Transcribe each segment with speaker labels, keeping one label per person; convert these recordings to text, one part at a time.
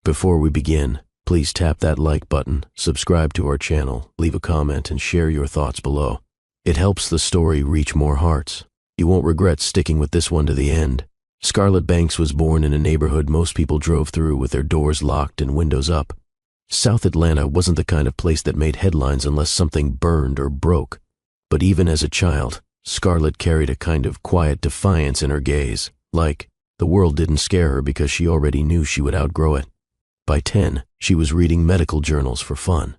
Speaker 1: Before we begin, please tap that like button, subscribe to our channel, leave a comment, and share your thoughts below. It helps the story reach more hearts. You won't regret sticking with this one to the end. Scarlett Banks was born in a neighborhood most people drove through with their doors locked and windows up. South Atlanta wasn't the kind of place that made headlines unless something burned or broke. But even as a child, Scarlett carried a kind of quiet defiance in her gaze, like the world didn't scare her because she already knew she would outgrow it. By 10, she was reading medical journals for fun.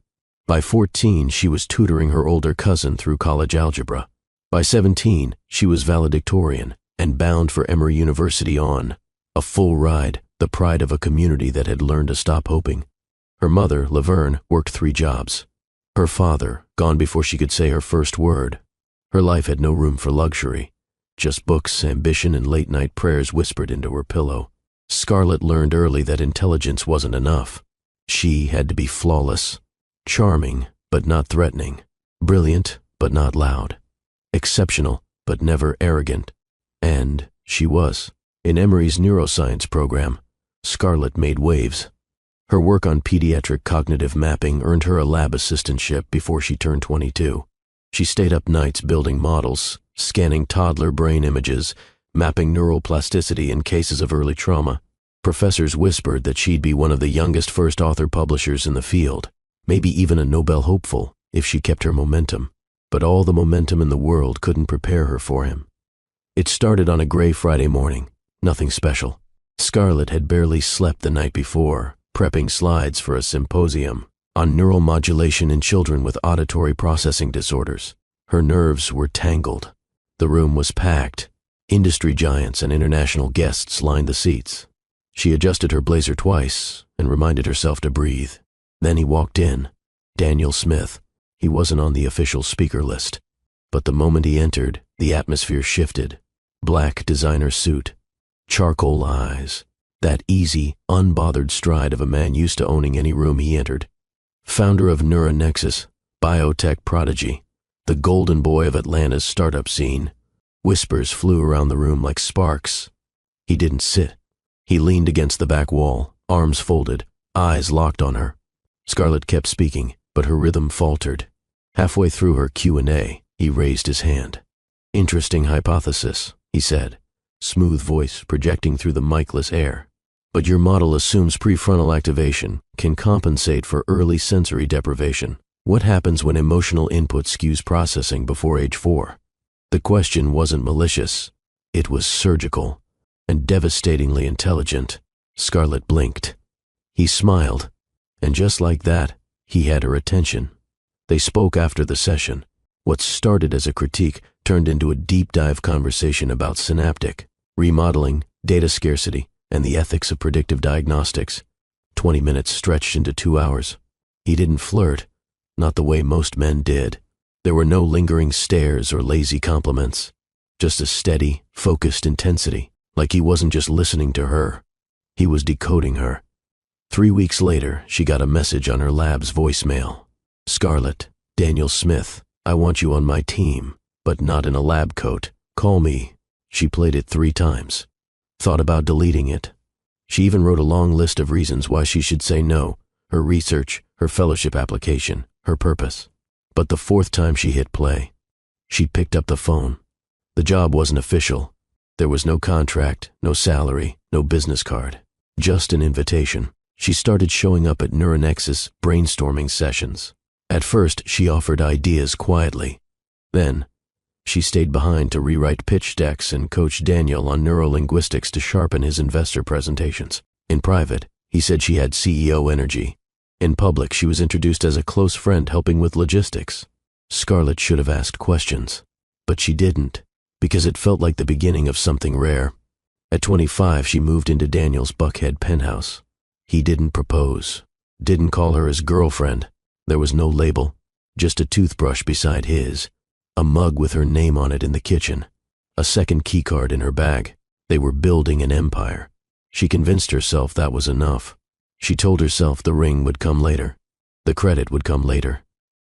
Speaker 1: By 14, she was tutoring her older cousin through college algebra. By 17, she was valedictorian and bound for Emory University on a full ride, the pride of a community that had learned to stop hoping. Her mother, Laverne, worked 3 jobs. Her father, gone before she could say her first word. Her life had no room for luxury, just books, ambition, and late-night prayers whispered into her pillow. Scarlett learned early that intelligence wasn't enough. She had to be flawless, charming but not threatening, brilliant but not loud, exceptional but never arrogant. And she was. In Emory's neuroscience program, Scarlett made waves. Her work on pediatric cognitive mapping earned her a lab assistantship before she turned 22. She stayed up nights building models, scanning toddler brain images, mapping neuroplasticity in cases of early trauma. Professors whispered that she'd be one of the youngest first author publishers in the field, maybe even a Nobel hopeful if she kept her momentum. But all the momentum in the world couldn't prepare her for him. It started on a gray Friday morning, nothing special. Scarlett had barely slept the night before, prepping slides for a symposium on neuromodulation in children with auditory processing disorders. Her nerves were tangled. The room was packed. Industry giants and international guests lined the seats. She adjusted her blazer twice and reminded herself to breathe. Then he walked in, Daniel Smith. He wasn't on the official speaker list. But the moment he entered, the atmosphere shifted. Black designer suit, charcoal eyes, that easy, unbothered stride of a man used to owning any room he entered. Founder of NeuroNexus, biotech prodigy, the golden boy of Atlanta's startup scene. Whispers flew around the room like sparks. He didn't sit. He leaned against the back wall, arms folded, eyes locked on her. Scarlett kept speaking, but her rhythm faltered. Halfway through her Q&A, he raised his hand. "Interesting hypothesis," he said, smooth voice projecting through the micless air. "But your model assumes prefrontal activation can compensate for early sensory deprivation. What happens when emotional input skews processing before age 4? The question wasn't malicious. It was surgical and devastatingly intelligent. Scarlett blinked. He smiled, and just like that, he had her attention. They spoke after the session. What started as a critique turned into a deep-dive conversation about synaptic, remodeling, data scarcity, and the ethics of predictive diagnostics. 20 minutes stretched into 2 hours. He didn't flirt, not the way most men did. There were no lingering stares or lazy compliments, just a steady, focused intensity, like he wasn't just listening to her. He was decoding her. 3 weeks later, she got a message on her lab's voicemail. "Scarlett, Daniel Smith, I want you on my team, but not in a lab coat. Call me." She played it 3 times. Thought about deleting it. She even wrote a long list of reasons why she should say no: her research, her fellowship application, her purpose. But the 4th time she hit play, she picked up the phone. The job wasn't official. There was no contract, no salary, no business card. Just an invitation. She started showing up at NeuroNexus brainstorming sessions. At first, she offered ideas quietly. Then, she stayed behind to rewrite pitch decks and coach Daniel on neurolinguistics to sharpen his investor presentations. In private, he said she had CEO energy. In public, she was introduced as a close friend helping with logistics. Scarlett should have asked questions, but she didn't, because it felt like the beginning of something rare. At 25, she moved into Daniel's Buckhead penthouse. He didn't propose, didn't call her his girlfriend. There was no label, just a toothbrush beside his, a mug with her name on it in the kitchen, a second keycard in her bag. They were building an empire. She convinced herself that was enough. She told herself the ring would come later, the credit would come later,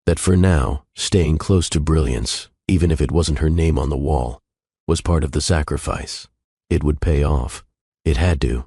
Speaker 1: that for now, staying close to brilliance, even if it wasn't her name on the wall, was part of the sacrifice. It would pay off. It had to.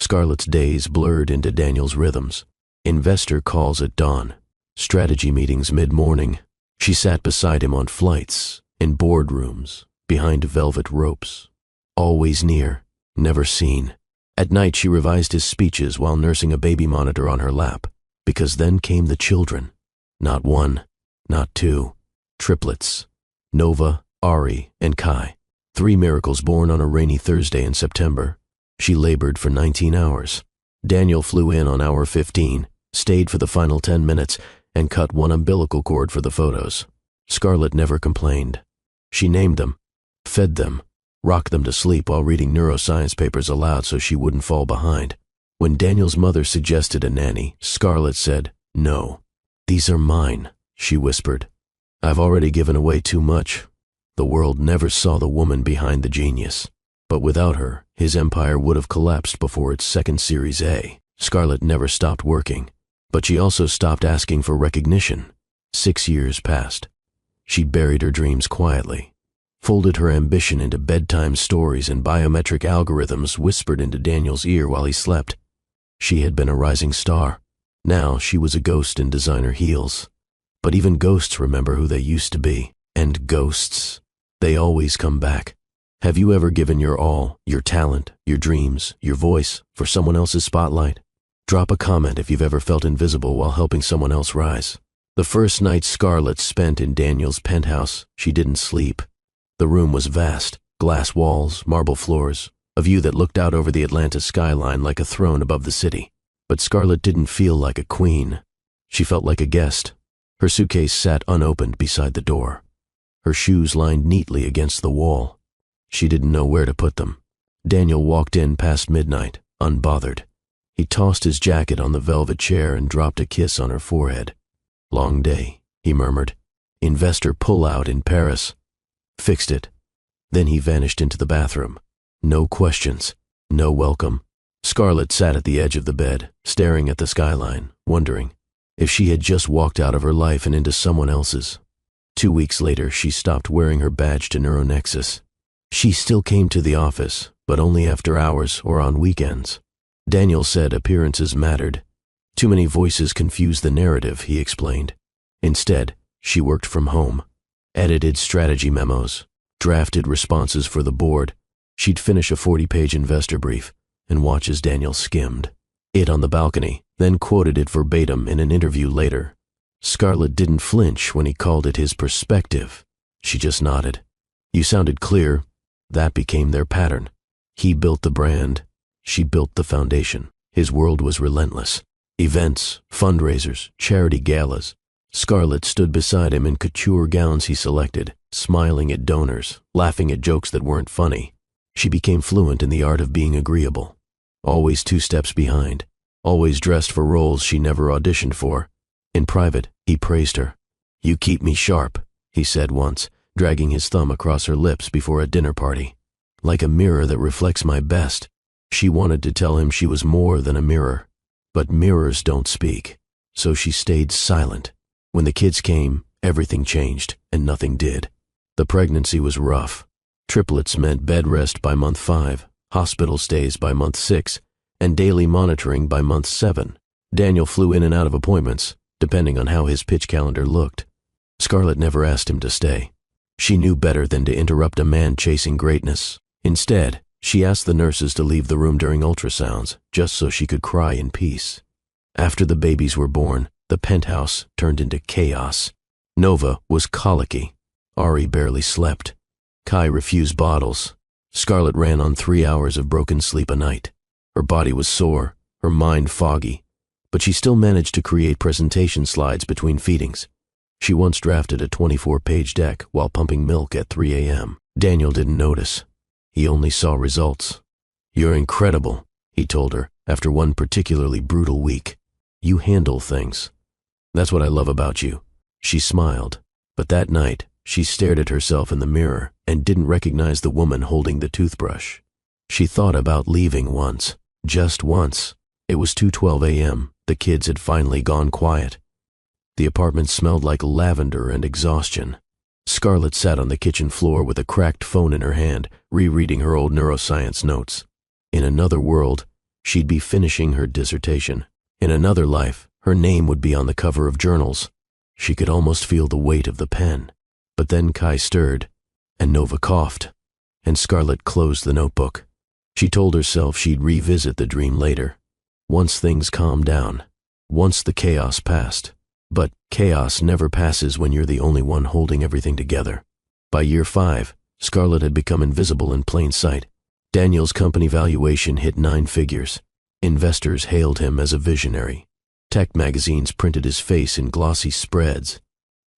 Speaker 1: Scarlett's days blurred into Daniel's rhythms. Investor calls at dawn. Strategy meetings mid-morning. She sat beside him on flights, in boardrooms, behind velvet ropes. Always near, never seen. At night she revised his speeches while nursing a baby monitor on her lap, because then came the children. Not one, not two. Triplets. Nova, Ari, and Kai. 3 miracles born on a rainy Thursday in September. She labored for 19 hours. Daniel flew in on hour 15, stayed for the final 10 minutes, and cut one umbilical cord for the photos. Scarlett never complained. She named them, fed them, rocked them to sleep while reading neuroscience papers aloud so she wouldn't fall behind. When Daniel's mother suggested a nanny, Scarlett said, "No. These are mine," she whispered. "I've already given away too much." The world never saw the woman behind the genius. But without her, his empire would have collapsed before its second Series A. Scarlett never stopped working, but she also stopped asking for recognition. 6 years passed. She buried her dreams quietly, folded her ambition into bedtime stories and biometric algorithms whispered into Daniel's ear while he slept. She had been a rising star. Now she was a ghost in designer heels. But even ghosts remember who they used to be. And ghosts, they always come back. Have you ever given your all, your talent, your dreams, your voice, for someone else's spotlight? Drop a comment if you've ever felt invisible while helping someone else rise. The first night Scarlett spent in Daniel's penthouse, she didn't sleep. The room was vast, glass walls, marble floors, a view that looked out over the Atlanta skyline like a throne above the city. But Scarlett didn't feel like a queen. She felt like a guest. Her suitcase sat unopened beside the door. Her shoes lined neatly against the wall. She didn't know where to put them. Daniel walked in past midnight, unbothered. He tossed his jacket on the velvet chair and dropped a kiss on her forehead. "Long day," he murmured. "Investor pullout in Paris." "Fixed it." Then he vanished into the bathroom. No questions, no welcome. Scarlett sat at the edge of the bed, staring at the skyline, wondering if she had just walked out of her life and into someone else's. 2 weeks later, she stopped wearing her badge to Neuronexus. She still came to the office, but only after hours or on weekends. Daniel said appearances mattered. Too many voices confused the narrative, he explained. Instead, she worked from home, edited strategy memos, drafted responses for the board. She'd finish a 40-page investor brief and watch as Daniel skimmed it on the balcony, then quoted it verbatim in an interview later. Scarlett didn't flinch when he called it his perspective. She just nodded. "You sounded clear." That became their pattern. He built the brand. She built the foundation. His world was relentless. Events, fundraisers, charity galas. Scarlett stood beside him in couture gowns he selected, smiling at donors, laughing at jokes that weren't funny. She became fluent in the art of being agreeable. Always 2 steps behind. Always dressed for roles she never auditioned for. In private, he praised her. "You keep me sharp," he said once, dragging his thumb across her lips before a dinner party. "Like a mirror that reflects my best." She wanted to tell him she was more than a mirror. But mirrors don't speak. So she stayed silent. When the kids came, everything changed, and nothing did. The pregnancy was rough. Triplets meant bed rest by month 5, hospital stays by month 6, and daily monitoring by month 7. Daniel flew in and out of appointments, depending on how his pitch calendar looked. Scarlett never asked him to stay. She knew better than to interrupt a man chasing greatness. Instead, she asked the nurses to leave the room during ultrasounds, just so she could cry in peace. After the babies were born, the penthouse turned into chaos. Nova was colicky. Ari barely slept. Kai refused bottles. Scarlett ran on 3 hours of broken sleep a night. Her body was sore, her mind foggy, but she still managed to create presentation slides between feedings. She once drafted a 24-page deck while pumping milk at 3 a.m. Daniel didn't notice. He only saw results. "You're incredible," he told her after one particularly brutal week. "You handle things. That's what I love about you." She smiled, but that night, she stared at herself in the mirror and didn't recognize the woman holding the toothbrush. She thought about leaving once, just once. It was 2:12 a.m. The kids had finally gone quiet. The apartment smelled like lavender and exhaustion. Scarlett sat on the kitchen floor with a cracked phone in her hand, rereading her old neuroscience notes. In another world, she'd be finishing her dissertation. In another life, her name would be on the cover of journals. She could almost feel the weight of the pen. But then Kai stirred, and Nova coughed, and Scarlett closed the notebook. She told herself she'd revisit the dream later, once things calmed down, once the chaos passed. But chaos never passes when you're the only one holding everything together. By year 5, Scarlett had become invisible in plain sight. Daniel's company valuation hit 9 figures. Investors hailed him as a visionary. Tech magazines printed his face in glossy spreads.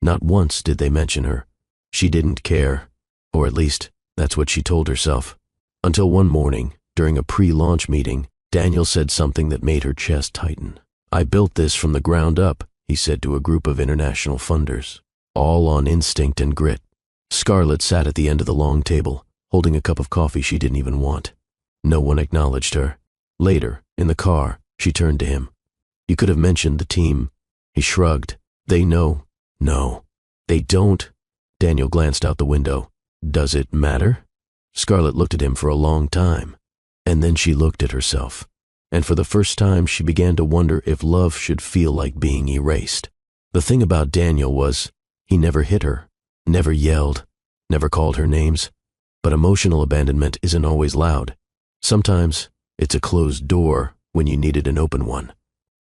Speaker 1: Not once did they mention her. She didn't care, or at least, that's what she told herself. Until one morning, during a pre-launch meeting, Daniel said something that made her chest tighten. "I built this from the ground up," he said to a group of international funders, "all on instinct and grit." Scarlett sat at the end of the long table, holding a cup of coffee she didn't even want. No one acknowledged her. Later, in the car, she turned to him. "You could have mentioned the team." He shrugged. "They know." "No, they don't." Daniel glanced out the window. "Does it matter?" Scarlett looked at him for a long time, and then she looked at herself. And for the first time she began to wonder if love should feel like being erased. The thing about Daniel was, he never hit her, never yelled, never called her names. But emotional abandonment isn't always loud. Sometimes it's a closed door when you needed an open one.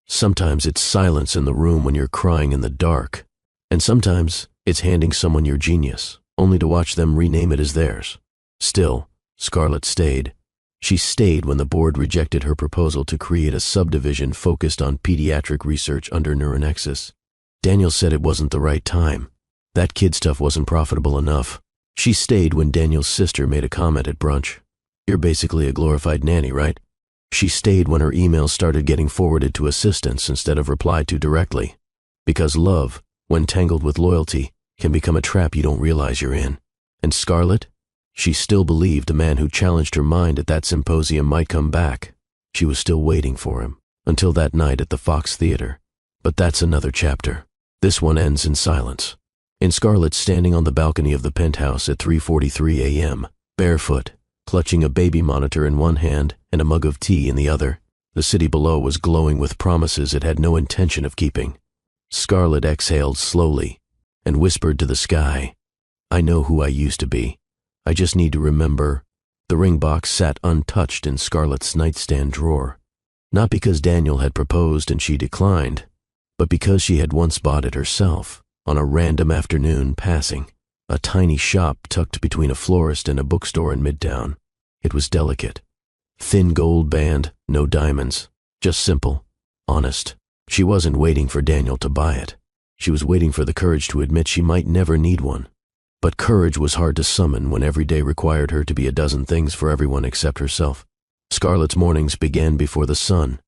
Speaker 1: Sometimes it's silence in the room when you're crying in the dark. And sometimes it's handing someone your genius, only to watch them rename it as theirs. Still, Scarlett stayed. She stayed when the board rejected her proposal to create a subdivision focused on pediatric research under Neuronexus. Daniel said it wasn't the right time. That kid stuff wasn't profitable enough. She stayed when Daniel's sister made a comment at brunch. "You're basically a glorified nanny, right?" She stayed when her emails started getting forwarded to assistants instead of replied to directly. Because love, when tangled with loyalty, can become a trap you don't realize you're in. And Scarlett? She still believed a man who challenged her mind at that symposium might come back. She was still waiting for him, until that night at the Fox Theater. But that's another chapter. This one ends in silence. In Scarlett standing on the balcony of the penthouse at 3:43 a.m., barefoot, clutching a baby monitor in one hand and a mug of tea in the other. The city below was glowing with promises it had no intention of keeping. Scarlett exhaled slowly and whispered to the sky, "I know who I used to be. I just need to remember." The ring box sat untouched in Scarlett's nightstand drawer. Not because Daniel had proposed and she declined, but because she had once bought it herself, on a random afternoon passing. A tiny shop tucked between a florist and a bookstore in Midtown. It was delicate. Thin gold band, no diamonds. Just simple, honest. She wasn't waiting for Daniel to buy it. She was waiting for the courage to admit she might never need one. But courage was hard to summon when every day required her to be a dozen things for everyone except herself. Scarlett's mornings began before the sun.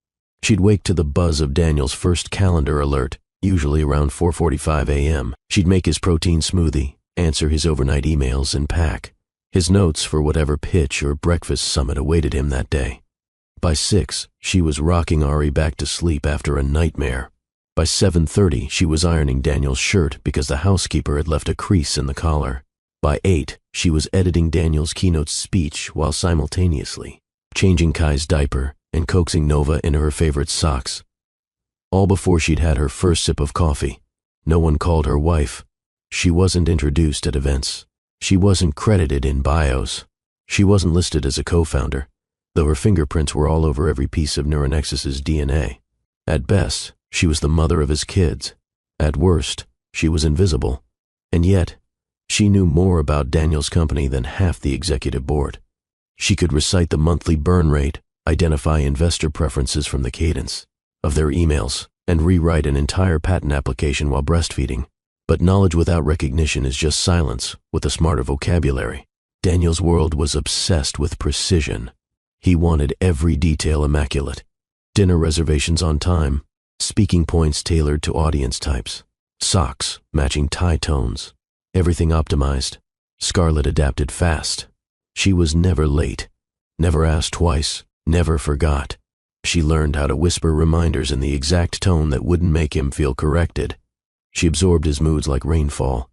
Speaker 1: She'd wake to the buzz of Daniel's first calendar alert, usually around 4:45 a.m. She'd make his protein smoothie, answer his overnight emails, and pack his notes for whatever pitch or breakfast summit awaited him that day. By 6, she was rocking Ari back to sleep after a nightmare. By 7:30, she was ironing Daniel's shirt because the housekeeper had left a crease in the collar. By 8, she was editing Daniel's keynote speech while simultaneously changing Kai's diaper and coaxing Nova into her favorite socks. All before she'd had her first sip of coffee. No one called her wife. She wasn't introduced at events. She wasn't credited in bios. She wasn't listed as a co-founder, though her fingerprints were all over every piece of Neuronexus's DNA. At best, she was the mother of his kids. At worst, she was invisible. And yet, she knew more about Daniel's company than half the executive board. She could recite the monthly burn rate, identify investor preferences from the cadence of their emails, and rewrite an entire patent application while breastfeeding. But knowledge without recognition is just silence with a smarter vocabulary. Daniel's world was obsessed with precision. He wanted every detail immaculate. Dinner reservations on time, speaking points tailored to audience types, socks matching tie tones, everything optimized. Scarlett adapted fast. She was never late, never asked twice, never forgot. She learned how to whisper reminders in the exact tone that wouldn't make him feel corrected. She absorbed his moods like rainfall,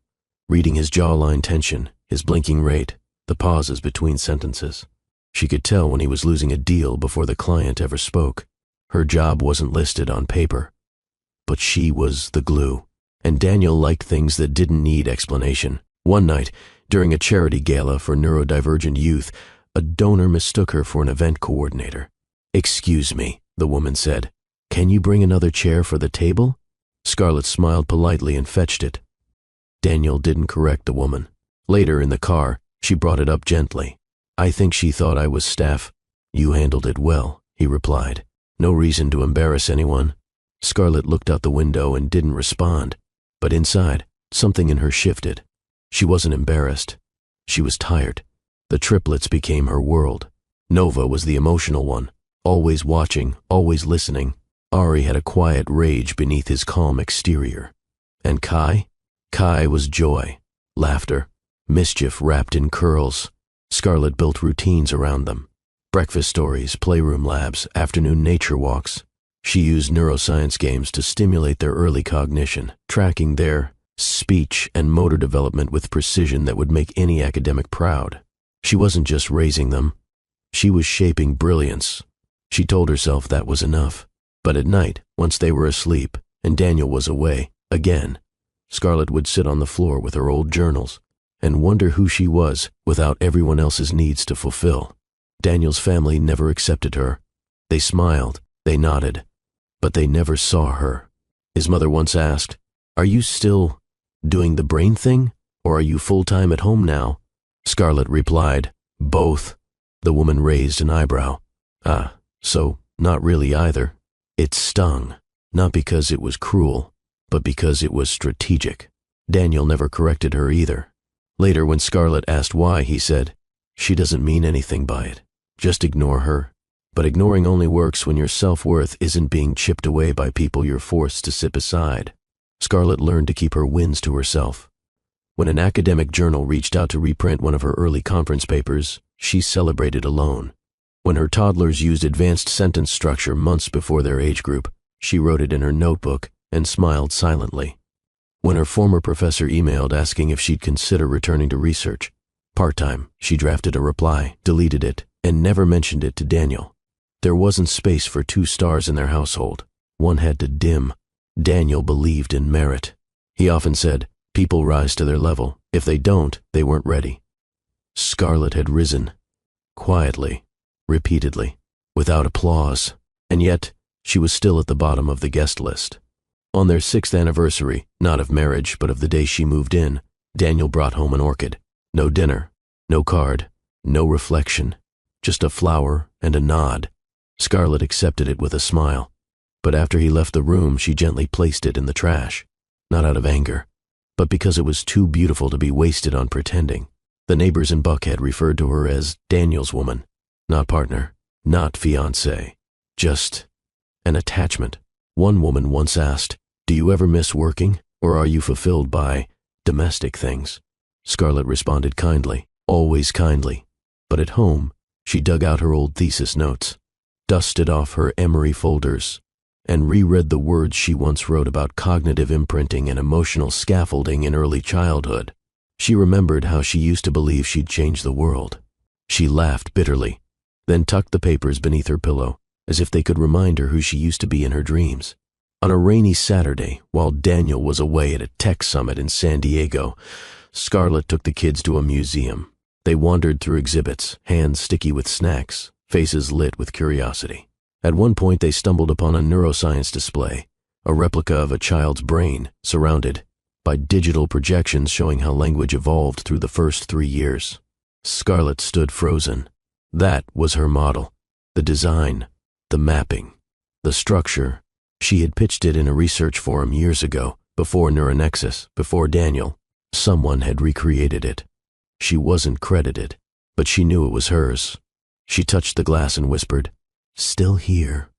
Speaker 1: reading his jawline tension, his blinking rate, the pauses between sentences. She could tell when he was losing a deal before the client ever spoke. Her job wasn't listed on paper. But she was the glue. And Daniel liked things that didn't need explanation. One night, during a charity gala for neurodivergent youth, a donor mistook her for an event coordinator. "Excuse me," the woman said. "Can you bring another chair for the table?" Scarlett smiled politely and fetched it. Daniel didn't correct the woman. Later in the car, she brought it up gently. "I think she thought I was staff." "You handled it well," he replied. "No reason to embarrass anyone." Scarlett looked out the window and didn't respond. But inside, something in her shifted. She wasn't embarrassed. She was tired. The triplets became her world. Nova was the emotional one, always watching, always listening. Ari had a quiet rage beneath his calm exterior. And Kai? Kai was joy, laughter, mischief wrapped in curls. Scarlett built routines around them. Breakfast stories, playroom labs, afternoon nature walks. She used neuroscience games to stimulate their early cognition, tracking their speech and motor development with precision that would make any academic proud. She wasn't just raising them. She was shaping brilliance. She told herself that was enough. But at night, once they were asleep, and Daniel was away, again, Scarlett would sit on the floor with her old journals and wonder who she was without everyone else's needs to fulfill. Daniel's family never accepted her. They smiled, they nodded, but they never saw her. His mother once asked, "Are you still doing the brain thing, or are you full-time at home now?" Scarlett replied, "Both." The woman raised an eyebrow. "Ah, so not really either." It stung, not because it was cruel, but because it was strategic. Daniel never corrected her either. Later, when Scarlett asked why, he said, "She doesn't mean anything by it. Just ignore her." But ignoring only works when your self-worth isn't being chipped away by people you're forced to sit beside. Scarlett learned to keep her wins to herself. When an academic journal reached out to reprint one of her early conference papers, she celebrated alone. When her toddlers used advanced sentence structure months before their age group, she wrote it in her notebook and smiled silently. When her former professor emailed asking if she'd consider returning to research, part-time, she drafted a reply, deleted it, and never mentioned it to Daniel. There wasn't space for two stars in their household. One had to dim. Daniel believed in merit. He often said, "People rise to their level. If they don't, they weren't ready." Scarlett had risen. Quietly, repeatedly, without applause, and yet she was still at the bottom of the guest list. On their 6th anniversary, not of marriage but of the day she moved in, Daniel brought home an orchid. No dinner, no card, no reflection, just a flower and a nod. Scarlett accepted it with a smile, but after he left the room she gently placed it in the trash, not out of anger, but because it was too beautiful to be wasted on pretending. The neighbors in Buckhead referred to her as Daniel's woman. Not partner, not fiancé, just an attachment. One woman once asked, "Do you ever miss working, or are you fulfilled by domestic things?" Scarlett responded kindly, always kindly. But at home, she dug out her old thesis notes, dusted off her Emory folders, and reread the words she once wrote about cognitive imprinting and emotional scaffolding in early childhood. She remembered how she used to believe she'd change the world. She laughed bitterly, then tucked the papers beneath her pillow, as if they could remind her who she used to be in her dreams. On a rainy Saturday, while Daniel was away at a tech summit in San Diego, Scarlett took the kids to a museum. They wandered through exhibits, hands sticky with snacks, faces lit with curiosity. At one point they stumbled upon a neuroscience display, a replica of a child's brain, surrounded by digital projections showing how language evolved through the first 3 years. Scarlett stood frozen. That was her model. The design, the mapping, the structure. She had pitched it in a research forum years ago, before Neuronexus, before Daniel. Someone had recreated it. She wasn't credited, but she knew it was hers. She touched the glass and whispered, "Still here."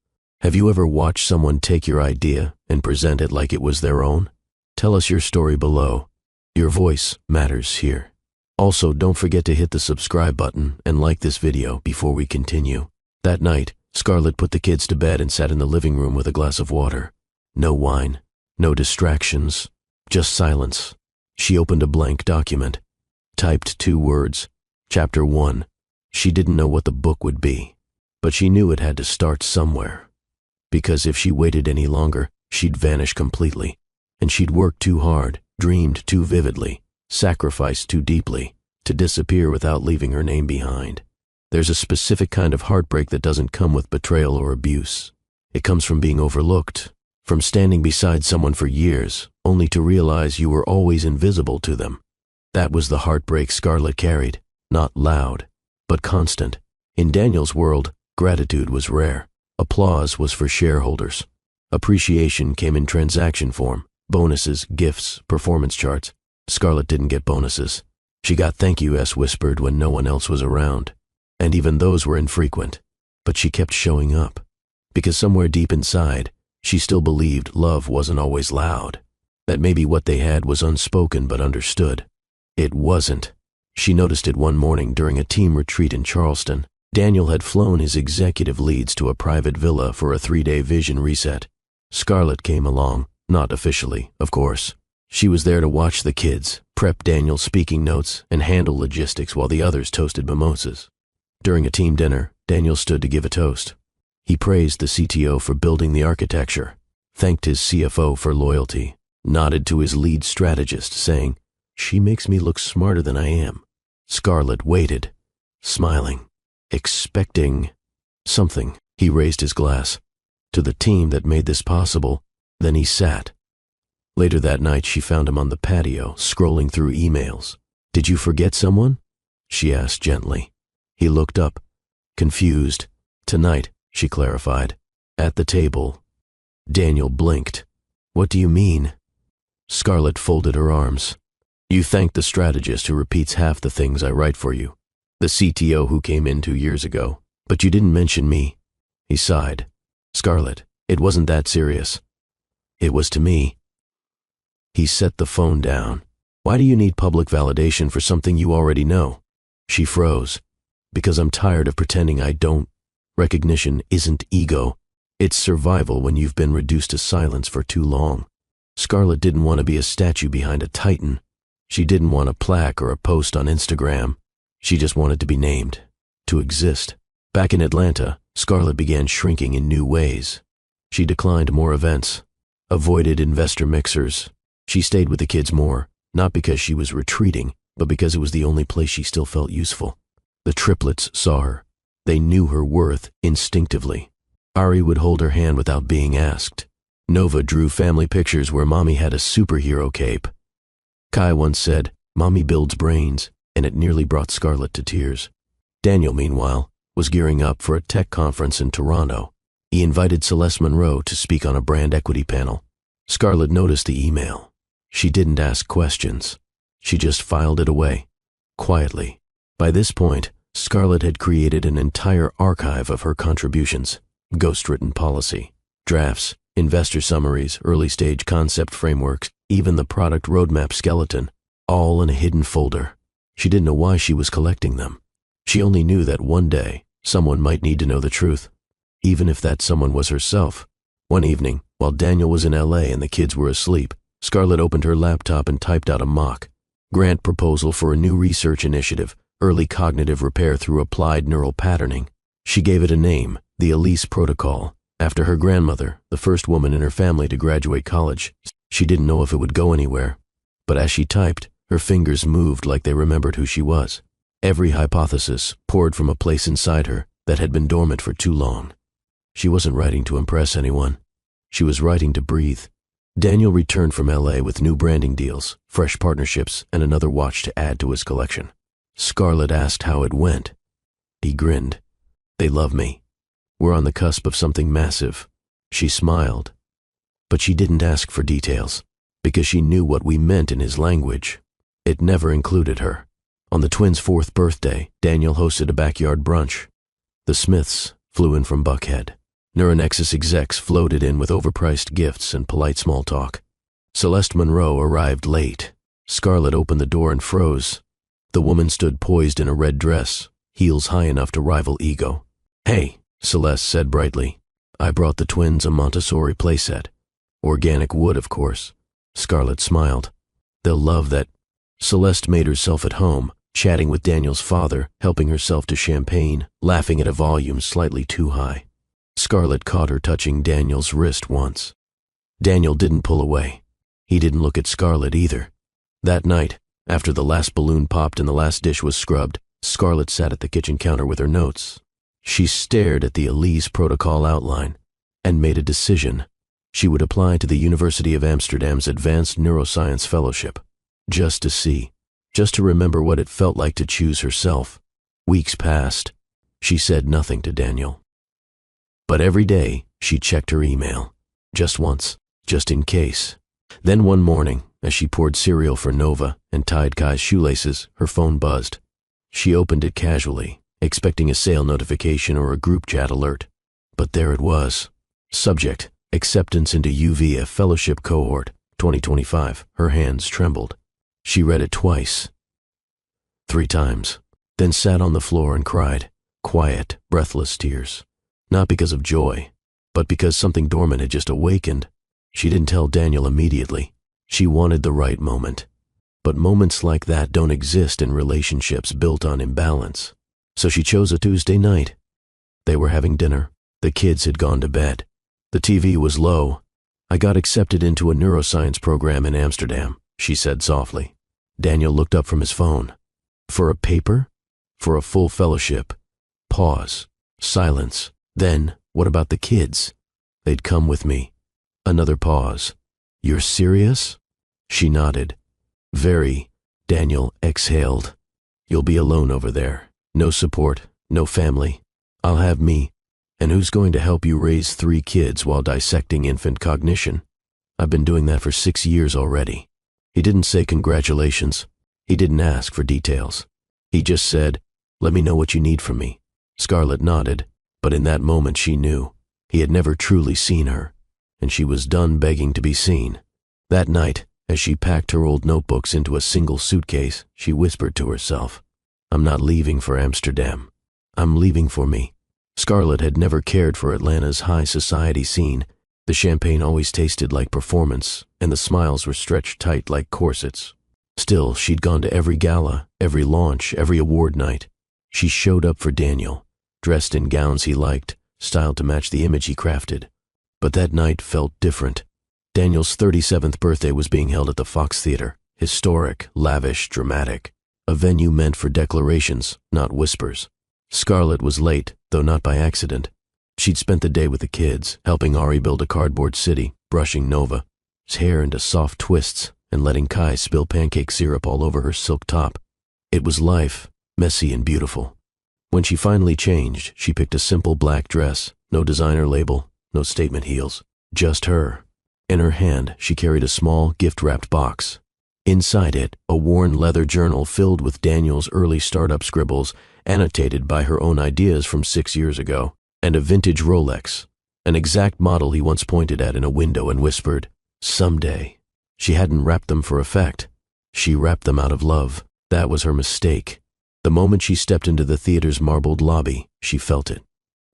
Speaker 1: Have you ever watched someone take your idea and present it like it was their own? Tell us your story below. Your voice matters here. Also, don't forget to hit the subscribe button and like this video before we continue. That night, Scarlett put the kids to bed and sat in the living room with a glass of water. No wine, no distractions, just silence. She opened a blank document, typed 2 words, Chapter 1. She didn't know what the book would be, but she knew it had to start somewhere. Because if she waited any longer, she'd vanish completely, and she'd worked too hard, dreamed too vividly, sacrificed too deeply, to disappear without leaving her name behind. There's a specific kind of heartbreak that doesn't come with betrayal or abuse. It comes from being overlooked, from standing beside someone for years, only to realize you were always invisible to them. That was the heartbreak Scarlett carried, not loud, but constant. In Daniel's world, gratitude was rare. Applause was for shareholders. Appreciation came in transaction form, bonuses, gifts, performance charts. Scarlett didn't get bonuses. She got thank yous whispered when no one else was around. And even those were infrequent. But she kept showing up. Because somewhere deep inside, she still believed love wasn't always loud. That maybe what they had was unspoken but understood. It wasn't. She noticed it one morning during a team retreat in Charleston. Daniel had flown his executive leads to a private villa for a 3-day vision reset. Scarlett came along, not officially, of course. She was there to watch the kids, prep Daniel's speaking notes, and handle logistics while the others toasted mimosas. During a team dinner, Daniel stood to give a toast. He praised the CTO for building the architecture, thanked his CFO for loyalty, nodded to his lead strategist, saying, "She makes me look smarter than I am." Scarlett waited, smiling, expecting something. He raised his glass. To the team that made this possible, then he sat. Later that night, she found him on the patio, scrolling through emails. "Did you forget someone?" she asked gently. He looked up, confused. "Tonight," she clarified. "At the table." Daniel blinked. "What do you mean?" Scarlett folded her arms. "You thanked the strategist who repeats half the things I write for you. The CTO who came in 2 years ago. But you didn't mention me." He sighed. "Scarlett, it wasn't that serious. It was to me." He set the phone down. "Why do you need public validation for something you already know?" She froze. "Because I'm tired of pretending I don't. Recognition isn't ego. It's survival when you've been reduced to silence for too long." Scarlett didn't want to be a statue behind a titan. She didn't want a plaque or a post on Instagram. She just wanted to be named, to exist. Back in Atlanta, Scarlett began shrinking in new ways. She declined more events, avoided investor mixers. She stayed with the kids more, not because she was retreating, but because it was the only place she still felt useful. The triplets saw her. They knew her worth instinctively. Ari would hold her hand without being asked. Nova drew family pictures where Mommy had a superhero cape. Kai once said, "Mommy builds brains," and it nearly brought Scarlett to tears. Daniel, meanwhile, was gearing up for a tech conference in Toronto. He invited Celeste Monroe to speak on a brand equity panel. Scarlett noticed the email. She didn't ask questions. She just filed it away, quietly. By this point, Scarlett had created an entire archive of her contributions, ghost-written policy, drafts, investor summaries, early-stage concept frameworks, even the product roadmap skeleton, all in a hidden folder. She didn't know why she was collecting them. She only knew that one day, someone might need to know the truth, even if that someone was herself. One evening, while Daniel was in LA and the kids were asleep, Scarlett opened her laptop and typed out a mock grant proposal for a new research initiative, early cognitive repair through applied neural patterning. She gave it a name, the Elise Protocol, after her grandmother, the first woman in her family to graduate college. She didn't know if it would go anywhere, but as she typed, her fingers moved like they remembered who she was. Every hypothesis poured from a place inside her that had been dormant for too long. She wasn't writing to impress anyone. She was writing to breathe. Daniel returned from LA with new branding deals, fresh partnerships, and another watch to add to his collection. Scarlett asked how it went. He grinned. "They love me. We're on the cusp of something massive." She smiled. But she didn't ask for details, because she knew what we meant in his language. It never included her. On the twins' 4th birthday, Daniel hosted a backyard brunch. The Smiths flew in from Buckhead. Neuronexus execs floated in with overpriced gifts and polite small talk. Celeste Monroe arrived late. Scarlett opened the door and froze. The woman stood poised in a red dress, heels high enough to rival ego. "Hey," Celeste said brightly. "I brought the twins a Montessori playset. Organic wood, of course." Scarlett smiled. "They'll love that." Celeste made herself at home, chatting with Daniel's father, helping herself to champagne, laughing at a volume slightly too high. Scarlett caught her touching Daniel's wrist once. Daniel didn't pull away. He didn't look at Scarlett either. That night, after the last balloon popped and the last dish was scrubbed, Scarlett sat at the kitchen counter with her notes. She stared at the Elise protocol outline and made a decision. She would apply to the University of Amsterdam's Advanced Neuroscience Fellowship, just to see, just to remember what it felt like to choose herself. Weeks passed. She said nothing to Daniel. But every day, she checked her email. Just once, just in case. Then one morning, as she poured cereal for Nova and tied Kai's shoelaces, her phone buzzed. She opened it casually, expecting a sale notification or a group chat alert. But there it was. Subject: acceptance into UVA Fellowship Cohort 2025. Her hands trembled. She read it twice. 3 times. Then sat on the floor and cried. Quiet, breathless tears. Not because of joy, but because something dormant had just awakened. She didn't tell Daniel immediately. She wanted the right moment. But moments like that don't exist in relationships built on imbalance. So she chose a Tuesday night. They were having dinner. The kids had gone to bed. The TV was low. I got accepted into a neuroscience program in Amsterdam, she said softly. Daniel looked up from his phone. For a paper? For a full fellowship? Pause. Silence. Then, what about the kids? They'd come with me. Another pause. You're serious? She nodded. Very. Daniel exhaled. You'll be alone over there. No support, no family. I'll have me. And who's going to help you raise 3 kids while dissecting infant cognition? I've been doing that for 6 years already. He didn't say congratulations. He didn't ask for details. He just said, let me know what you need from me. Scarlett nodded, but in that moment she knew. He had never truly seen her, and she was done begging to be seen. That night, as she packed her old notebooks into a single suitcase, she whispered to herself, I'm not leaving for Amsterdam. I'm leaving for me. Scarlett had never cared for Atlanta's high society scene. The champagne always tasted like performance, and the smiles were stretched tight like corsets. Still, she'd gone to every gala, every launch, every award night. She showed up for Daniel, dressed in gowns he liked, styled to match the image he crafted. But that night felt different. Daniel's 37th birthday was being held at the Fox Theater, historic, lavish, dramatic. A venue meant for declarations, not whispers. Scarlett was late, though not by accident. She'd spent the day with the kids, helping Ari build a cardboard city, brushing Nova's hair into soft twists, and letting Kai spill pancake syrup all over her silk top. It was life, messy and beautiful. When she finally changed, she picked a simple black dress, no designer label, no statement heels, just her. In her hand, she carried a small, gift-wrapped box. Inside it, a worn leather journal filled with Daniel's early startup scribbles, annotated by her own ideas from 6 years ago, and a vintage Rolex, an exact model he once pointed at in a window and whispered, someday. She hadn't wrapped them for effect. She wrapped them out of love. That was her mistake. The moment she stepped into the theater's marbled lobby, she felt it.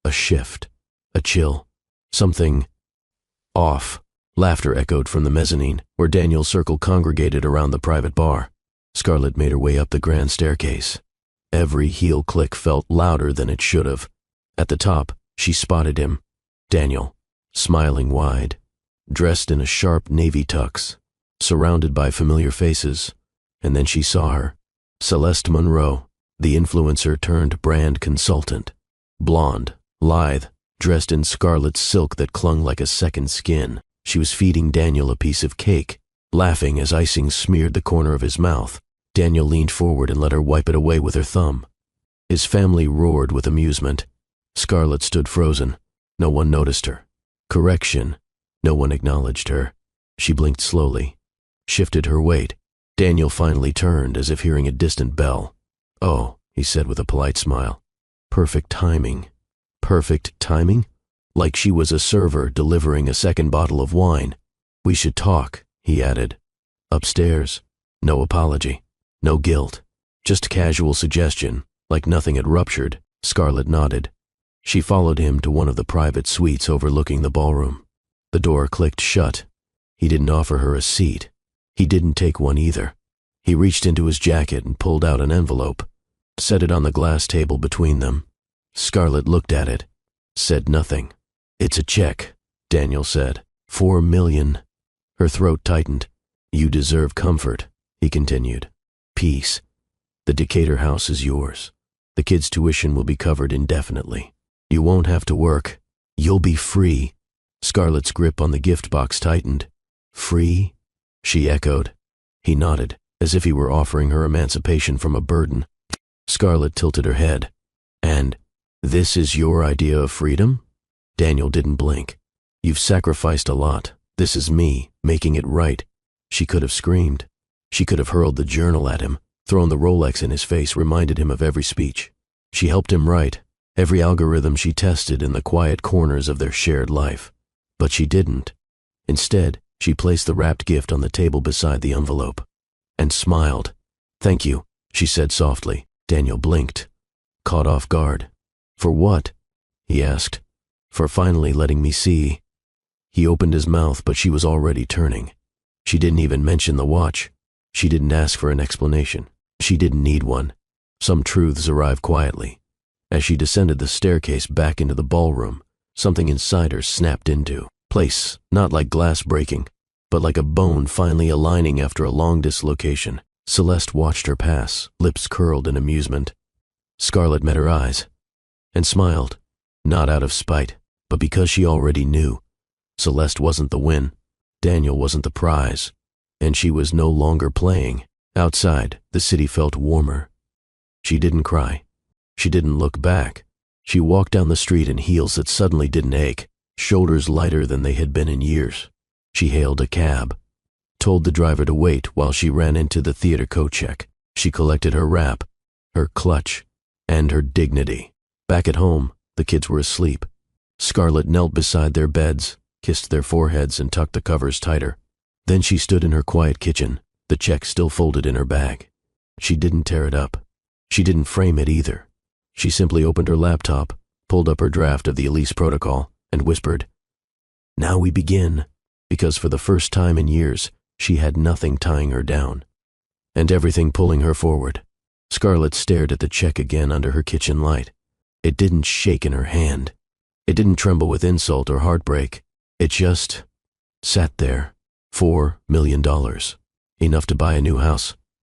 Speaker 1: A shift, a chill, something off. Laughter echoed from the mezzanine, where Daniel's circle congregated around the private bar. Scarlett made her way up the grand staircase. Every heel click felt louder than it should have. At the top, she spotted him, Daniel, smiling wide, dressed in a sharp navy tux, surrounded by familiar faces. And then she saw her, Celeste Monroe, the influencer turned brand consultant. Blonde, lithe, dressed in scarlet silk that clung like a second skin. She was feeding Daniel a piece of cake, laughing as icing smeared the corner of his mouth. Daniel leaned forward and let her wipe it away with her thumb. His family roared with amusement. Scarlett stood frozen. No one noticed her. Correction. No one acknowledged her. She blinked slowly, shifted her weight. Daniel finally turned as if hearing a distant bell. Oh, he said with a polite smile. Perfect timing. Perfect timing? Like she was a server delivering a second bottle of wine. We should talk, he added. Upstairs. No apology. No guilt. Just casual suggestion, like nothing had ruptured. Scarlett nodded. She followed him to one of the private suites overlooking the ballroom. The door clicked shut. He didn't offer her a seat. He didn't take one either. He reached into his jacket and pulled out an envelope, set it on the glass table between them. Scarlett looked at it, said nothing. "It's a check," Daniel said. "4 million. Her throat tightened. "You deserve comfort," he continued. "Peace. The Decatur house is yours. The kids' tuition will be covered indefinitely. You won't have to work. You'll be free." Scarlett's grip on the gift box tightened. "Free?" she echoed. He nodded, as if he were offering her emancipation from a burden. Scarlett tilted her head. "And this is your idea of freedom?" Daniel didn't blink. "You've sacrificed a lot. This is me, making it right." She could have screamed. She could have hurled the journal at him, thrown the Rolex in his face, reminded him of every speech. She helped him write every algorithm she tested in the quiet corners of their shared life. But she didn't. Instead, she placed the wrapped gift on the table beside the envelope and smiled. "Thank you," she said softly. Daniel blinked, caught off guard. "For what?" he asked. "For finally letting me see." He opened his mouth, but she was already turning. She didn't even mention the watch. She didn't ask for an explanation. She didn't need one. Some truths arrive quietly. As she descended the staircase back into the ballroom, something inside her snapped into place, not like glass breaking, but like a bone finally aligning after a long dislocation. Celeste watched her pass, lips curled in amusement. Scarlett met her eyes and smiled, not out of spite, but because she already knew. Celeste wasn't the win. Daniel wasn't the prize, and she was no longer playing. Outside, the city felt warmer. She didn't cry. She didn't look back. She walked down the street in heels that suddenly didn't ache, shoulders lighter than they had been in years. She hailed a cab, told the driver to wait while she ran into the theater coat check. She collected her wrap, her clutch, and her dignity. Back at home, the kids were asleep. Scarlett knelt beside their beds, kissed their foreheads, and tucked the covers tighter. Then she stood in her quiet kitchen, the check still folded in her bag. She didn't tear it up. She didn't frame it either. She simply opened her laptop, pulled up her draft of the Elise Protocol, and whispered, "Now we begin," because for the first time in years, she had nothing tying her down, and everything pulling her forward. Scarlett stared at the check again under her kitchen light. It didn't shake in her hand. It didn't tremble with insult or heartbreak. It just sat there. $4 million. Enough to buy a new house,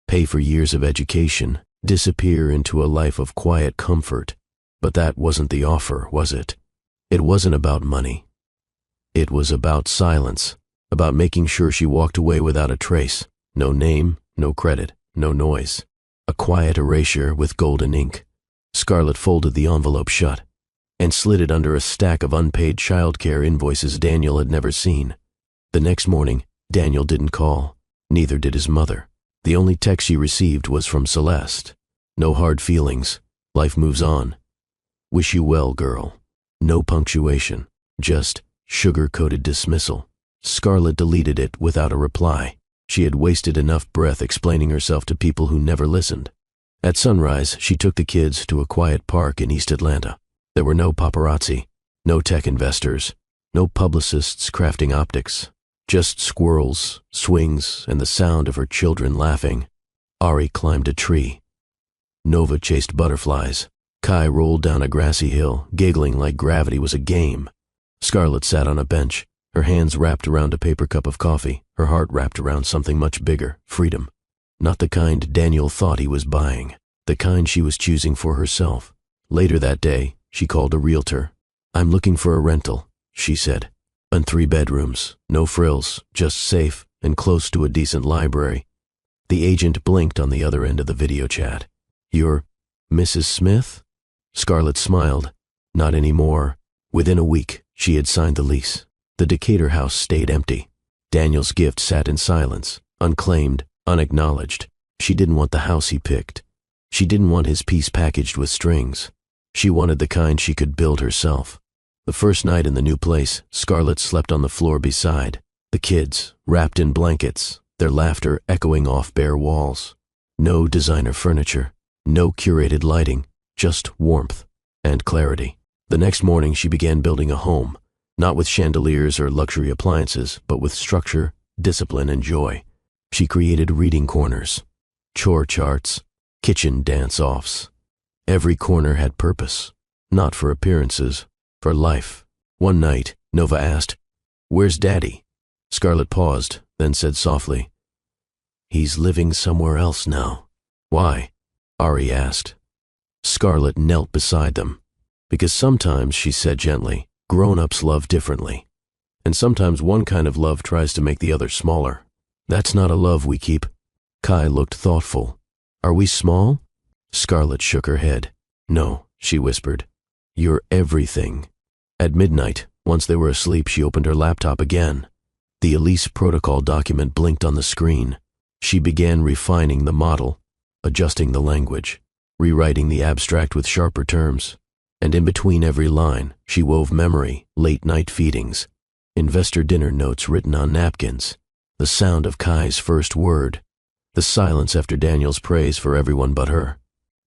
Speaker 1: pay for years of education, disappear into a life of quiet comfort. But that wasn't the offer, was it? It wasn't about money. It was about silence, about making sure she walked away without a trace. No name, no credit, no noise. A quiet erasure with golden ink. Scarlett folded the envelope shut and slid it under a stack of unpaid childcare invoices Daniel had never seen. The next morning, Daniel didn't call. Neither did his mother. The only text she received was from Celeste. "No hard feelings. Life moves on. Wish you well, girl." No punctuation, just sugar-coated dismissal. Scarlett deleted it without a reply. She had wasted enough breath explaining herself to people who never listened. At sunrise, she took the kids to a quiet park in East Atlanta. There were no paparazzi, no tech investors, no publicists crafting optics. Just squirrels, swings, and the sound of her children laughing. Ari climbed a tree. Nova chased butterflies. Kai rolled down a grassy hill, giggling like gravity was a game. Scarlett sat on a bench, her hands wrapped around a paper cup of coffee, her heart wrapped around something much bigger, freedom. Not the kind Daniel thought he was buying, the kind she was choosing for herself. Later that day, she called a realtor. "I'm looking for a rental," she said. "And 3 bedrooms, no frills, just safe and close to a decent library." The agent blinked on the other end of the video chat. "You're Mrs. Smith?" Scarlett smiled. Not anymore. Within a week, she had signed the lease. The Decatur house stayed empty. Daniel's gift sat in silence, unclaimed, unacknowledged. She didn't want the house he picked. She didn't want his piece packaged with strings. She wanted the kind she could build herself. The first night in the new place, Scarlett slept on the floor beside. The kids, wrapped in blankets, their laughter echoing off bare walls. No designer furniture, no curated lighting, just warmth and clarity. The next morning she began building a home, not with chandeliers or luxury appliances, but with structure, discipline, and joy. She created reading corners, chore charts, kitchen dance-offs. Every corner had purpose, not for appearances, for life. One night, Nova asked, "Where's Daddy?" Scarlett paused, then said softly, "He's living somewhere else now." "Why?" Ari asked. Scarlett knelt beside them. "Because sometimes," she said gently, "grown-ups love differently. And sometimes one kind of love tries to make the other smaller. That's not a love we keep." Kai looked thoughtful. "Are we small?" Scarlett shook her head. "No," she whispered. "You're everything." At midnight, once they were asleep, she opened her laptop again. The Elise protocol document blinked on the screen. She began refining the model, adjusting the language, rewriting the abstract with sharper terms. And in between every line, she wove memory, late-night feedings, investor dinner notes written on napkins, the sound of Kai's first word, the silence after Daniel's praise for everyone but her.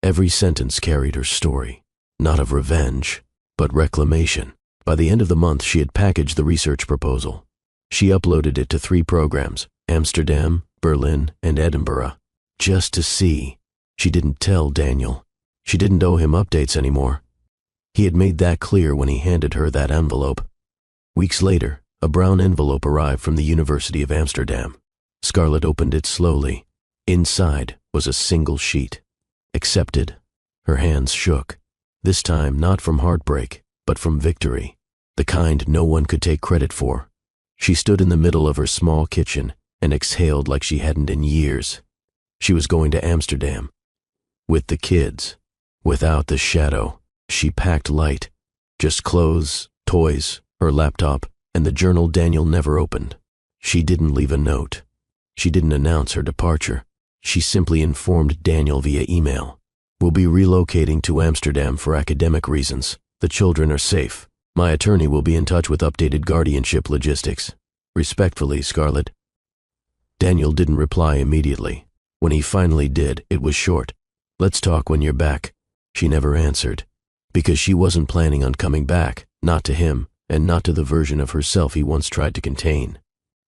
Speaker 1: Every sentence carried her story, not of revenge, but reclamation. By the end of the month, she had packaged the research proposal. She uploaded it to 3 programs, Amsterdam, Berlin, and Edinburgh, just to see. She didn't tell Daniel. She didn't owe him updates anymore. He had made that clear when he handed her that envelope. Weeks later, a brown envelope arrived from the University of Amsterdam. Scarlett opened it slowly. Inside was a single sheet. Accepted. Her hands shook. This time not from heartbreak, but from victory, the kind no one could take credit for. She stood in the middle of her small kitchen and exhaled like she hadn't in years. She was going to Amsterdam. With the kids. Without the shadow. She packed light. Just clothes, toys, her laptop, and the journal Daniel never opened. She didn't leave a note. She didn't announce her departure. She simply informed Daniel via email. "We'll be relocating to Amsterdam for academic reasons. The children are safe. My attorney will be in touch with updated guardianship logistics. Respectfully, Scarlett." Daniel didn't reply immediately. When he finally did, it was short. "Let's talk when you're back." She never answered, because she wasn't planning on coming back, not to him, and not to the version of herself he once tried to contain.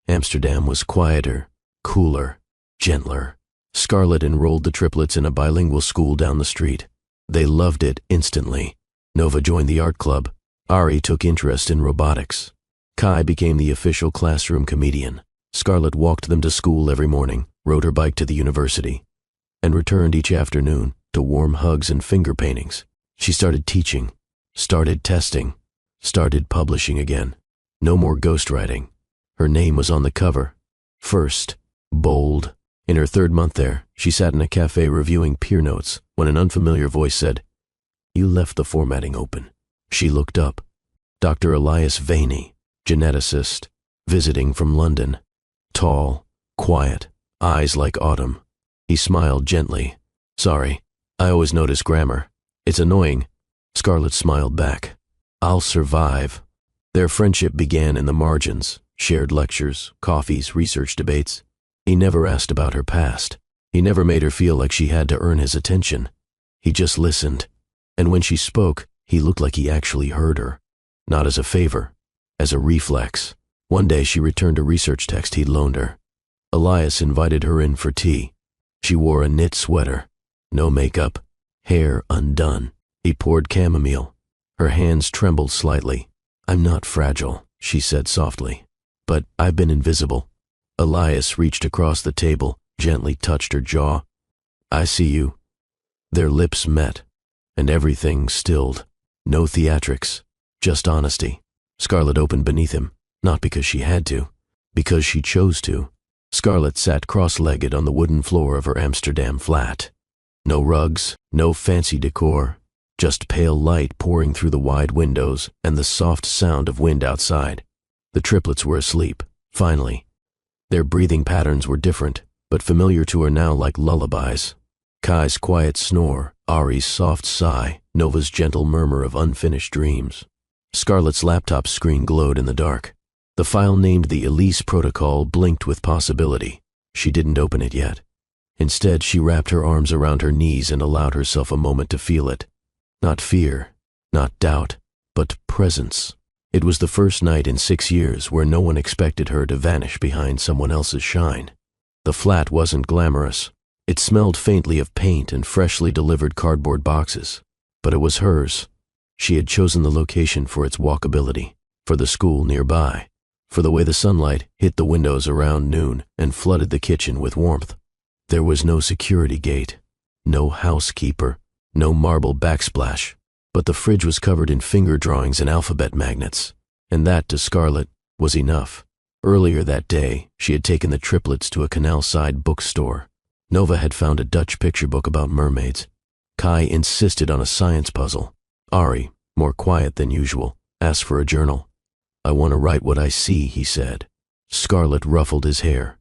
Speaker 1: Amsterdam was quieter, cooler, gentler. Scarlett enrolled the triplets in a bilingual school down the street. They loved it instantly. Nova joined the art club. Ari took interest in robotics. Kai became the official classroom comedian. Scarlett walked them to school every morning, rode her bike to the university, and returned each afternoon to warm hugs and finger paintings. She started teaching, started testing, started publishing again. No more ghostwriting. Her name was on the cover. First, bold. In her 3rd month there, she sat in a cafe reviewing peer notes when an unfamiliar voice said, "You left the formatting open." She looked up. Dr. Elias Vaney, geneticist, visiting from London. Tall, quiet, eyes like autumn. He smiled gently. "Sorry, I always notice grammar. It's annoying." Scarlett smiled back. "I'll survive." Their friendship began in the margins, shared lectures, coffees, research debates. He never asked about her past. He never made her feel like she had to earn his attention. He just listened. And when she spoke, he looked like he actually heard her. Not as a favor, as a reflex. One day she returned a research text he'd loaned her. Elias invited her in for tea. She wore a knit sweater, no makeup, hair undone. He poured chamomile. Her hands trembled slightly. "I'm not fragile," she said softly, "but I've been invisible." Elias reached across the table, gently touched her jaw. "I see you." Their lips met, and everything stilled. No theatrics, just honesty. Scarlett opened beneath him, not because she had to, because she chose to. Scarlett sat cross-legged on the wooden floor of her Amsterdam flat. No rugs, no fancy decor, just pale light pouring through the wide windows and the soft sound of wind outside. The triplets were asleep, finally. Their breathing patterns were different, but familiar to her now like lullabies. Kai's quiet snore, Ari's soft sigh, Nova's gentle murmur of unfinished dreams. Scarlett's laptop screen glowed in the dark. The file named the Elise protocol blinked with possibility. She didn't open it yet. Instead, she wrapped her arms around her knees and allowed herself a moment to feel it. Not fear, not doubt, but presence. It was the first night in 6 years where no one expected her to vanish behind someone else's shine. The flat wasn't glamorous. It smelled faintly of paint and freshly delivered cardboard boxes, but it was hers. She had chosen the location for its walkability, for the school nearby, for the way the sunlight hit the windows around noon and flooded the kitchen with warmth. There was no security gate, no housekeeper, no marble backsplash, but the fridge was covered in finger drawings and alphabet magnets, and that, to Scarlett, was enough. Earlier that day, she had taken the Triplets to a canal-side bookstore. Nova had found a Dutch picture book about mermaids. Kai insisted on a science puzzle. Ari, more quiet than usual, asked for a journal. "I want to write what I see," he said. Scarlett ruffled his hair.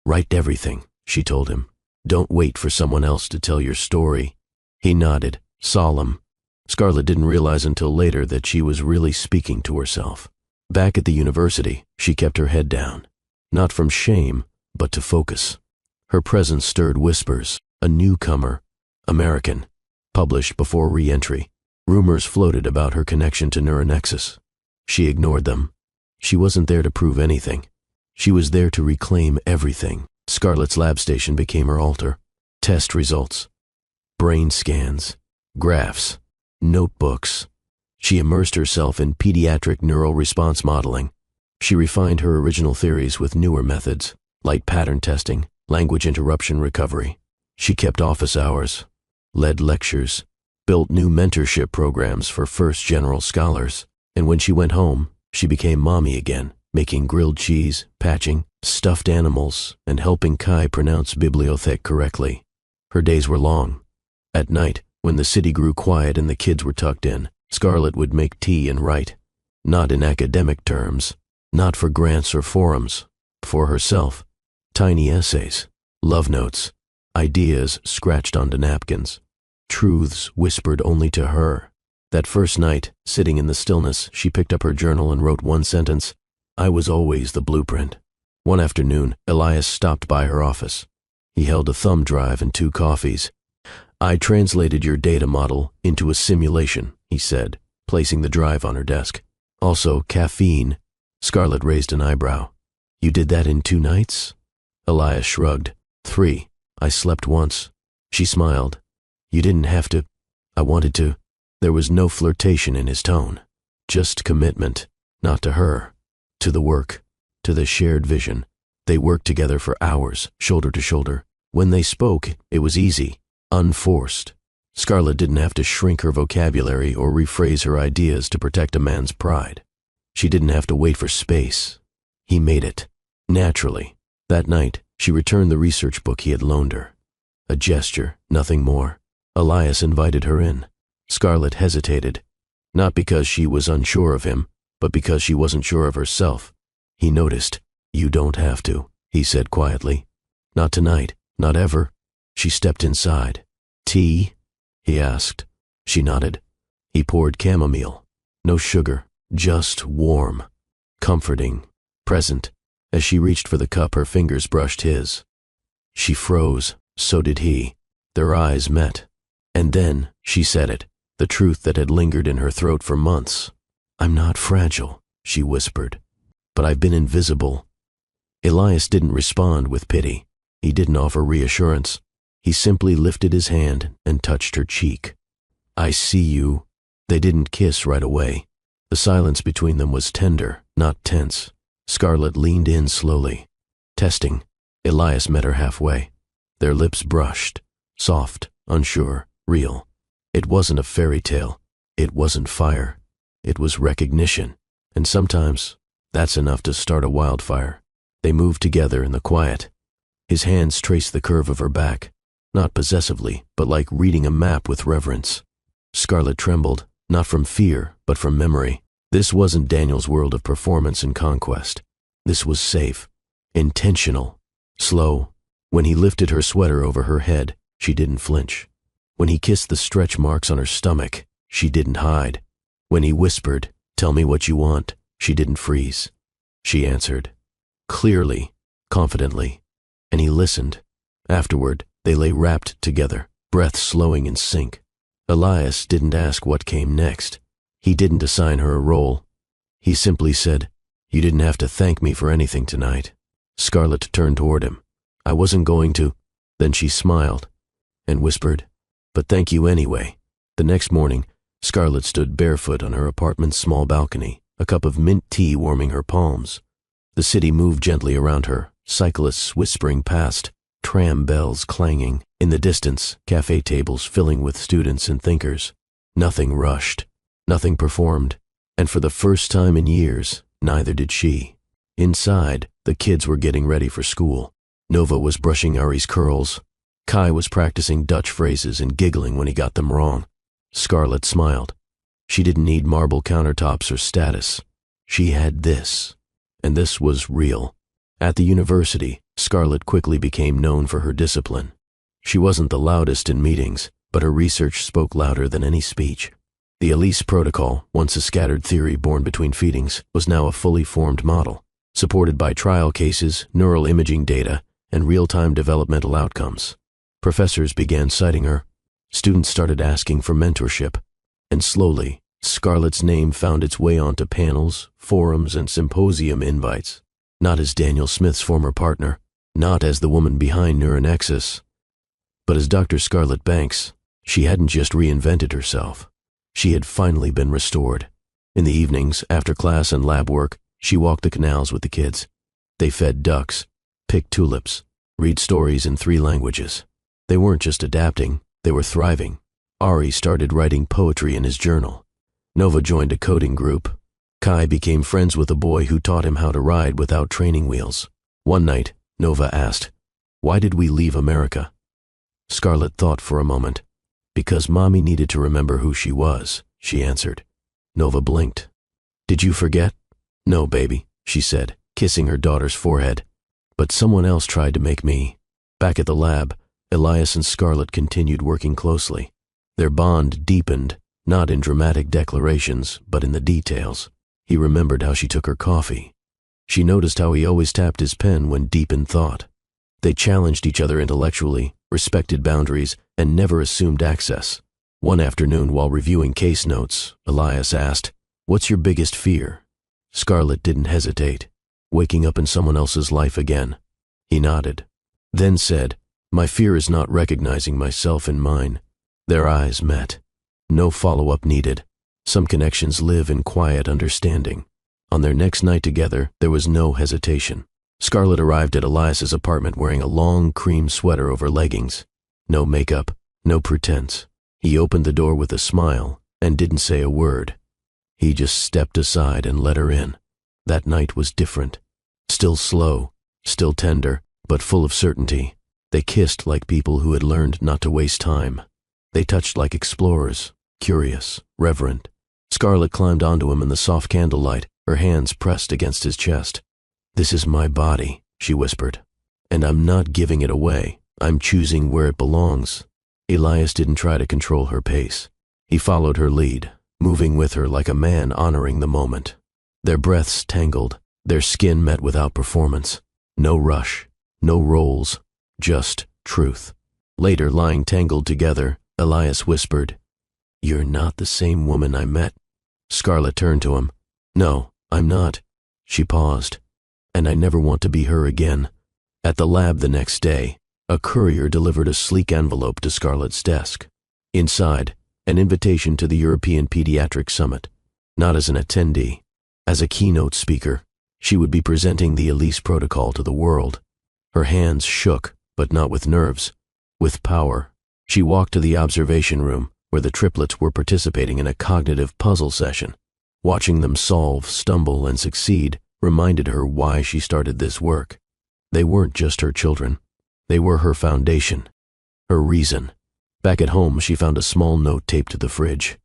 Speaker 1: "Write everything," she told him. "Don't wait for someone else to tell your story." He nodded, solemn. Scarlett didn't realize until later that she was really speaking to herself. Back at the university, she kept her head down. Not from shame, but to focus. Her presence stirred whispers. A newcomer, American, published before re-entry. Rumors floated about her connection to Neuronexus. She ignored them. She wasn't there to prove anything. She was there to reclaim everything. Scarlett's lab station became her altar. Test results, brain scans, graphs, notebooks. She immersed herself in pediatric neural response modeling. She refined her original theories with newer methods, light pattern testing, language interruption recovery. She kept office hours, led lectures, built new mentorship programs for first general scholars, and when she went home, she became mommy again, making grilled cheese, patching, stuffed animals, and helping Kai pronounce bibliothèque correctly. Her days were long. At night, when the city grew quiet and the kids were tucked in, Scarlett would make tea and write. Not in academic terms, not for grants or forums, for herself. Tiny essays, love notes, ideas scratched onto napkins, truths whispered only to her. That first night, sitting in the stillness, she picked up her journal and wrote one sentence: "I was always the blueprint." One afternoon, Elias stopped by her office. He held a thumb drive and 2 coffees. "I translated your data model into a simulation," he said, placing the drive on her desk. "Also, caffeine." Scarlett raised an eyebrow. "You did that in 2 nights?" Elias shrugged. 3. I slept once." She smiled. "You didn't have to." "I wanted to." There was no flirtation in his tone. Just commitment, not to her, to the work, to the shared vision. They worked together for hours, shoulder to shoulder. When they spoke, it was easy, unforced. Scarlett didn't have to shrink her vocabulary or rephrase her ideas to protect a man's pride. She didn't have to wait for space. He made it, naturally. That night, she returned the research book he had loaned her. A gesture, nothing more. Elias invited her in. Scarlett hesitated, not because she was unsure of him, but because she wasn't sure of herself. He noticed. "You don't have to," he said quietly. "Not tonight, not ever." She stepped inside. "Tea?" he asked. She nodded. He poured chamomile. No sugar, just warm, comforting, present. As she reached for the cup, her fingers brushed his. She froze, so did he. Their eyes met. And then she said it, the truth that had lingered in her throat for months. "I'm not fragile," she whispered, "but I've been invisible." Elias didn't respond with pity. He didn't offer reassurance. He simply lifted his hand and touched her cheek. "I see you." They didn't kiss right away. The silence between them was tender, not tense. Scarlett leaned in slowly. Testing. Elias met her halfway. Their lips brushed. Soft, unsure, real. It wasn't a fairy tale. It wasn't fire. It was recognition. And sometimes, that's enough to start a wildfire. They moved together in the quiet. His hands traced the curve of her back, not possessively, but like reading a map with reverence. Scarlett trembled, not from fear, but from memory. This wasn't Daniel's world of performance and conquest. This was safe, intentional, slow. When he lifted her sweater over her head, she didn't flinch. When he kissed the stretch marks on her stomach, she didn't hide. When he whispered, "Tell me what you want," she didn't freeze. She answered, clearly, confidently, and he listened. Afterward, they lay wrapped together, breath slowing in sync. Elias didn't ask what came next. He didn't assign her a role. He simply said, "You didn't have to thank me for anything tonight." Scarlett turned toward him. "I wasn't going to." Then she smiled and whispered, "But thank you anyway." The next morning, Scarlett stood barefoot on her apartment's small balcony, a cup of mint tea warming her palms. The city moved gently around her, cyclists whispering past, tram bells clanging. In the distance, cafe tables filling with students and thinkers. Nothing rushed, nothing performed, and for the first time in years, neither did she. Inside, the kids were getting ready for school. Nova was brushing Ari's curls. Kai was practicing Dutch phrases and giggling when he got them wrong. Scarlett smiled. She didn't need marble countertops or status. She had this, and this was real. At the university, Scarlett quickly became known for her discipline. She wasn't the loudest in meetings, but her research spoke louder than any speech. The Elise Protocol, once a scattered theory born between feedings, was now a fully formed model, supported by trial cases, neural imaging data, and real-time developmental outcomes. Professors began citing her. Students started asking for mentorship, and slowly, Scarlett's name found its way onto panels, forums, and symposium invites, not as Daniel Smith's former partner, not as the woman behind Neuronexus, but as Dr. Scarlett Banks. She hadn't just reinvented herself. She had finally been restored. In the evenings, after class and lab work, she walked the canals with the kids. They fed ducks, picked tulips, read stories in 3 languages. They weren't just adapting, they were thriving. Ari started writing poetry in his journal. Nova joined a coding group. Kai became friends with a boy who taught him how to ride without training wheels. One night, Nova asked, "Why did we leave America?" Scarlett thought for a moment. "Because Mommy needed to remember who she was," she answered. Nova blinked. "Did you forget?" "No, baby," she said, kissing her daughter's forehead. "But someone else tried to make me." Back at the lab, Elias and Scarlett continued working closely. Their bond deepened, not in dramatic declarations, but in the details. He remembered how she took her coffee. She noticed how he always tapped his pen when deep in thought. They challenged each other intellectually, respected boundaries, and never assumed access. One afternoon, while reviewing case notes, Elias asked, "What's your biggest fear?" Scarlett didn't hesitate. "Waking up in someone else's life again." He nodded, then said, "My fear is not recognizing myself in mine." Their eyes met. No follow-up needed. Some connections live in quiet understanding. On their next night together, there was no hesitation. Scarlett arrived at Elias's apartment wearing a long cream sweater over leggings. No makeup, no pretense. He opened the door with a smile and didn't say a word. He just stepped aside and let her in. That night was different. Still slow, still tender, but full of certainty. They kissed like people who had learned not to waste time. They touched like explorers, curious, reverent. Scarlett climbed onto him in the soft candlelight, her hands pressed against his chest. "This is my body," she whispered, "and I'm not giving it away. I'm choosing where it belongs." Elias didn't try to control her pace. He followed her lead, moving with her like a man honoring the moment. Their breaths tangled, their skin met without performance. No rush, no roles, just truth. Later, lying tangled together, Elias whispered, "You're not the same woman I met." Scarlett turned to him. "No, I'm not." She paused. "And I never want to be her again." At the lab the next day, a courier delivered a sleek envelope to Scarlett's desk. Inside, an invitation to the European Pediatric Summit. Not as an attendee, as a keynote speaker. She would be presenting the Elise Protocol to the world. Her hands shook, but not with nerves, with power. She walked to the observation room, where the triplets were participating in a cognitive puzzle session. Watching them solve, stumble, and succeed reminded her why she started this work. They weren't just her children. They were her foundation, her reason. Back at home, she found a small note taped to the fridge.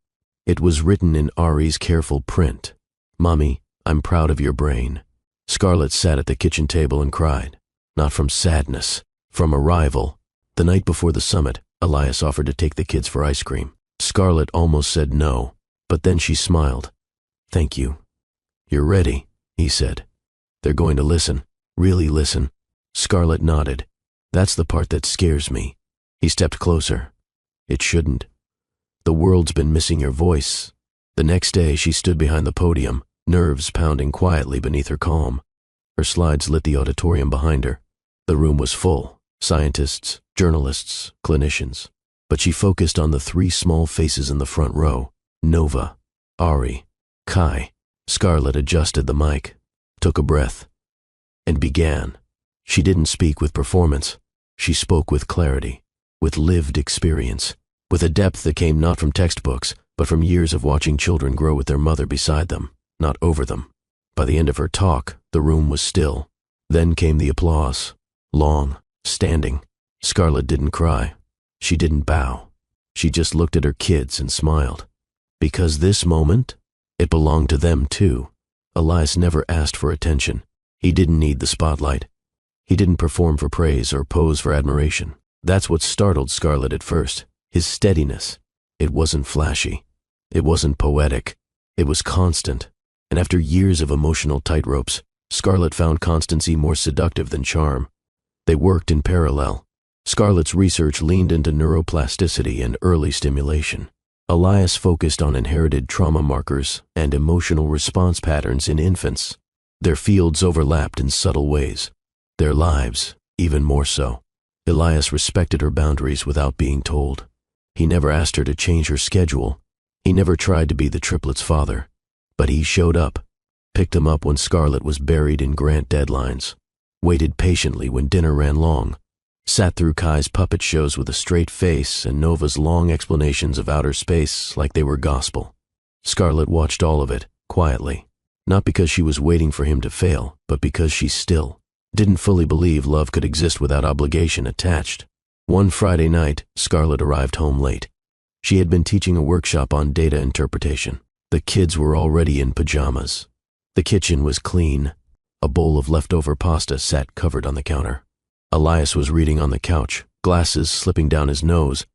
Speaker 1: It was written in Ari's careful print. "Mommy, I'm proud of your brain." Scarlett sat at the kitchen table and cried. Not from sadness, from arrival. The night before the summit, Elias offered to take the kids for ice cream. Scarlett almost said no, but then she smiled. "Thank you." "You're ready," he said. "They're going to listen, really listen." Scarlett nodded. "That's the part that scares me." He stepped closer. "It shouldn't. The world's been missing your voice." The next day, she stood behind the podium, nerves pounding quietly beneath her calm. Her slides lit the auditorium behind her. The room was full. Scientists, journalists, clinicians. But she focused on the three small faces in the front row: Nova, Ari, Kai. Scarlett adjusted the mic, took a breath, and began. She didn't speak with performance. She spoke with clarity, with lived experience, with a depth that came not from textbooks, but from years of watching children grow with their mother beside them, not over them. By the end of her talk, the room was still. Then came the applause, long, standing. Scarlett didn't cry. She didn't bow. She just looked at her kids and smiled. Because this moment, it belonged to them too. Elias never asked for attention. He didn't need the spotlight. He didn't perform for praise or pose for admiration. That's what startled Scarlett at first. His steadiness. It wasn't flashy. It wasn't poetic. It was constant. And after years of emotional tightropes, Scarlett found constancy more seductive than charm. They worked in parallel. Scarlett's research leaned into neuroplasticity and early stimulation. Elias focused on inherited trauma markers and emotional response patterns in infants. Their fields overlapped in subtle ways. Their lives, even more so. Elias respected her boundaries without being told. He never asked her to change her schedule. He never tried to be the triplets' father. But he showed up, picked them up when Scarlett was buried in grant deadlines, waited patiently when dinner ran long, sat through Kai's puppet shows with a straight face and Nova's long explanations of outer space like they were gospel. Scarlett watched all of it, quietly, not because she was waiting for him to fail, but because she still didn't fully believe love could exist without obligation attached. One Friday night, Scarlett arrived home late. She had been teaching a workshop on data interpretation. The kids were already in pajamas. The kitchen was clean. A bowl of leftover pasta sat covered on the counter. Elias was reading on the couch, glasses slipping down his nose.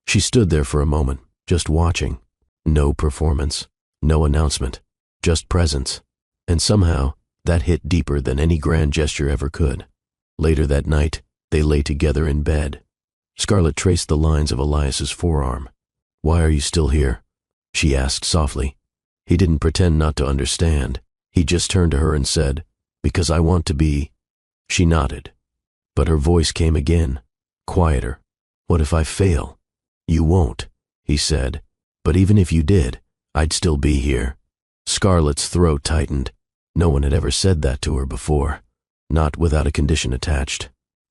Speaker 1: She stood there for a moment, just watching. No performance, no announcement, just presence. And somehow, that hit deeper than any grand gesture ever could. Later that night, they lay together in bed. Scarlett traced the lines of Elias's forearm. "Why are you still here?" she asked softly. He didn't pretend not to understand. He just turned to her and said, "Because I want to be." She nodded. But her voice came again, quieter. "What if I fail?" "You won't," he said. "But even if you did, I'd still be here." Scarlett's throat tightened. No one had ever said that to her before, not without a condition attached.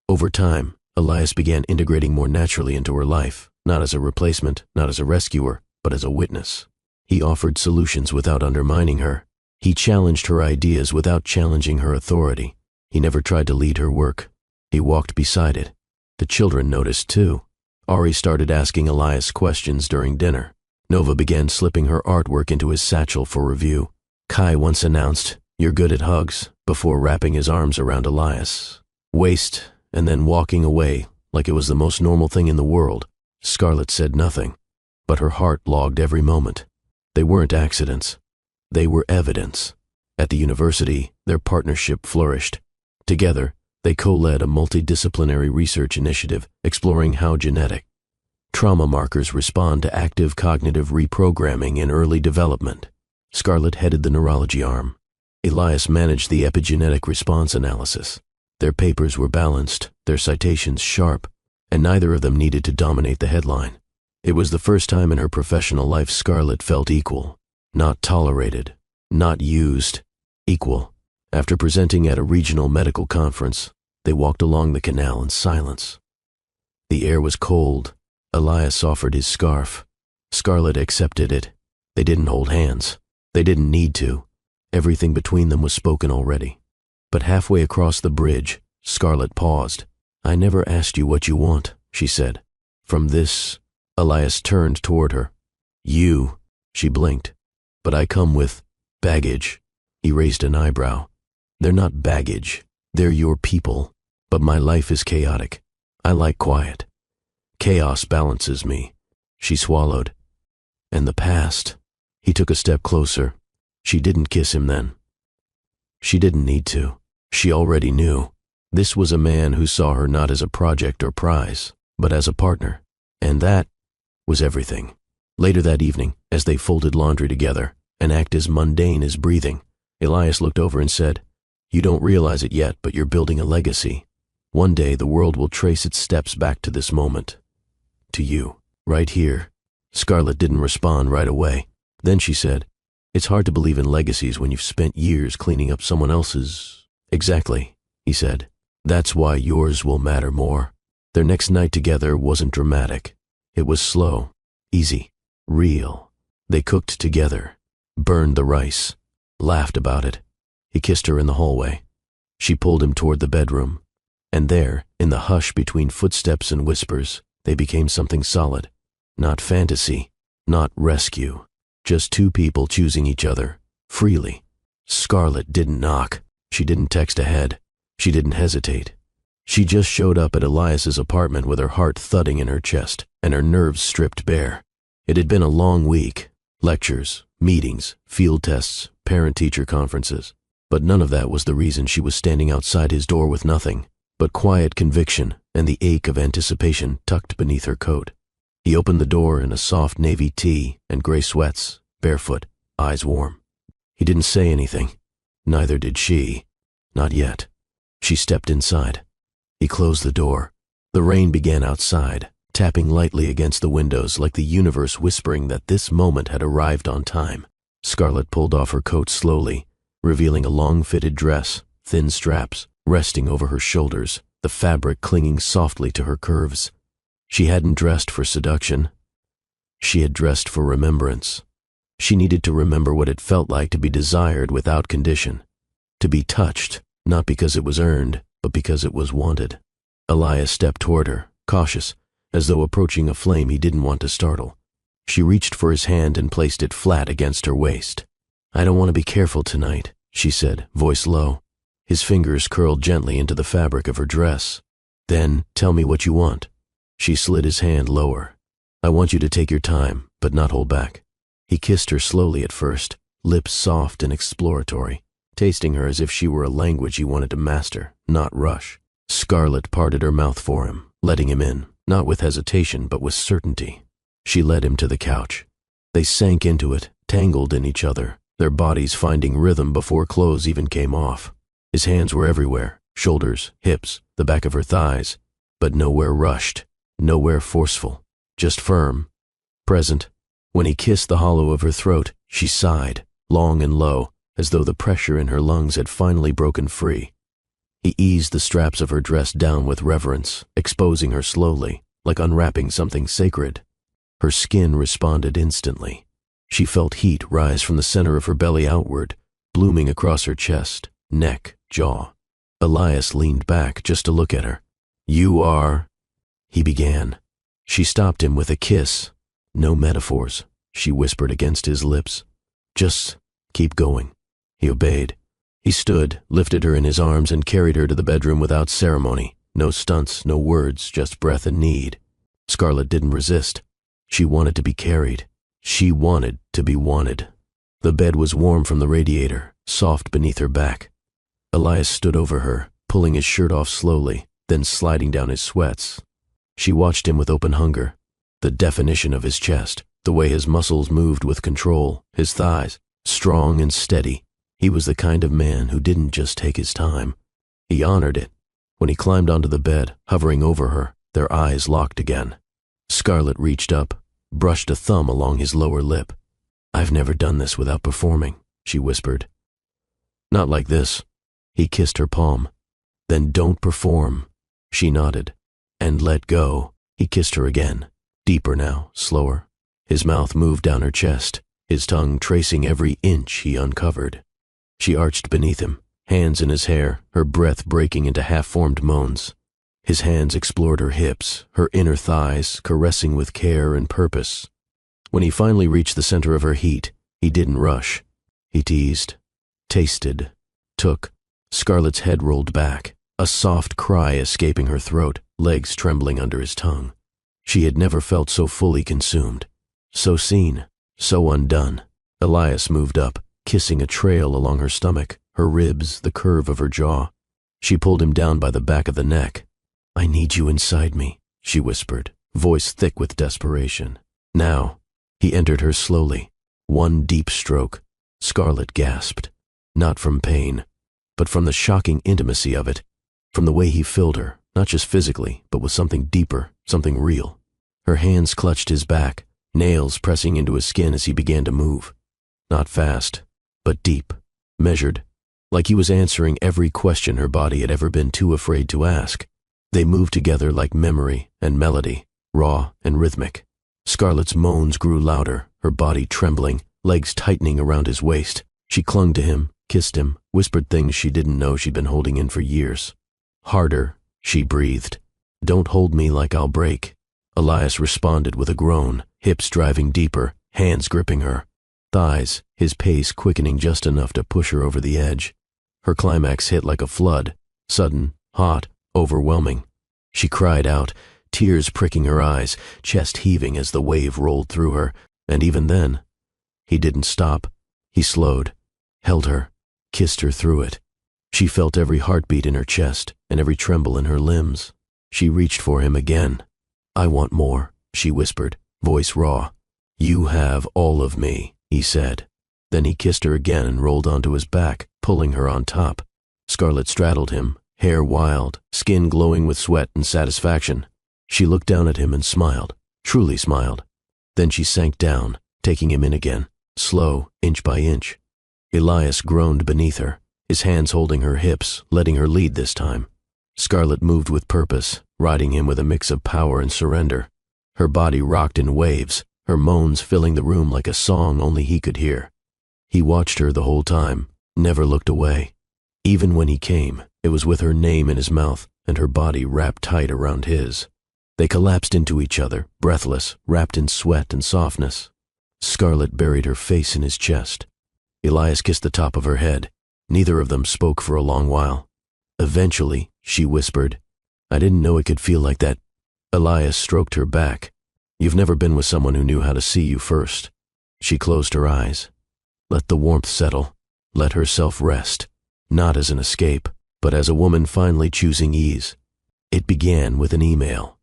Speaker 1: Over time, Elias began integrating more naturally into her life, not as a replacement, not as a rescuer, but as a witness. He offered solutions without undermining her. He challenged her ideas without challenging her authority. He never tried to lead her work. He walked beside it. The children noticed too. Ari started asking Elias questions during dinner. Nova began slipping her artwork into his satchel for review. Kai once announced, "You're good at hugs," before wrapping his arms around Elias' waist and then walking away like it was the most normal thing in the world. Scarlett said nothing, but her heart logged every moment. They weren't accidents. They were evidence. At the university, their partnership flourished. Together, they co-led a multidisciplinary research initiative exploring how genetic trauma markers respond to active cognitive reprogramming in early development. Scarlett headed the neurology arm. Elias managed the epigenetic response analysis. Their papers were balanced, their citations sharp, and neither of them needed to dominate the headline. It was the first time in her professional life Scarlett felt equal, not tolerated, not used, equal. After presenting at a regional medical conference, they walked along the canal in silence. The air was cold. Elias offered his scarf. Scarlett accepted it. They didn't hold hands. They didn't need to. Everything between them was spoken already. But halfway across the bridge, Scarlett paused. "I never asked you what you want," she said. "From this," Elias turned toward her. "You," she blinked. "But I come with baggage." He raised an eyebrow. "They're not baggage. They're your people. But my life is chaotic. I like quiet. Chaos balances me." She swallowed. "And the past." He took a step closer. She didn't kiss him then. She didn't need to. She already knew. This was a man who saw her not as a project or prize, but as a partner. And that was everything. Later that evening, as they folded laundry together, an act as mundane as breathing, Elias looked over and said, "You don't realize it yet, but you're building a legacy." One day the world will trace its steps back to this moment. To you. Right here. Scarlett didn't respond right away. Then she said, "It's hard to believe in legacies when you've spent years cleaning up someone else's." "Exactly," he said. "That's why yours will matter more." Their next night together wasn't dramatic. It was slow, easy, real. They cooked together, burned the rice, laughed about it. He kissed her in the hallway. She pulled him toward the bedroom. And there, in the hush between footsteps and whispers, they became something solid. Not fantasy, not rescue. Just two people choosing each other, freely. Scarlett didn't knock. She didn't text ahead. She didn't hesitate. She just showed up at Elias's apartment with her heart thudding in her chest and her nerves stripped bare. It had been a long week. Lectures, meetings, field tests, parent-teacher conferences. But none of that was the reason she was standing outside his door with nothing but quiet conviction and the ache of anticipation tucked beneath her coat. He opened the door in a soft navy tee and gray sweats, barefoot, eyes warm. He didn't say anything. Neither did she. Not yet. She stepped inside. He closed the door. The rain began outside, tapping lightly against the windows like the universe whispering that this moment had arrived on time. Scarlett pulled off her coat slowly, revealing a long-fitted dress, thin straps, resting over her shoulders, the fabric clinging softly to her curves. She hadn't dressed for seduction. She had dressed for remembrance. She needed to remember what it felt like to be desired without condition. To be touched, not because it was earned, but because it was wanted. Elias stepped toward her, cautious, as though approaching a flame he didn't want to startle. She reached for his hand and placed it flat against her waist. "I don't want to be careful tonight," she said, voice low. His fingers curled gently into the fabric of her dress. "Then tell me what you want." She slid his hand lower. "I want you to take your time, but not hold back." He kissed her slowly at first, lips soft and exploratory, tasting her as if she were a language he wanted to master, not rush. Scarlett parted her mouth for him, letting him in, not with hesitation but with certainty. She led him to the couch. They sank into it, tangled in each other, their bodies finding rhythm before clothes even came off. His hands were everywhere, shoulders, hips, the back of her thighs, but nowhere rushed, nowhere forceful, just firm, present. When he kissed the hollow of her throat, she sighed, long and low, as though the pressure in her lungs had finally broken free. He eased the straps of her dress down with reverence, exposing her slowly, like unwrapping something sacred. Her skin responded instantly. She felt heat rise from the center of her belly outward, blooming across her chest, neck, jaw. Elias leaned back just to look at her. "You are—" he began. She stopped him with a kiss. "No metaphors," she whispered against his lips. "Just keep going." He obeyed. He stood, lifted her in his arms and carried her to the bedroom without ceremony. No stunts, no words, just breath and need. Scarlett didn't resist. She wanted to be carried. She wanted to be wanted. The bed was warm from the radiator, soft beneath her back. Elias stood over her, pulling his shirt off slowly, then sliding down his sweats. She watched him with open hunger. The definition of his chest, the way his muscles moved with control, his thighs, strong and steady. He was the kind of man who didn't just take his time. He honored it. When he climbed onto the bed, hovering over her, their eyes locked again. Scarlett reached up, brushed a thumb along his lower lip. "I've never done this without performing," she whispered. "Not like this." He kissed her palm. "Then don't perform." She nodded. "And let go." He kissed her again, deeper now, slower. His mouth moved down her chest, his tongue tracing every inch he uncovered. She arched beneath him, hands in his hair, her breath breaking into half-formed moans. His hands explored her hips, her inner thighs, caressing with care and purpose. When he finally reached the center of her heat, he didn't rush. He teased, tasted, took. Scarlett's head rolled back, a soft cry escaping her throat, legs trembling under his tongue. She had never felt so fully consumed, so seen, so undone. Elias moved up, kissing a trail along her stomach, her ribs, the curve of her jaw. She pulled him down by the back of the neck. "I need you inside me," she whispered, voice thick with desperation. Now, he entered her slowly, one deep stroke. Scarlett gasped, not from pain, but from the shocking intimacy of it, from the way he filled her, not just physically, but with something deeper, something real. Her hands clutched his back, nails pressing into his skin as he began to move. Not fast, but deep, measured, like he was answering every question her body had ever been too afraid to ask. They moved together like memory and melody, raw and rhythmic. Scarlett's moans grew louder, her body trembling, legs tightening around his waist. She clung to him, kissed him, whispered things she didn't know she'd been holding in for years. Harder, she breathed. Don't hold me like I'll break. Elias responded with a groan, hips driving deeper, hands gripping her. Thighs, his pace quickening just enough to push her over the edge. Her climax hit like a flood, sudden, hot, overwhelming. She cried out, tears pricking her eyes, chest heaving as the wave rolled through her, and even then, he didn't stop. He slowed, held her, kissed her through it. She felt every heartbeat in her chest and every tremble in her limbs. She reached for him again. I want more, she whispered, voice raw. You have all of me, he said. Then he kissed her again and rolled onto his back, pulling her on top. Scarlett straddled him, hair wild, skin glowing with sweat and satisfaction. She looked down at him and smiled, truly smiled. Then she sank down, taking him in again, slow, inch by inch. Elias groaned beneath her, his hands holding her hips, letting her lead this time. Scarlett moved with purpose, riding him with a mix of power and surrender. Her body rocked in waves, her moans filling the room like a song only he could hear. He watched her the whole time, never looked away. Even when he came, it was with her name in his mouth and her body wrapped tight around his. They collapsed into each other, breathless, wrapped in sweat and softness. Scarlett buried her face in his chest. Elias kissed the top of her head. Neither of them spoke for a long while. Eventually, she whispered, I didn't know it could feel like that. Elias stroked her back. You've never been with someone who knew how to see you first. She closed her eyes. Let the warmth settle. Let herself rest. Not as an escape, but as a woman finally choosing ease. It began with an email.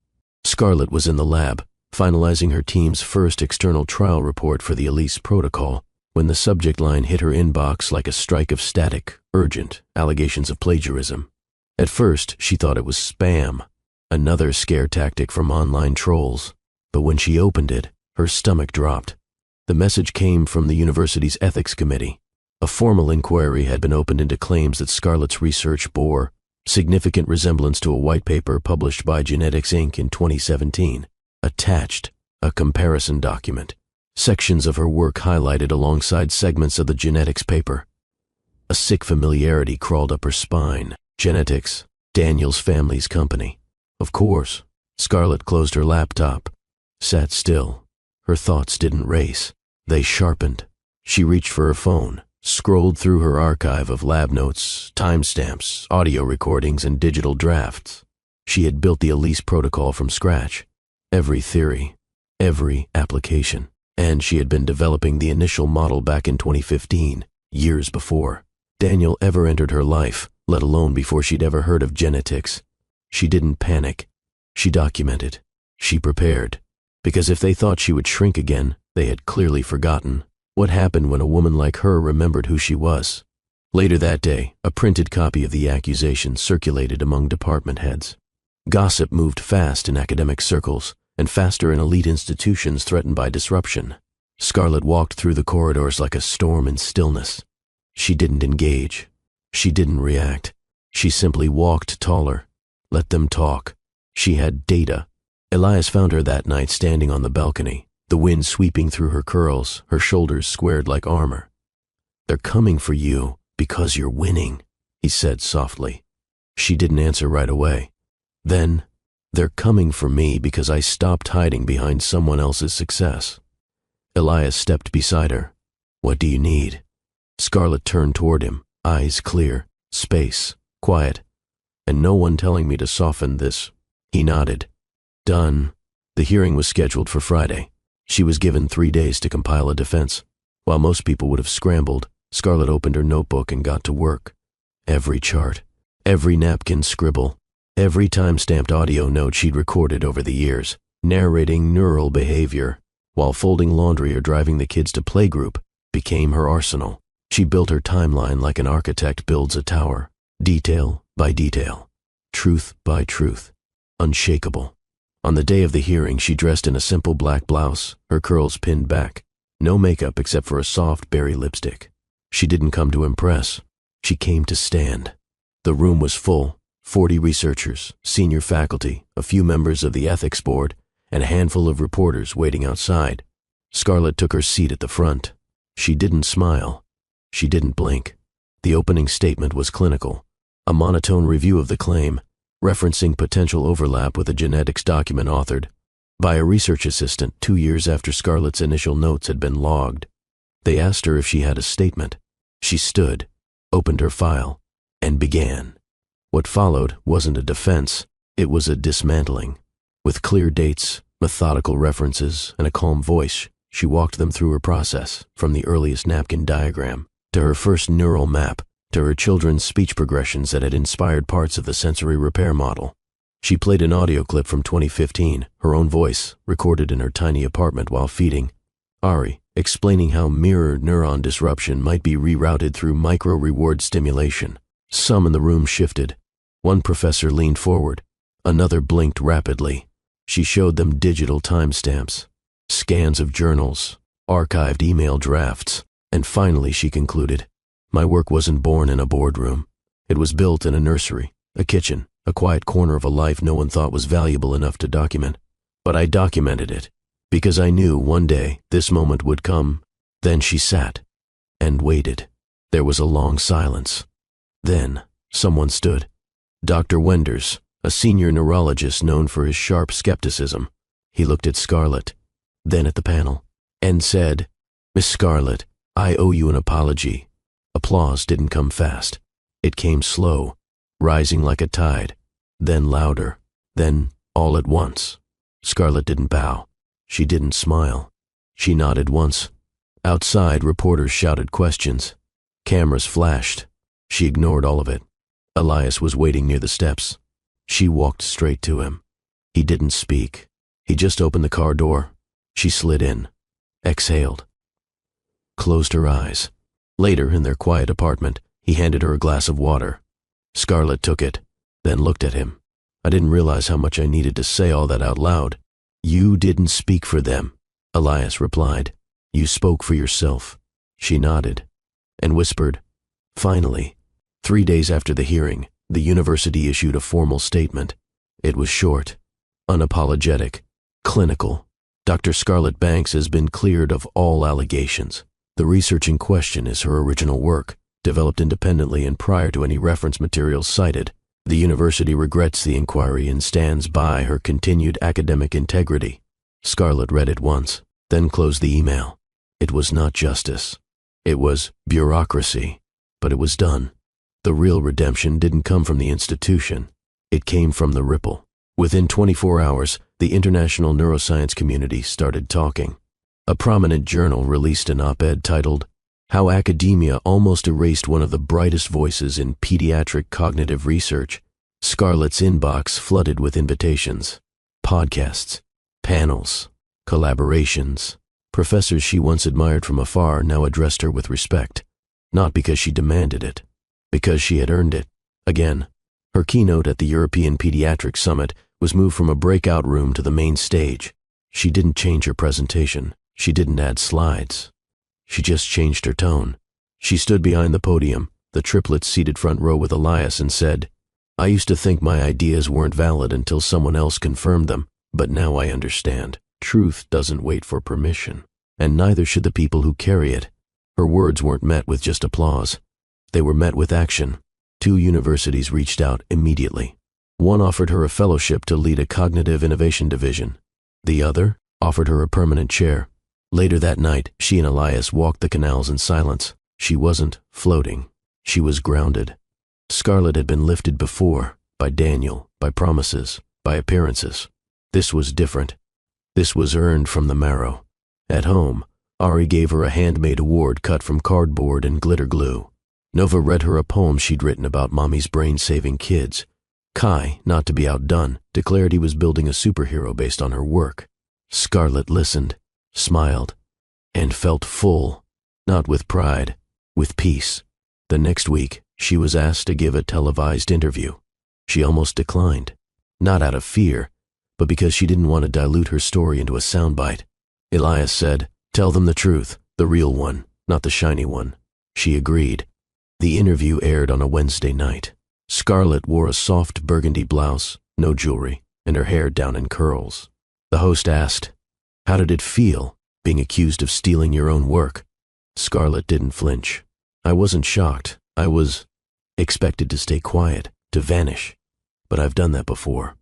Speaker 1: Scarlett was in the lab, finalizing her team's first external trial report for the Elise protocol, when the subject line hit her inbox like a strike of static, urgent, allegations of plagiarism. At first, she thought it was spam, another scare tactic from online trolls. But when she opened it, her stomach dropped. The message came from the university's ethics committee. A formal inquiry had been opened into claims that Scarlett's research bore significant resemblance to a white paper published by Genetics Inc. in 2017. Attached, a comparison document. Sections of her work highlighted alongside segments of the genetics paper. A sick familiarity crawled up her spine. Genetics, Daniel's family's company. Of course. Scarlett closed her laptop, sat still. Her thoughts didn't race. They sharpened. She reached for her phone, scrolled through her archive of lab notes, timestamps, audio recordings, and digital drafts. She had built the Elise protocol from scratch. Every theory, every application. And she had been developing the initial model back in 2015, years before Daniel ever entered her life, let alone before she'd ever heard of genetics. She didn't panic. She documented. She prepared. Because if they thought she would shrink again, they had clearly forgotten what happened when a woman like her remembered who she was. Later that day, a printed copy of the accusation circulated among department heads. Gossip moved fast in academic circles, and faster in elite institutions threatened by disruption. Scarlett walked through the corridors like a storm in stillness. She didn't engage. She didn't react. She simply walked taller. Let them talk. She had data. Elias found her that night standing on the balcony, the wind sweeping through her curls, her shoulders squared like armor. They're coming for you because you're winning, he said softly. She didn't answer right away. Then, they're coming for me because I stopped hiding behind someone else's success. Elias stepped beside her. What do you need? Scarlett turned toward him, eyes clear, space, quiet, and no one telling me to soften this. He nodded. Done. The hearing was scheduled for Friday. She was given 3 days to compile a defense. While most people would have scrambled, Scarlett opened her notebook and got to work. Every chart, every napkin scribble, every time-stamped audio note she'd recorded over the years, narrating neural behavior, while folding laundry or driving the kids to playgroup, became her arsenal. She built her timeline like an architect builds a tower, detail by detail. truth by truth, unshakable. On the day of the hearing, she dressed in a simple black blouse, her curls pinned back, no makeup except for a soft berry lipstick. She didn't come to impress. She came to stand. The room was full, 40 researchers, senior faculty, a few members of the ethics board, and a handful of reporters waiting outside. Scarlett took her seat at the front. She didn't smile. She didn't blink. The opening statement was clinical, a monotone review of the claim, referencing potential overlap with a genetics document authored by a research assistant 2 years after Scarlett's initial notes had been logged. They asked her if she had a statement. She stood, opened her file, and began. What followed wasn't a defense, it was a dismantling. With clear dates, methodical references, and a calm voice, she walked them through her process, from the earliest napkin diagram, to her first neural map, to her children's speech progressions that had inspired parts of the sensory repair model. She played an audio clip from 2015, her own voice, recorded in her tiny apartment while feeding Ari, explaining how mirror neuron disruption might be rerouted through micro-reward stimulation. Some in the room shifted. One professor leaned forward. Another blinked rapidly. She showed them digital timestamps, scans of journals, archived email drafts, and finally she concluded, "My work wasn't born in a boardroom. It was built in a nursery, a kitchen, a quiet corner of a life no one thought was valuable enough to document. But I documented it, because I knew one day this moment would come." Then she sat and waited. There was a long silence. Then someone stood. Dr. Wenders, a senior neurologist known for his sharp skepticism. He looked at Scarlett, then at the panel, and said, "Miss Scarlett, I owe you an apology." Applause didn't come fast. It came slow, rising like a tide, then louder, then all at once. Scarlett didn't bow. She didn't smile. She nodded once. Outside, reporters shouted questions. Cameras flashed. She ignored all of it. Elias was waiting near the steps. She walked straight to him. He didn't speak. He just opened the car door. She slid in, exhaled, closed her eyes. Later, in their quiet apartment, he handed her a glass of water. Scarlett took it, then looked at him. "I didn't realize how much I needed to say all that out loud." "You didn't speak for them," Elias replied. "You spoke for yourself." She nodded and whispered, "Finally." 3 days after the hearing, the university issued a formal statement. It was short, unapologetic, clinical. Dr. Scarlett Banks has been cleared of all allegations. The research in question is her original work, developed independently and prior to any reference materials cited. The university regrets the inquiry and stands by her continued academic integrity. Scarlett read it once, then closed the email. It was not justice. It was bureaucracy, but it was done. The real redemption didn't come from the institution. It came from the ripple. Within 24 hours, the international neuroscience community started talking. A prominent journal released an op-ed titled, "How Academia Almost Erased One of the Brightest Voices in Pediatric Cognitive Research." Scarlett's inbox flooded with invitations, podcasts, panels, collaborations. Professors she once admired from afar now addressed her with respect, not because she demanded it, because she had earned it. Again, her keynote at the European Pediatric Summit was moved from a breakout room to the main stage. She didn't change her presentation. She didn't add slides. She just changed her tone. She stood behind the podium, the triplets seated front row with Elias, and said, "I used to think my ideas weren't valid until someone else confirmed them, but now I understand. Truth doesn't wait for permission, and neither should the people who carry it." Her words weren't met with just applause. They were met with action. 2 universities reached out immediately. One offered her a fellowship to lead a cognitive innovation division. The other offered her a permanent chair. Later that night, she and Elias walked the canals in silence. She wasn't floating. She was grounded. Scarlett had been lifted before, by Daniel, by promises, by appearances. This was different. This was earned from the marrow. At home, Ari gave her a handmade award cut from cardboard and glitter glue. Nova read her a poem she'd written about mommy's brain-saving kids. Kai, not to be outdone, declared he was building a superhero based on her work. Scarlett listened, smiled, and felt full, not with pride, with peace. The next week, she was asked to give a televised interview. She almost declined, not out of fear, but because she didn't want to dilute her story into a soundbite. Elias said, "Tell them the truth, the real one, not the shiny one." She agreed. The interview aired on a Wednesday night. Scarlett wore a soft burgundy blouse, no jewelry, and her hair down in curls. The host asked, "How did it feel, being accused of stealing your own work?" Scarlett didn't flinch. "I wasn't shocked. I was expected to stay quiet, to vanish. But I've done that before.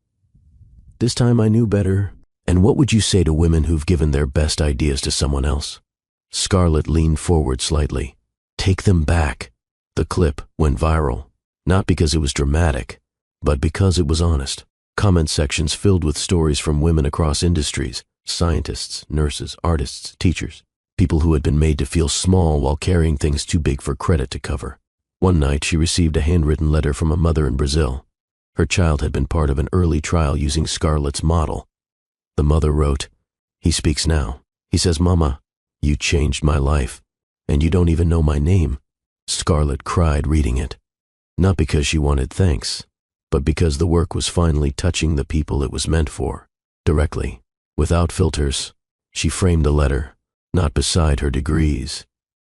Speaker 1: This time I knew better." "And what would you say to women who've given their best ideas to someone else?" Scarlett leaned forward slightly. "Take them back." The clip went viral, not because it was dramatic, but because it was honest. Comment sections filled with stories from women across industries, scientists, nurses, artists, teachers, people who had been made to feel small while carrying things too big for credit to cover. One night she received a handwritten letter from a mother in Brazil. Her child had been part of an early trial using Scarlett's model. The mother wrote, "He speaks now. He says, 'Mama, you changed my life, and you don't even know my name.'" Scarlett cried reading it, not because she wanted thanks, but because the work was finally touching the people it was meant for, directly, without filters. She framed the letter, not beside her degrees,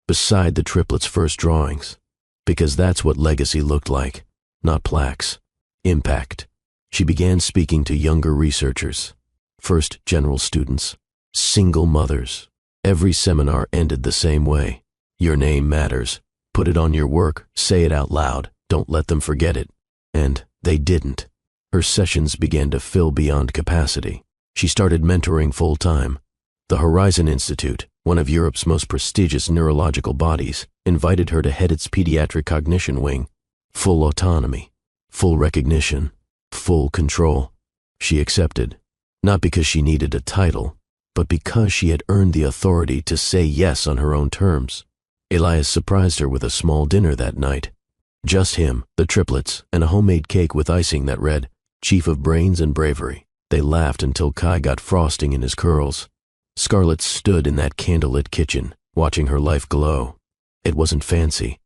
Speaker 1: beside the triplets' first drawings, because that's what legacy looked like, not plaques, impact. She began speaking to younger researchers, first general students, single mothers. Every seminar ended the same way. "Your name matters. Put it on your work. Say it out loud. Don't let them forget it." And they didn't. Her sessions began to fill beyond capacity. She started mentoring full-time. The Horizon Institute, one of Europe's most prestigious neurological bodies, invited her to head its pediatric cognition wing. Full autonomy, full recognition, full control. She accepted, not because she needed a title, but because she had earned the authority to say yes on her own terms. Elias surprised her with a small dinner that night. Just him, the triplets, and a homemade cake with icing that read, "Chief of Brains and Bravery." They laughed until Kai got frosting in his curls. Scarlett stood in that candlelit kitchen, watching her life glow. It wasn't fancy.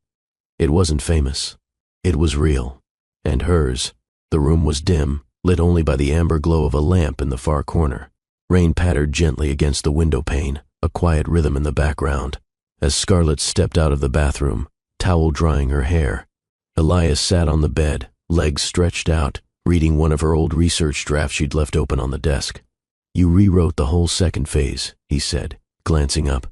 Speaker 1: It wasn't famous. It was real. And hers. The room was dim, lit only by the amber glow of a lamp in the far corner. Rain pattered gently against the window pane, a quiet rhythm in the background. As Scarlett stepped out of the bathroom, towel drying her hair, Elias sat on the bed, legs stretched out, reading one of her old research drafts she'd left open on the desk. "You rewrote the whole second phase," he said, glancing up.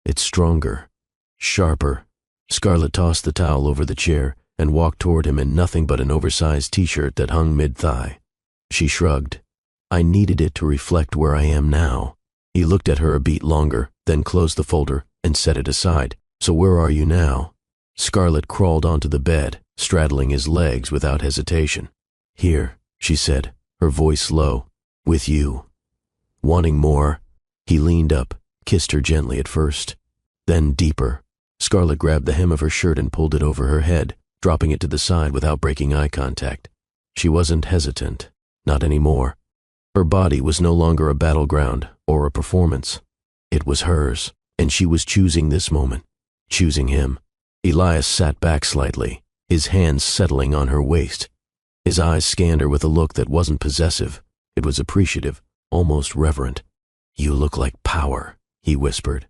Speaker 1: "It's stronger, sharper." Scarlett tossed the towel over the chair and walked toward him in nothing but an oversized t-shirt that hung mid-thigh. She shrugged. "I needed it to reflect where I am now." He looked at her a beat longer, then closed the folder and set it aside. "So where are you now?" Scarlett crawled onto the bed, straddling his legs without hesitation. "Here," she said, her voice low, "with you." Wanting more, he leaned up, kissed her gently at first, then deeper. Scarlett grabbed the hem of her shirt and pulled it over her head, dropping it to the side without breaking eye contact. She wasn't hesitant, not anymore. Her body was no longer a battleground or a performance. It was hers, and she was choosing this moment, choosing him. Elias sat back slightly, his hands settling on her waist. His eyes scanned her with a look that wasn't possessive. It was appreciative, almost reverent. "You look like power," he whispered.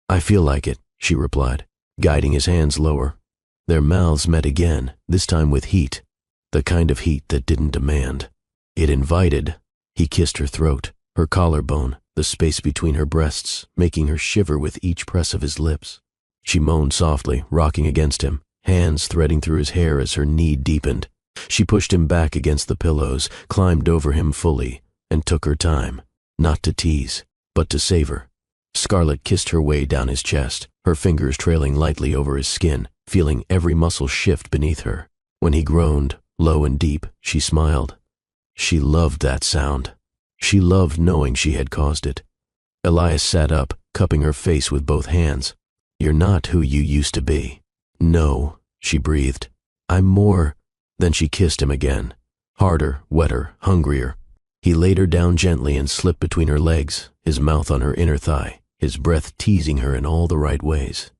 Speaker 1: "I feel like it," she replied, guiding his hands lower. Their mouths met again, this time with heat, the kind of heat that didn't demand. It invited. He kissed her throat, her collarbone, the space between her breasts, making her shiver with each press of his lips. She moaned softly, rocking against him, hands threading through his hair as her need deepened. She pushed him back against the pillows, climbed over him fully, and took her time, not to tease, but to savor. Scarlett kissed her way down his chest, her fingers trailing lightly over his skin, feeling every muscle shift beneath her. When he groaned, low and deep, she smiled. She loved that sound. She loved knowing she had caused it. Elias sat up, cupping her face with both hands. "You're not who you used to be." "No," she breathed. "I'm more." Then she kissed him again, harder, wetter, hungrier. He laid her down gently and slipped between her legs, his mouth on her inner thigh, his breath teasing her in all the right ways.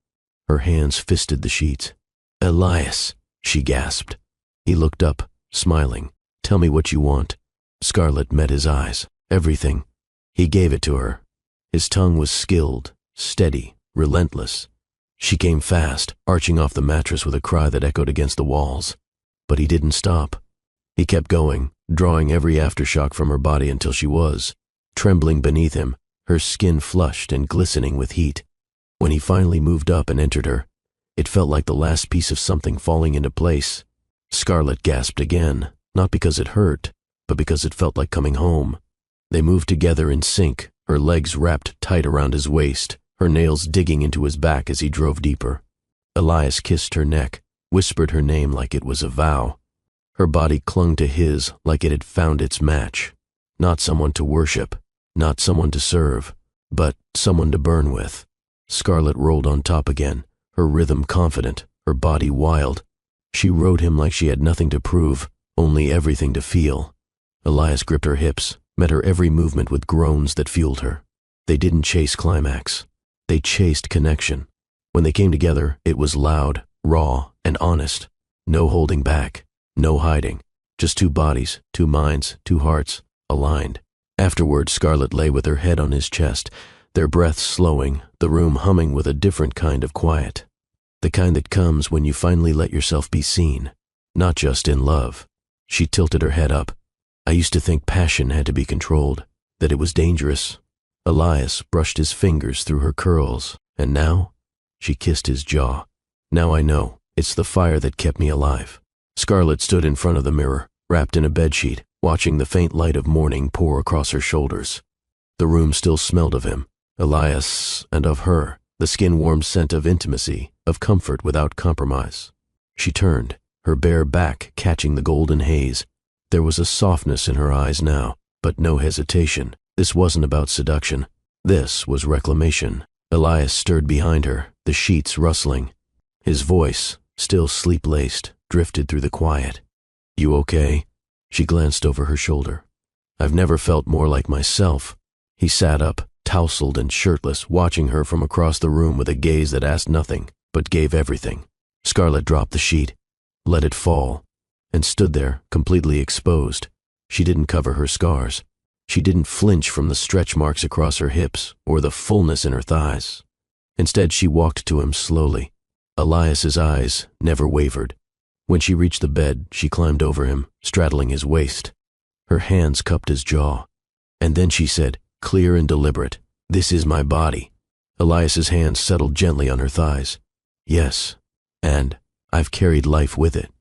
Speaker 1: Her hands fisted the sheets. "Elias," she gasped. He looked up, smiling. Tell me what you want." Scarlet met his eyes. Everything. He gave it to her. His tongue was skilled, steady, relentless. She came fast, arching off the mattress with a cry that echoed against the walls. But he didn't stop. He kept going, drawing every aftershock from her body until she was, trembling beneath him, her skin flushed and glistening with heat. When he finally moved up and entered her, it felt like the last piece of something falling into place. Scarlet gasped again, not because it hurt, but because it felt like coming home. They moved together in sync, her legs wrapped tight around his waist, her nails digging into his back as he drove deeper. Elias kissed her neck, whispered her name like it was a vow. Her body clung to his like it had found its match. Not someone to worship, not someone to serve, but someone to burn with. Scarlet rolled on top again, her rhythm confident, her body wild. She rode him like she had nothing to prove, only everything to feel. Elias gripped her hips, met her every movement with groans that fueled her. They didn't chase climax. They chased connection. When they came together, it was loud, raw, and honest. No holding back. No hiding, just two bodies, two minds, two hearts, aligned. Afterward, Scarlet lay with her head on his chest, their breaths slowing, the room humming with a different kind of quiet. The kind that comes when you finally let yourself be seen, not just in love. She tilted her head up. I used to think passion had to be controlled, that it was dangerous. Elias brushed his fingers through her curls, and now? She kissed his jaw. Now I know, it's the fire that kept me alive. Scarlet stood in front of the mirror, wrapped in a bedsheet, watching the faint light of morning pour across her shoulders. The room still smelled of him, Elias, and of her, the skin-warm scent of intimacy, of comfort without compromise. She turned, her bare back catching the golden haze. There was a softness in her eyes now, but no hesitation. This wasn't about seduction. This was reclamation. Elias stirred behind her, the sheets rustling. His voice, still sleep-laced, drifted through the quiet. "You okay?" She glanced over her shoulder. "I've never felt more like myself." He sat up, tousled and shirtless, watching her from across the room with a gaze that asked nothing, but gave everything. Scarlet dropped the sheet, let it fall, and stood there, completely exposed. She didn't cover her scars. She didn't flinch from the stretch marks across her hips or the fullness in her thighs. Instead, she walked to him slowly. Elias's eyes never wavered. When she reached the bed, she climbed over him, straddling his waist. Her hands cupped his jaw. And then she said, clear and deliberate, "This is my body." Elias's hands settled gently on her thighs. "Yes, and I've carried life with it."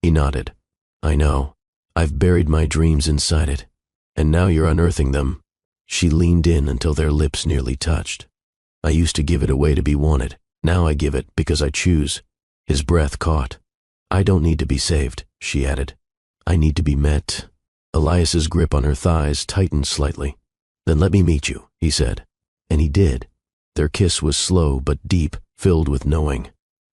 Speaker 1: He nodded. "I know. I've buried my dreams inside it. And now you're unearthing them." She leaned in until their lips nearly touched. "I used to give it away to be wanted. Now I give it because I choose." His breath caught. "I don't need to be saved," she added. "I need to be met." Elias's grip on her thighs tightened slightly. "Then let me meet you," he said. And he did. Their kiss was slow but deep, filled with knowing.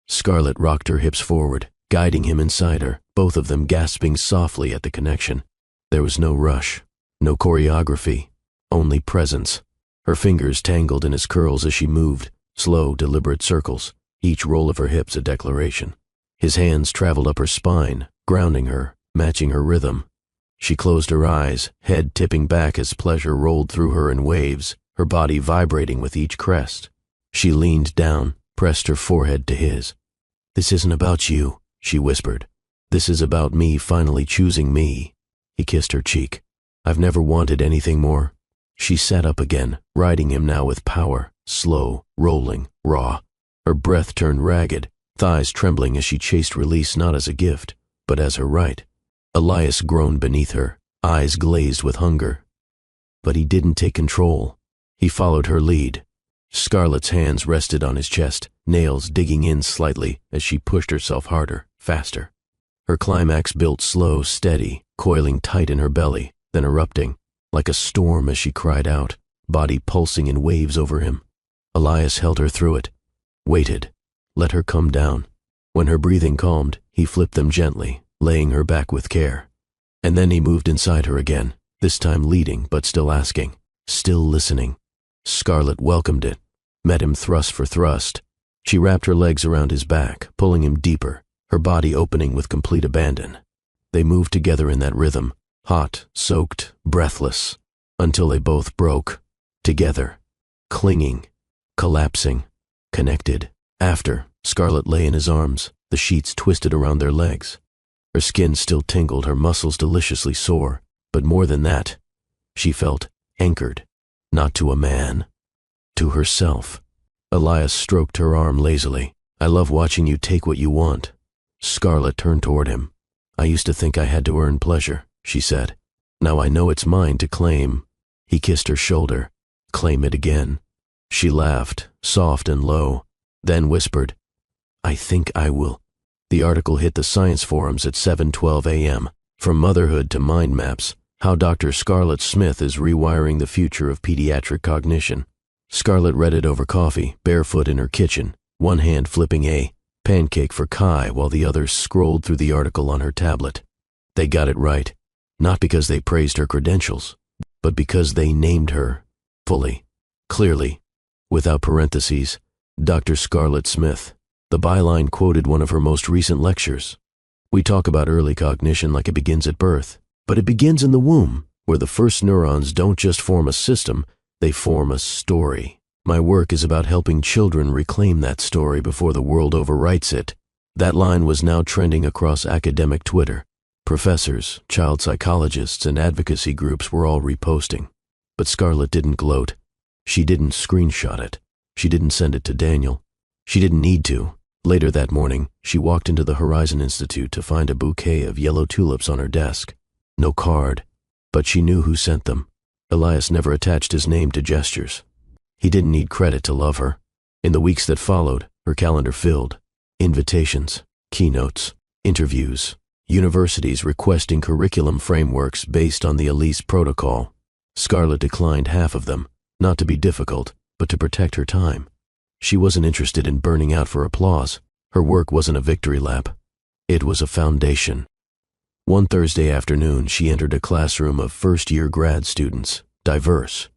Speaker 1: Scarlet rocked her hips forward, guiding him inside her, both of them gasping softly at the connection. There was no rush, no choreography, only presence. Her fingers tangled in his curls as she moved, slow, deliberate circles, each roll of her hips a declaration. His hands traveled up her spine, grounding her, matching her rhythm. She closed her eyes, head tipping back as pleasure rolled through her in waves, her body vibrating with each crest. She leaned down, pressed her forehead to his. "This isn't about you," she whispered. "This is about me finally choosing me." He kissed her cheek. "I've never wanted anything more." She sat up again, riding him now with power, slow, rolling, raw. Her breath turned ragged, thighs trembling as she chased release not as a gift, but as her right. Elias groaned beneath her, eyes glazed with hunger. But he didn't take control. He followed her lead. Scarlet's hands rested on his chest, nails digging in slightly as she pushed herself harder, faster. Her climax built slow, steady, coiling tight in her belly, then erupting, like a storm as she cried out, body pulsing in waves over him. Elias held her through it, waited, let her come down. When her breathing calmed, he flipped them gently, laying her back with care. And then he moved inside her again, this time leading but still asking, still listening. Scarlet welcomed it, met him thrust for thrust. She wrapped her legs around his back, pulling him deeper, her body opening with complete abandon. They moved together in that rhythm, hot, soaked, breathless, until they both broke, together, clinging, collapsing, connected. After, Scarlett lay in his arms, the sheets twisted around their legs. Her skin still tingled, her muscles deliciously sore, but more than that, she felt anchored, not to a man, to herself. Elias stroked her arm lazily. "I love watching you take what you want." Scarlett turned toward him. "I used to think I had to earn pleasure," she said. "Now I know it's mine to claim." He kissed her shoulder. "Claim it again." She laughed, soft and low, then whispered, "I think I will." The article hit the science forums at 7:12 a.m. From motherhood to mind maps, how Dr. Scarlett Smith is rewiring the future of pediatric cognition. Scarlett read it over coffee, barefoot in her kitchen, one hand flipping a pancake for Kai while the other scrolled through the article on her tablet. They got it right, not because they praised her credentials, but because they named her fully, clearly, without parentheses, Dr. Scarlett Smith. The byline quoted one of her most recent lectures. "We talk about early cognition like it begins at birth, but it begins in the womb, where the first neurons don't just form a system, they form a story. My work is about helping children reclaim that story before the world overwrites it." That line was now trending across academic Twitter. Professors, child psychologists, and advocacy groups were all reposting. But Scarlett didn't gloat. She didn't screenshot it. She didn't send it to Daniel. She didn't need to. Later that morning, she walked into the Horizon Institute to find a bouquet of yellow tulips on her desk. No card, but she knew who sent them. Elias never attached his name to gestures. He didn't need credit to love her. In the weeks that followed, her calendar filled. Invitations, keynotes, interviews, universities requesting curriculum frameworks based on the Elise protocol. Scarlett declined half of them, not to be difficult, but to protect her time. She wasn't interested in burning out for applause. Her work wasn't a victory lap. It was a foundation. One Thursday afternoon, she entered a classroom of first-year grad students, diverse,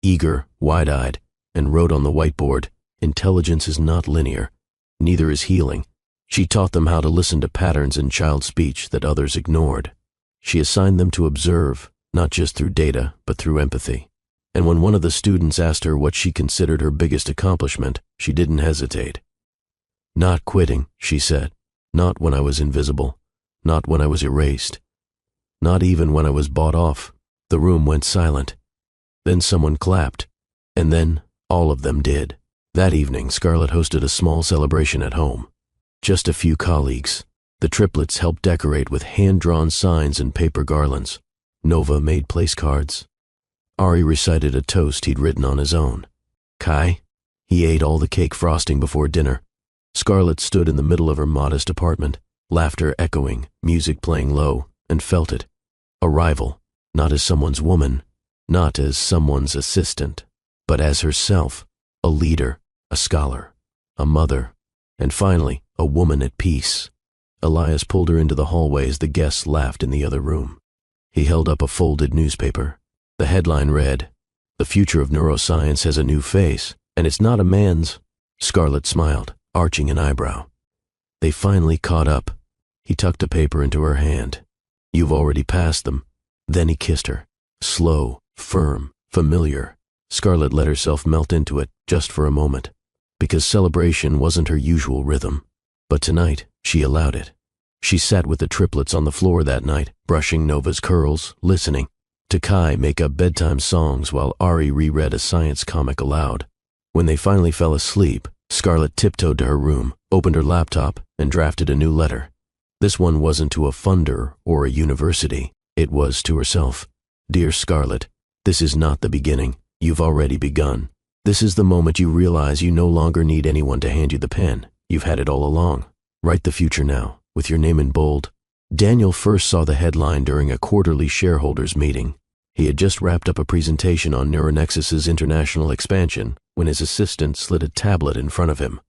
Speaker 1: eager, wide-eyed, and wrote on the whiteboard, "Intelligence is not linear. Neither is healing." She taught them how to listen to patterns in child speech that others ignored. She assigned them to observe, not just through data, but through empathy. And when one of the students asked her what she considered her biggest accomplishment, she didn't hesitate. "Not quitting," she said. "Not when I was invisible. Not when I was erased. Not even when I was bought off." The room went silent. Then someone clapped. And then all of them did. That evening, Scarlett hosted a small celebration at home. Just a few colleagues. The Triplets helped decorate with hand-drawn signs and paper garlands. Nova made place cards. Ari recited a toast he'd written on his own. Kai? He ate all the cake frosting before dinner. Scarlett stood in the middle of her modest apartment, laughter echoing, music playing low, and felt it. A rival, not as someone's woman, not as someone's assistant, but as herself, a leader, a scholar, a mother, and finally, a woman at peace. Elias pulled her into the hallway as the guests laughed in the other room. He held up a folded newspaper. The headline read, "The future of neuroscience has a new face, and it's not a man's." Scarlett smiled, arching an eyebrow. They finally caught up. He tucked a paper into her hand. "You've already passed them." Then he kissed her. Slow, firm, familiar. Scarlett let herself melt into it, just for a moment, because celebration wasn't her usual rhythm. But tonight, she allowed it. She sat with the Triplets on the floor that night, brushing Nova's curls, listening. To Kai make up bedtime songs while Ari reread a science comic aloud. When they finally fell asleep, Scarlett tiptoed to her room, opened her laptop, and drafted a new letter. This one wasn't to a funder or a university. It was to herself. "Dear Scarlett, this is not the beginning. You've already begun. This is the moment you realize you no longer need anyone to hand you the pen. You've had it all along. Write the future now, with your name in bold." Daniel first saw the headline during a quarterly shareholders meeting. He had just wrapped up a presentation on Neuronexus's international expansion when his assistant slid a tablet in front of him.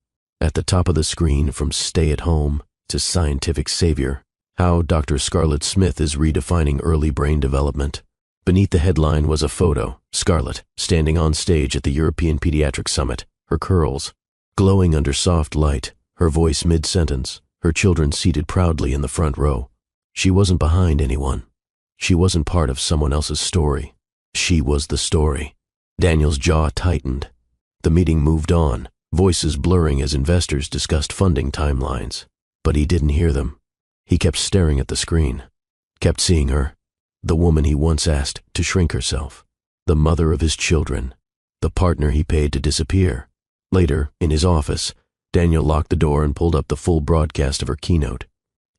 Speaker 1: At the top of the screen, from stay-at-home to scientific savior, how Dr. Scarlett Smith is redefining early brain development. Beneath the headline was a photo, Scarlett, standing on stage at the European Pediatric Summit, her curls glowing under soft light, her voice mid-sentence, her children seated proudly in the front row. She wasn't behind anyone. She wasn't part of someone else's story. She was the story. Daniel's jaw tightened. The meeting moved on, voices blurring as investors discussed funding timelines. But he didn't hear them. He kept staring at the screen, kept seeing her, the woman he once asked to shrink herself, the mother of his children, the partner he paid to disappear. Later, in his office, Daniel locked the door and pulled up the full broadcast of her keynote.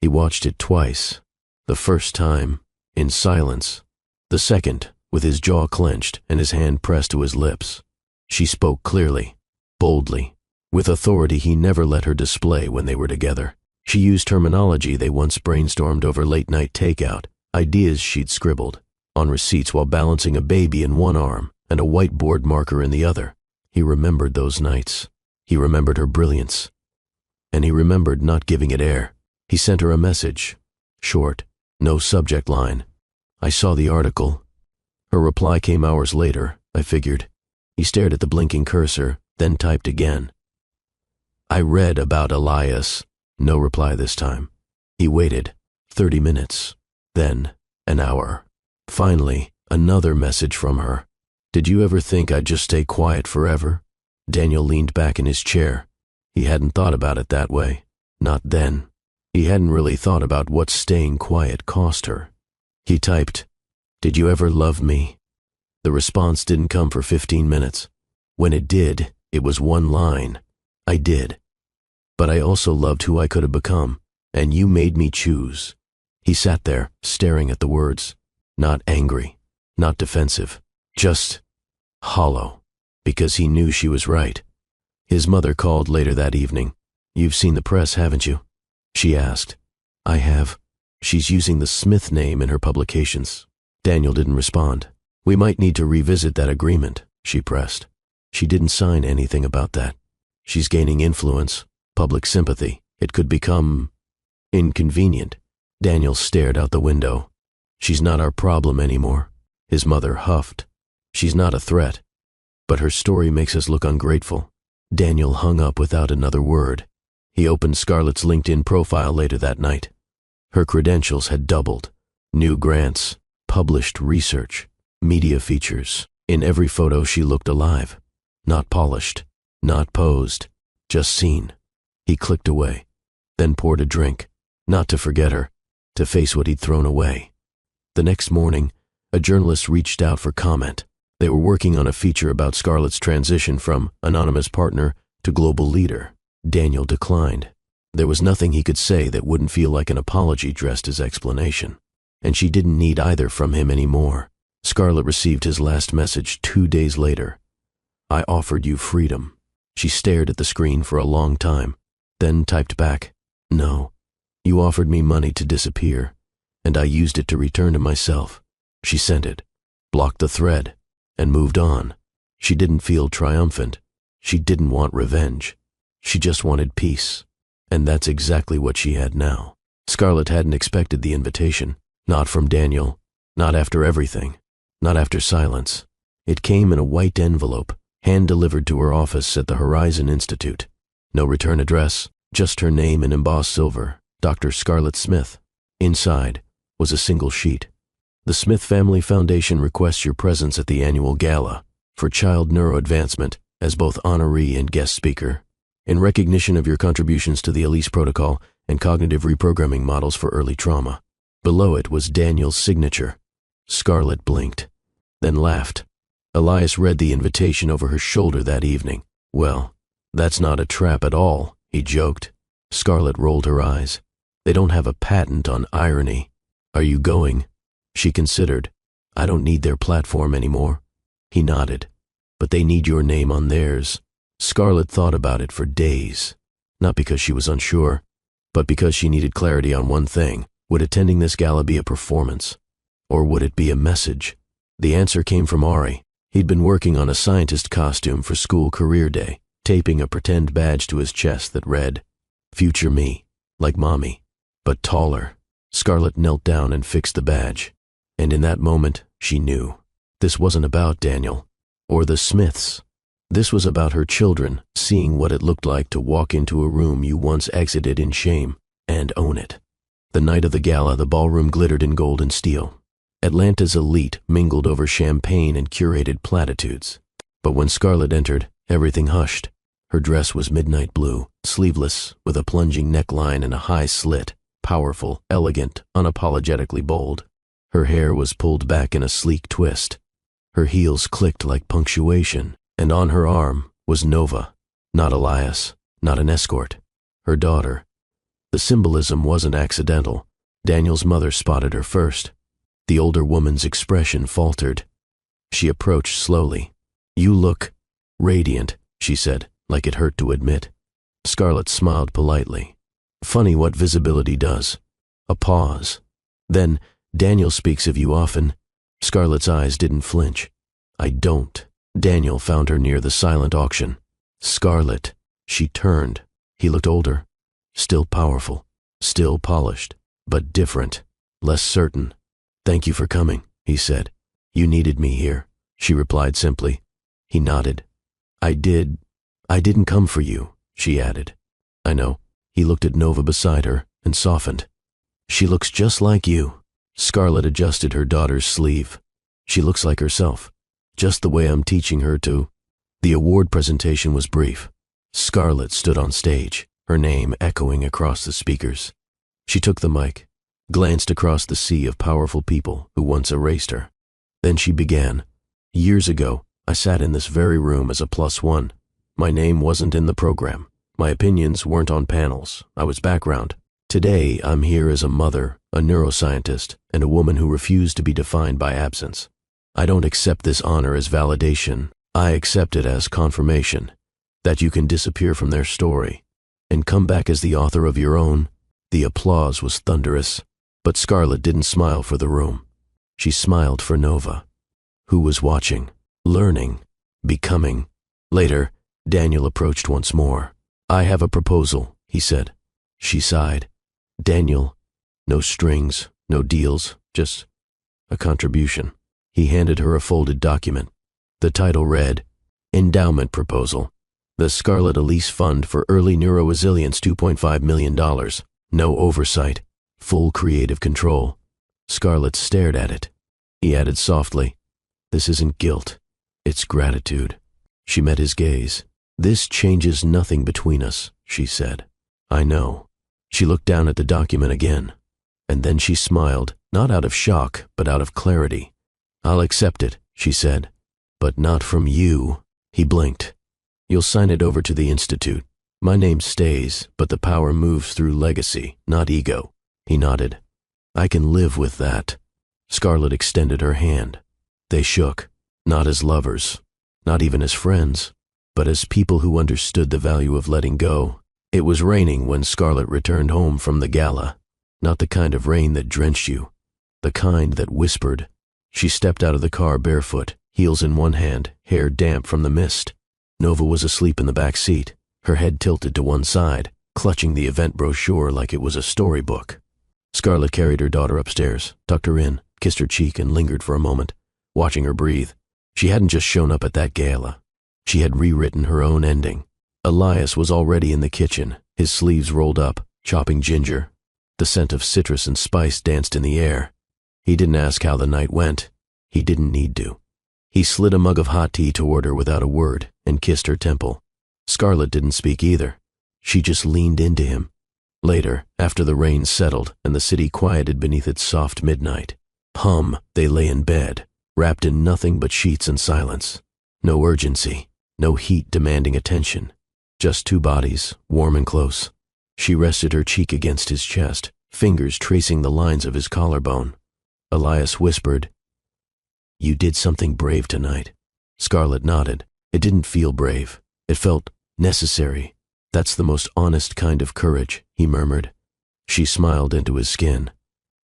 Speaker 1: He watched it twice. The first time, in silence. The second, with his jaw clenched and his hand pressed to his lips. She spoke clearly, boldly, with authority he never let her display when they were together. She used terminology they once brainstormed over late-night takeout, ideas she'd scribbled on receipts while balancing a baby in one arm and a whiteboard marker in the other. He remembered those nights. He remembered her brilliance. And he remembered not giving it air. He sent her a message. Short, no subject line. I saw the article. Her reply came hours later, I figured. He stared at the blinking cursor, then typed again. I read about Elias. No reply this time. He waited. 30 minutes. Then, an hour. Finally, another message from her. Did you ever think I'd just stay quiet forever? Daniel leaned back in his chair. He hadn't thought about it that way. Not then. He hadn't really thought about what staying quiet cost her. He typed, Did you ever love me? The response didn't come for 15 minutes. When it did, it was one line. I did. But I also loved who I could have become, and you made me choose. He sat there, staring at the words. Not angry, not defensive, just hollow, because he knew she was right. His mother called later that evening. You've seen the press, haven't you? She asked. I have. She's using the Smith name in her publications. Daniel didn't respond. We might need to revisit that agreement, she pressed. She didn't sign anything about that. She's gaining influence, public sympathy. It could become inconvenient. Daniel stared out the window. She's not our problem anymore. His mother huffed. She's not a threat. But her story makes us look ungrateful. Daniel hung up without another word. He opened Scarlett's LinkedIn profile later that night. Her credentials had doubled. New grants, published research, media features. In every photo she looked alive. Not polished, not posed, just seen. He clicked away, then poured a drink, not to forget her, to face what he'd thrown away. The next morning, a journalist reached out for comment. They were working on a feature about Scarlett's transition from anonymous partner to global leader. Daniel declined. There was nothing he could say that wouldn't feel like an apology dressed as explanation. And she didn't need either from him anymore. Scarlett received his last message 2 days later. I offered you freedom. She stared at the screen for a long time, then typed back, No, you offered me money to disappear, and I used it to return to myself. She sent it, blocked the thread, and moved on. She didn't feel triumphant. She didn't want revenge. She just wanted peace, and that's exactly what she had now. Scarlett hadn't expected the invitation, not from Daniel, not after everything, not after silence. It came in a white envelope, hand-delivered to her office at the Horizon Institute. No return address, just her name in embossed silver, Dr. Scarlett Smith. Inside was a single sheet. The Smith Family Foundation requests your presence at the annual gala for child neuroadvancement as both honoree and guest speaker, in recognition of your contributions to the Elise Protocol and cognitive reprogramming models for early trauma. Below it was Daniel's signature. Scarlett blinked, then laughed. Elias read the invitation over her shoulder that evening. Well, that's not a trap at all, he joked. Scarlett rolled her eyes. They don't have a patent on irony. Are you going? She considered. I don't need their platform anymore. He nodded. But they need your name on theirs. Scarlett thought about it for days. Not because she was unsure, but because she needed clarity on one thing. Would attending this gala be a performance? Or would it be a message? The answer came from Ari. He'd been working on a scientist costume for school career day, taping a pretend badge to his chest that read, Future me, like mommy, but taller. Scarlett knelt down and fixed the badge. And in that moment, she knew. This wasn't about Daniel, or the Smiths. This was about her children seeing what it looked like to walk into a room you once exited in shame and own it. The night of the gala, the ballroom glittered in gold and steel. Atlanta's elite mingled over champagne and curated platitudes. But when Scarlett entered, everything hushed. Her dress was midnight blue, sleeveless, with a plunging neckline and a high slit, powerful, elegant, unapologetically bold. Her hair was pulled back in a sleek twist. Her heels clicked like punctuation, and on her arm was Nova, not Elias, not an escort, her daughter. The symbolism wasn't accidental. Daniel's mother spotted her first. The older woman's expression faltered. She approached slowly. "You look radiant," she said, like it hurt to admit. Scarlett smiled politely. "Funny what visibility does." A pause. Then, "Daniel speaks of you often." Scarlett's eyes didn't flinch. "I don't." Daniel found her near the silent auction. "Scarlett." She turned. He looked older. Still powerful. Still polished. But different. Less certain. "Thank you for coming," he said. "You needed me here," she replied simply. He nodded. I didn't come for you," she added. "I know." He looked at Nova beside her and softened. "She looks just like you." Scarlett adjusted her daughter's sleeve. "She looks like herself, just the way I'm teaching her to." The award presentation was brief. Scarlett stood on stage, her name echoing across the speakers. She took the mic, glanced across the sea of powerful people who once erased her. Then she began. "Years ago, I sat in this very room as a +1. My name wasn't in the program. My opinions weren't on panels. I was background. Today, I'm here as a mother, a neuroscientist, and a woman who refused to be defined by absence. I don't accept this honor as validation. I accept it as confirmation that you can disappear from their story and come back as the author of your own." The applause was thunderous, but Scarlett didn't smile for the room. She smiled for Nova, who was watching, learning, becoming. Later, Daniel approached once more. "I have a proposal," he said. She sighed. "Daniel, no strings, no deals, just a contribution." He handed her a folded document. The title read, "Endowment Proposal. The Scarlett Elise Fund for Early Neuroresilience, $2.5 million. No oversight. Full creative control." Scarlett stared at it. He added softly, "This isn't guilt. It's gratitude." She met his gaze. "This changes nothing between us," she said. "I know." She looked down at the document again, and then she smiled, not out of shock, but out of clarity. "I'll accept it," she said. "But not from you." He blinked. "You'll sign it over to the Institute. My name stays, but the power moves through legacy, not ego." He nodded. "I can live with that." Scarlett extended her hand. They shook, not as lovers, not even as friends, but as people who understood the value of letting go. It was raining when Scarlett returned home from the gala. Not the kind of rain that drenched you, the kind that whispered. She stepped out of the car barefoot, heels in one hand, hair damp from the mist. Nova was asleep in the back seat, her head tilted to one side, clutching the event brochure like it was a storybook. Scarlett carried her daughter upstairs, tucked her in, kissed her cheek, and lingered for a moment, watching her breathe. She hadn't just shown up at that gala. She had rewritten her own ending. Elias was already in the kitchen, his sleeves rolled up, chopping ginger. The scent of citrus and spice danced in the air. He didn't ask how the night went. He didn't need to. He slid a mug of hot tea toward her without a word and kissed her temple. Scarlett didn't speak either. She just leaned into him. Later, after the rain settled and the city quieted beneath its soft midnight, they lay in bed, wrapped in nothing but sheets and silence. No urgency, no heat demanding attention. Just two bodies, warm and close. She rested her cheek against his chest, fingers tracing the lines of his collarbone. Elias whispered, "You did something brave tonight." Scarlett nodded. It didn't feel brave. It felt necessary. "That's the most honest kind of courage," he murmured. She smiled into his skin.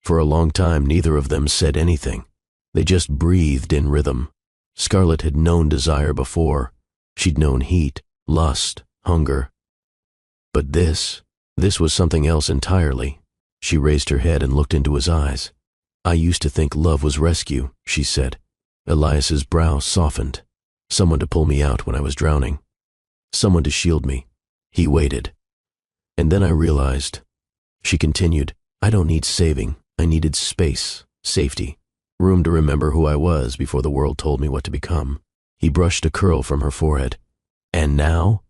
Speaker 1: For a long time, neither of them said anything. They just breathed in rhythm. Scarlett had known desire before. She'd known heat, lust, hunger. But this was something else entirely. She raised her head and looked into his eyes. "I used to think love was rescue," she said. Elias's brow softened. "Someone to pull me out when I was drowning. Someone to shield me." He waited. "And then I realized," she continued, I don't need saving. I needed space, safety, room to remember who I was before the world told me what to become. He brushed a curl from her forehead. And now?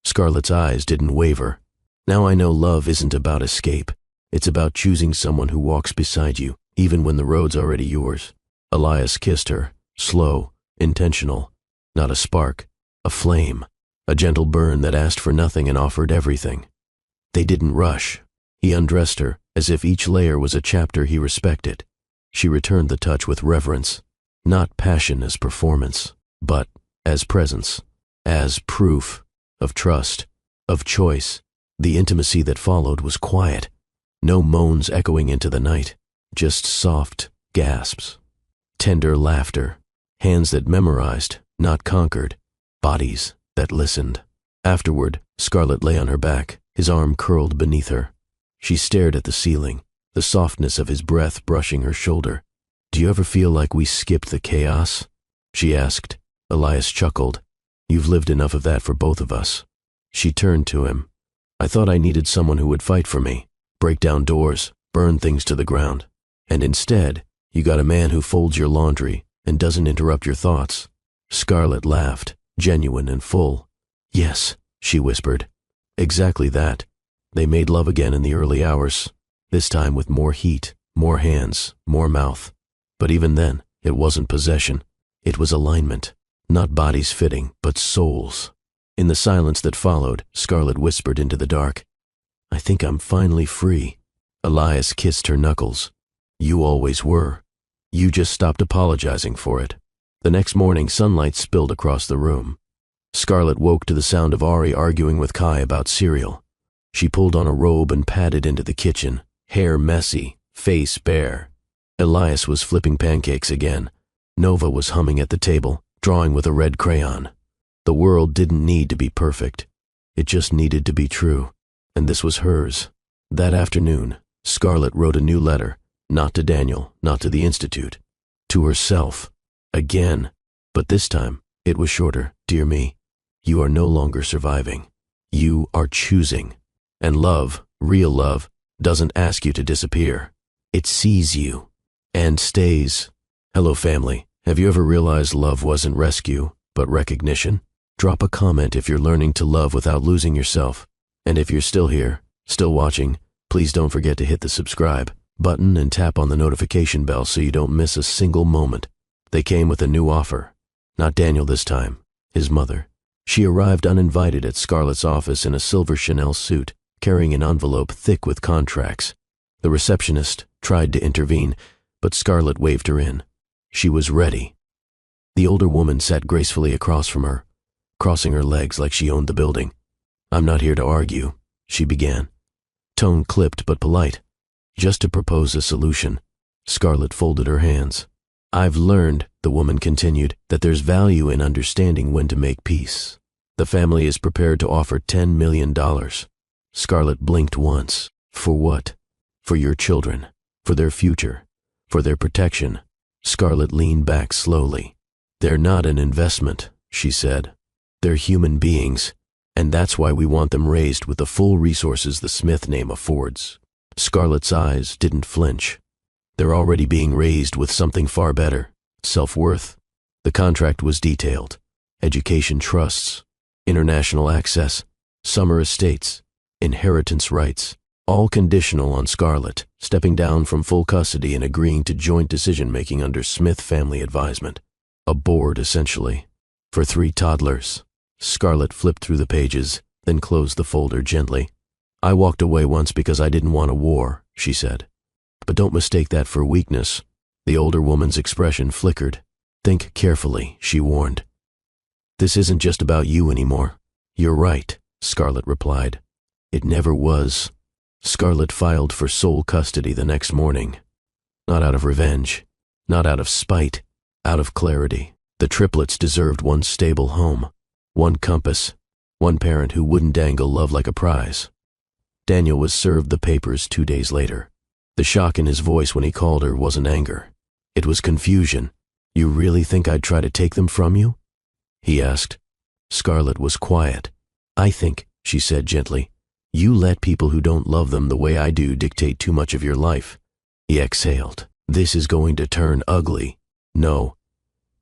Speaker 1: Scarlett's eyes didn't waver. Now I know love isn't about escape. It's about choosing someone who walks beside you, even when the road's already yours. Elias kissed her, slow, intentional. Not a spark, a flame, a gentle burn that asked for nothing and offered everything. They didn't rush. He undressed her, as if each layer was a chapter he respected. She returned the touch with reverence, not passion as performance, but as presence, as proof of trust, of choice. The intimacy that followed was quiet. No moans echoing into the night, just soft gasps. Tender laughter, hands that memorized, not conquered, bodies that listened. Afterward, Scarlett lay on her back, his arm curled beneath her. She stared at the ceiling, the softness of his breath brushing her shoulder. "Do you ever feel like we skipped the chaos?" she asked. Elias chuckled. "You've lived enough of that for both of us." She turned to him. "I thought I needed someone who would fight for me, break down doors, burn things to the ground. And instead, you got a man who folds your laundry and doesn't interrupt your thoughts." Scarlett laughed, genuine and full. "Yes," she whispered. "Exactly that." They made love again in the early hours, this time with more heat, more hands, more mouth. But even then, it wasn't possession. It was alignment, not bodies fitting, but souls. In the silence that followed, Scarlett whispered into the dark, "I think I'm finally free." Elias kissed her knuckles. "You always were. You just stopped apologizing for it." The next morning, sunlight spilled across the room. Scarlett woke to the sound of Ari arguing with Kai about cereal. She pulled on a robe and padded into the kitchen, hair messy, face bare. Elias was flipping pancakes again. Nova was humming at the table, drawing with a red crayon. The world didn't need to be perfect. It just needed to be true. And this was hers. That afternoon, Scarlett wrote a new letter, not to Daniel, not to the Institute, to herself. Again. But this time, it was shorter. "Dear me, you are no longer surviving. You are choosing. And love, real love, doesn't ask you to disappear. It sees you. And stays." Hello, family. Have you ever realized love wasn't rescue, but recognition? Drop a comment if you're learning to love without losing yourself. And if you're still here, still watching, please don't forget to hit the subscribe button and tap on the notification bell so you don't miss a single moment. They came with a new offer. Not Daniel this time, his mother. She arrived uninvited at Scarlett's office in a silver Chanel suit, carrying an envelope thick with contracts. The receptionist tried to intervene, but Scarlett waved her in. She was ready. The older woman sat gracefully across from her, crossing her legs like she owned the building. "I'm not here to argue," she began. Tone clipped but polite. "Just to propose a solution." Scarlett folded her hands. "I've learned," the woman continued, "that there's value in understanding when to make peace. The family is prepared to offer $10 million. Scarlett blinked once. "For what?" "For your children. For their future. For their protection." Scarlett leaned back slowly. "They're not an investment," she said. "They're human beings, and that's why we want them raised with the full resources the Smith name affords." Scarlett's eyes didn't flinch. "They're already being raised with something far better, self-worth." The contract was detailed. Education trusts, international access, summer estates, inheritance rights, all conditional on Scarlett stepping down from full custody and agreeing to joint decision-making under Smith family advisement. A board, essentially, for 3 toddlers. Scarlett flipped through the pages, then closed the folder gently. "I walked away once because I didn't want a war," she said. "But don't mistake that for weakness." The older woman's expression flickered. "Think carefully," she warned. "This isn't just about you anymore." "You're right," Scarlett replied. "It never was." Scarlett filed for sole custody the next morning. Not out of revenge, not out of spite, out of clarity. The triplets deserved one stable home, one compass, one parent who wouldn't dangle love like a prize. Daniel was served the papers 2 days later. The shock in his voice when he called her wasn't anger. It was confusion. "You really think I'd try to take them from you?" he asked. Scarlett was quiet. "I think," she said gently, You let people who don't love them the way I do dictate too much of your life. He exhaled. This is going to turn ugly. No,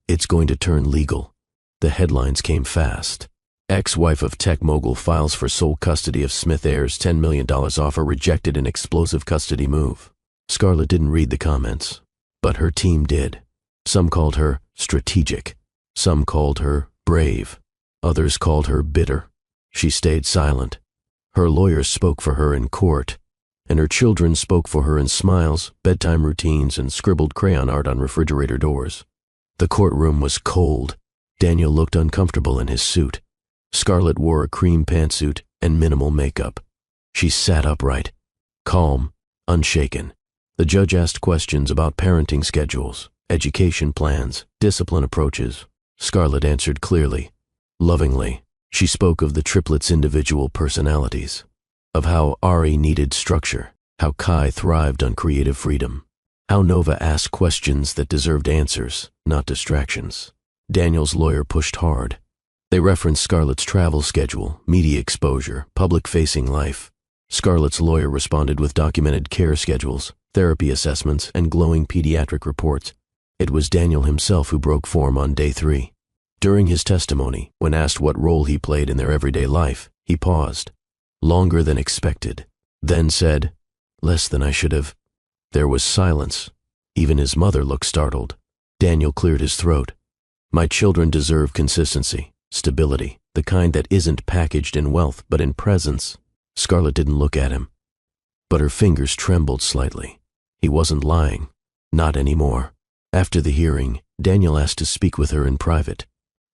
Speaker 1: it's going to turn legal. The headlines came fast. Ex-wife of tech mogul files for sole custody of Smith heirs, $10 million offer rejected in explosive custody move. Scarlett didn't read the comments, but her team did. Some called her strategic. Some called her brave. Others called her bitter. She stayed silent. Her lawyers spoke for her in court, and her children spoke for her in smiles, bedtime routines, and scribbled crayon art on refrigerator doors. The courtroom was cold. Daniel looked uncomfortable in his suit. Scarlett wore a cream pantsuit and minimal makeup. She sat upright, calm, unshaken. The judge asked questions about parenting schedules, education plans, discipline approaches. Scarlett answered clearly, lovingly. She spoke of the triplets' individual personalities, of how Ari needed structure, how Kai thrived on creative freedom, how Nova asked questions that deserved answers, not distractions. Daniel's lawyer pushed hard. They referenced Scarlett's travel schedule, media exposure, public-facing life. Scarlett's lawyer responded with documented care schedules, therapy assessments, and glowing pediatric reports. It was Daniel himself who broke form on day 3. During his testimony, when asked what role he played in their everyday life, he paused, longer than expected, then said, "Less than I should have." There was silence. Even his mother looked startled. Daniel cleared his throat. "My children deserve consistency, stability, the kind that isn't packaged in wealth but in presence." Scarlett didn't look at him, but her fingers trembled slightly. He wasn't lying. Not anymore. After the hearing, Daniel asked to speak with her in private.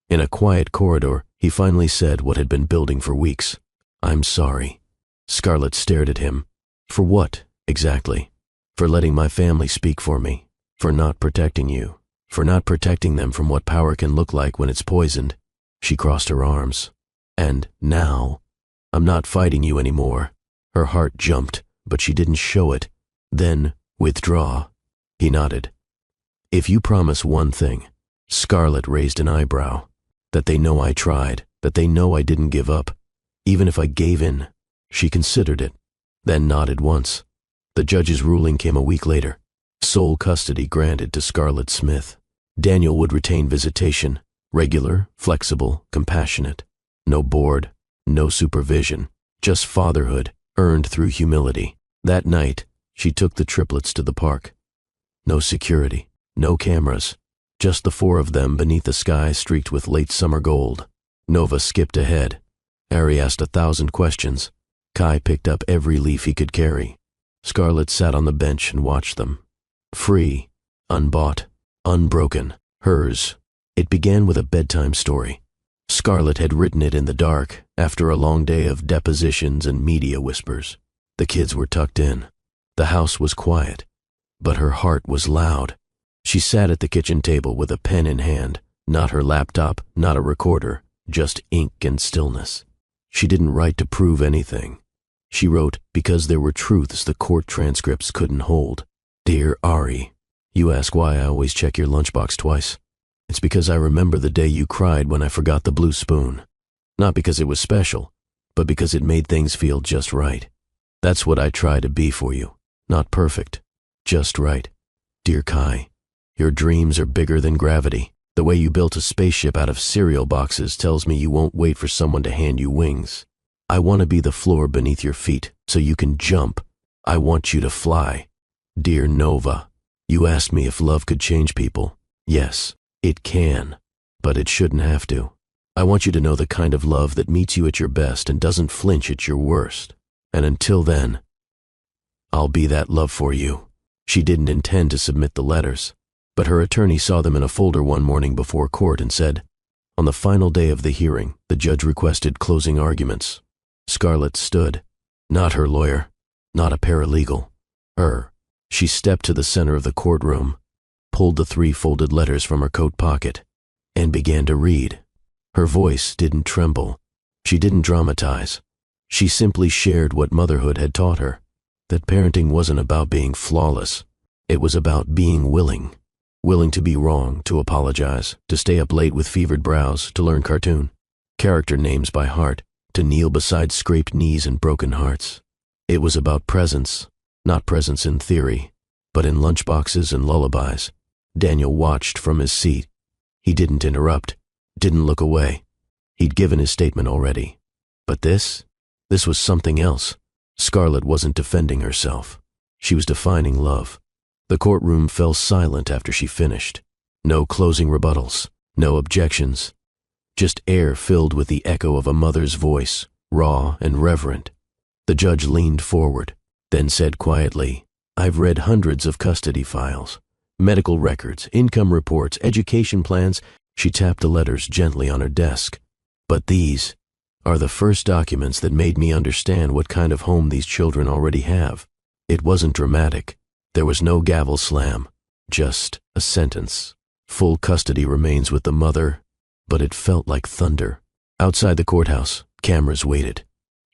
Speaker 1: In a quiet corridor, he finally said what had been building for weeks. "I'm sorry." Scarlett stared at him. "For what, exactly?" "For letting my family speak for me. For not protecting you. For not protecting them from what power can look like when it's poisoned." She crossed her arms. "And now, I'm not fighting you anymore." Her heart jumped, but she didn't show it. "Then, withdraw." He nodded. "If you promise one thing." Scarlett raised an eyebrow. "That they know I tried, that they know I didn't give up, even if I gave in." She considered it, then nodded once. The judge's ruling came a week later. Sole custody granted to Scarlett Smith. Daniel would retain visitation, regular, flexible, compassionate. No board, no supervision, just fatherhood, earned through humility. That night, she took the triplets to the park. No security, no cameras. Just the 4 of them beneath a sky streaked with late summer gold. Nova skipped ahead. Ari asked 1,000 questions. Kai picked up every leaf he could carry. Scarlett sat on the bench and watched them. Free, unbought, unbroken, hers. It began with a bedtime story. Scarlett had written it in the dark, after a long day of depositions and media whispers. The kids were tucked in. The house was quiet, but her heart was loud. She sat at the kitchen table with a pen in hand, not her laptop, not a recorder, just ink and stillness. She didn't write to prove anything. She wrote because there were truths the court transcripts couldn't hold. "Dear Ari, you ask why I always check your lunchbox twice. It's because I remember the day you cried when I forgot the blue spoon. Not because it was special, but because it made things feel just right. That's what I try to be for you. Not perfect, just right. Dear Kai, your dreams are bigger than gravity. The way you built a spaceship out of cereal boxes tells me you won't wait for someone to hand you wings. I want to be the floor beneath your feet so you can jump. I want you to fly. Dear Nova, you asked me if love could change people. Yes, it can, but it shouldn't have to. I want you to know the kind of love that meets you at your best and doesn't flinch at your worst. And until then, I'll be that love for you." She didn't intend to submit the letters, but her attorney saw them in a folder one morning before court and said, on the final day of the hearing, the judge requested closing arguments. Scarlett stood, not her lawyer, not a paralegal, her. She stepped to the center of the courtroom, pulled the 3 folded letters from her coat pocket, and began to read. Her voice didn't tremble. She didn't dramatize. She simply shared what motherhood had taught her, that parenting wasn't about being flawless. It was about being willing. Willing to be wrong, to apologize, to stay up late with fevered brows, to learn cartoon character names by heart, to kneel beside scraped knees and broken hearts. It was about presence, not presence in theory, but in lunchboxes and lullabies. Daniel watched from his seat. He didn't interrupt, didn't look away. He'd given his statement already. But this was something else. Scarlett wasn't defending herself. She was defining love. The courtroom fell silent after she finished. No closing rebuttals, no objections. Just air filled with the echo of a mother's voice, raw and reverent. The judge leaned forward, then said quietly, "I've read hundreds of custody files, medical records, income reports, education plans." She tapped the letters gently on her desk. "But these are the first documents that made me understand what kind of home these children already have." It wasn't dramatic. There was no gavel slam, just a sentence. Full custody remains with the mother, but it felt like thunder. Outside the courthouse, cameras waited.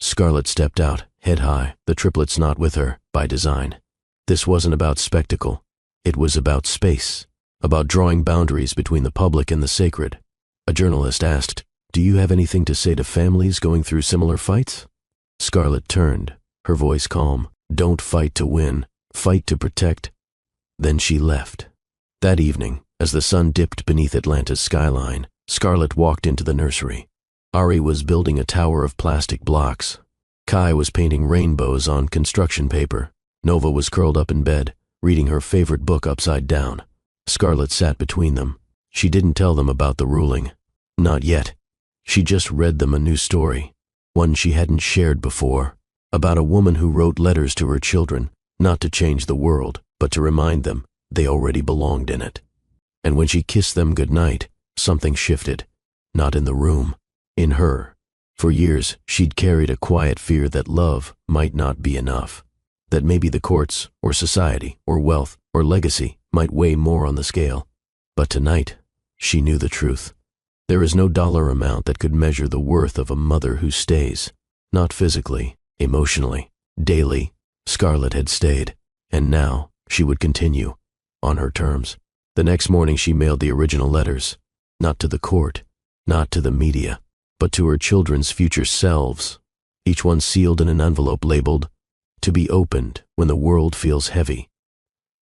Speaker 1: Scarlett stepped out, head high, the triplets not with her, by design. This wasn't about spectacle. It was about space, about drawing boundaries between the public and the sacred. A journalist asked, "Do you have anything to say to families going through similar fights?" Scarlett turned, her voice calm. "Don't fight to win, fight to protect." Then she left. That evening, as the sun dipped beneath Atlanta's skyline, Scarlett walked into the nursery. Ari was building a tower of plastic blocks. Kai was painting rainbows on construction paper. Nova was curled up in bed, reading her favorite book upside down. Scarlett sat between them. She didn't tell them about the ruling. Not yet. She just read them a new story, one she hadn't shared before, about a woman who wrote letters to her children, not to change the world, but to remind them they already belonged in it. And when she kissed them goodnight, something shifted. Not in the room, in her. For years, she'd carried a quiet fear that love might not be enough, that maybe the courts, or society, or wealth, or legacy might weigh more on the scale. But tonight, she knew the truth. There is no dollar amount that could measure the worth of a mother who stays, not physically, emotionally, daily. Scarlett had stayed, and now she would continue, on her terms. The next morning she mailed the original letters, not to the court, not to the media, but to her children's future selves, each one sealed in an envelope labeled, "To be opened when the world feels heavy."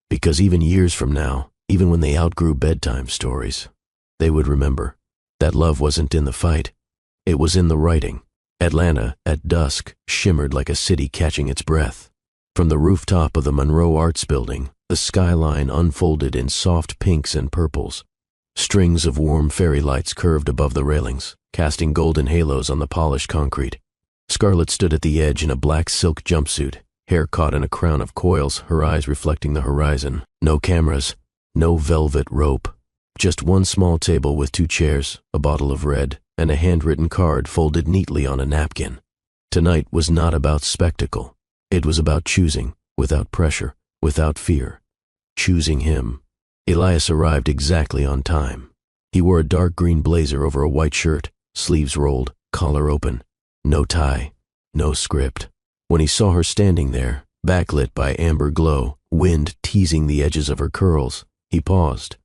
Speaker 1: Because even years from now, even when they outgrew bedtime stories, they would remember that love wasn't in the fight, it was in the writing. Atlanta, at dusk, shimmered like a city catching its breath. From the rooftop of the Monroe Arts Building, the skyline unfolded in soft pinks and purples. Strings of warm fairy lights curved above the railings, casting golden halos on the polished concrete. Scarlett stood at the edge in a black silk jumpsuit, hair caught in a crown of coils, her eyes reflecting the horizon. No cameras, no velvet rope, just one small table with 2 chairs, a bottle of red, and a handwritten card folded neatly on a napkin. Tonight was not about spectacle. It was about choosing, without pressure, without fear. Choosing him. Elias arrived exactly on time. He wore a dark green blazer over a white shirt, sleeves rolled, collar open. No tie, no script. When he saw her standing there, backlit by amber glow, wind teasing the edges of her curls, he paused.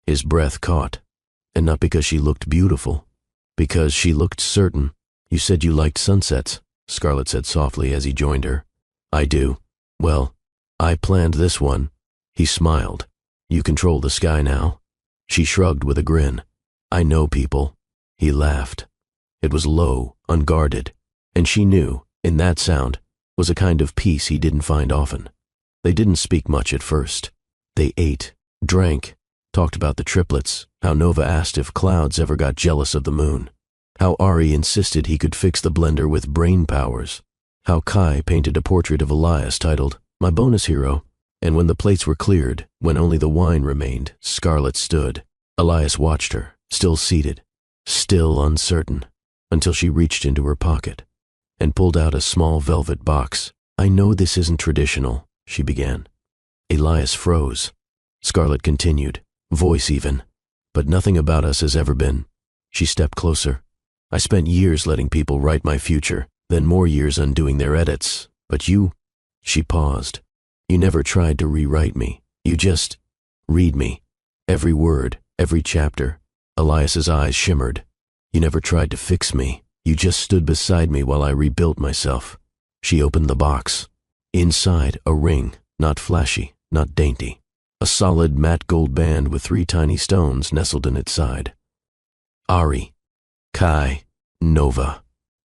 Speaker 1: His breath caught. And not because she looked beautiful, because she looked certain. "You said you liked sunsets," Scarlett said softly as he joined her. "I do. Well, I planned this one." He smiled. "You control the sky now?" She shrugged with a grin. "I know people." He laughed. It was low, unguarded, and she knew, in that sound, was a kind of peace he didn't find often. They didn't speak much at first. They ate, drank, talked about the triplets, how Nova asked if clouds ever got jealous of the moon, how Ari insisted he could fix the blender with brain powers, how Kai painted a portrait of Elias titled, "My Bonus Hero." And when the plates were cleared, when only the wine remained, Scarlett stood. Elias watched her, still seated, still uncertain, until she reached into her pocket and pulled out a small velvet box. "I know this isn't traditional," she began. Elias froze. Scarlett continued, voice even, "But nothing about us has ever been." She stepped closer. "I spent years letting people write my future, then more years undoing their edits. But you—" She paused. "You never tried to rewrite me. You just read me. Every word, every chapter." Elias's eyes shimmered. "You never tried to fix me. You just stood beside me while I rebuilt myself." She opened the box. Inside, a ring, not flashy, not dainty. A solid matte gold band with 3 tiny stones nestled in its side. Ari, Kai, Nova.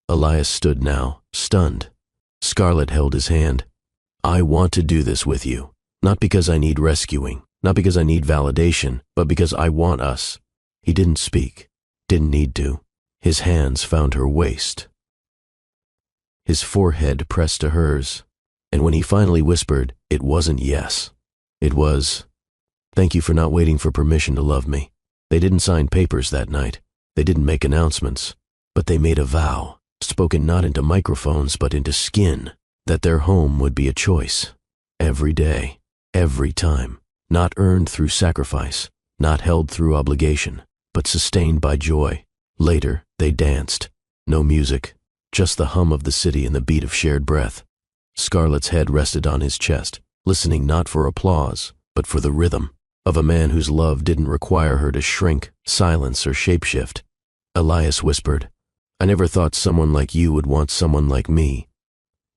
Speaker 1: Elias stood now, stunned. Scarlett held his hand. "I want to do this with you. Not because I need rescuing, not because I need validation, but because I want us." He didn't speak, didn't need to. His hands found her waist. His forehead pressed to hers, and when he finally whispered, it wasn't yes. It was, "Thank you for not waiting for permission to love me." They didn't sign papers that night. They didn't make announcements, but they made a vow, spoken not into microphones but into skin, that their home would be a choice. Every day, every time, not earned through sacrifice, not held through obligation, but sustained by joy. Later, they danced. No music, just the hum of the city and the beat of shared breath. Scarlett's head rested on his chest, listening not for applause, but for the rhythm of a man whose love didn't require her to shrink, silence, or shapeshift. Elias whispered, "I never thought someone like you would want someone like me."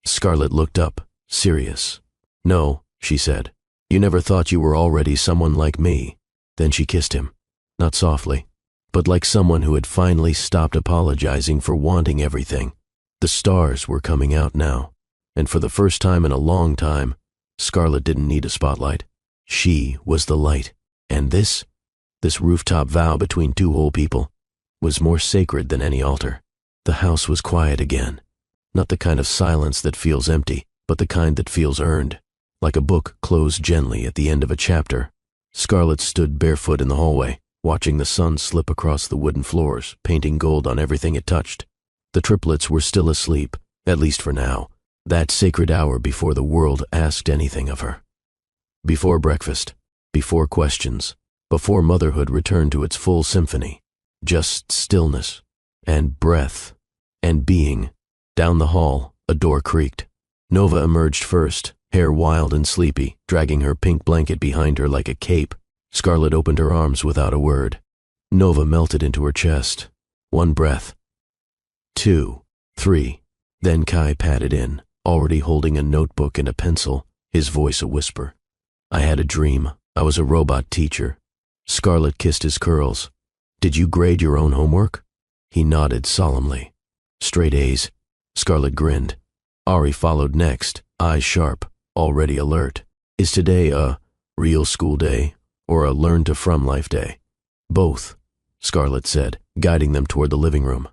Speaker 1: Scarlett looked up, serious. "No," she said, "you never thought you were already someone like me." Then she kissed him, not softly, but like someone who had finally stopped apologizing for wanting everything. The stars were coming out now, and for the first time in a long time, Scarlett didn't need a spotlight. She was the light, and this rooftop vow between 2 whole people, was more sacred than any altar. The house was quiet again, not the kind of silence that feels empty, but the kind that feels earned, like a book closed gently at the end of a chapter. Scarlett stood barefoot in the hallway, watching the sun slip across the wooden floors, painting gold on everything it touched. The triplets were still asleep, at least for now, that sacred hour before the world asked anything of her. Before breakfast, before questions, before motherhood returned to its full symphony, just stillness, and breath, and being. Down the hall, a door creaked. Nova emerged first, hair wild and sleepy, dragging her pink blanket behind her like a cape. Scarlett opened her arms without a word. Nova melted into her chest. 1 breath. 2, 3. Then Kai padded in, already holding a notebook and a pencil, his voice a whisper. "I had a dream. I was a robot teacher." Scarlett kissed his curls. "Did you grade your own homework?" He nodded solemnly. "Straight A's." Scarlett grinned. Ari followed next, eyes sharp, already alert. "Is today a real school day or a learn to from life day?" "Both," Scarlett said, guiding them toward the living room.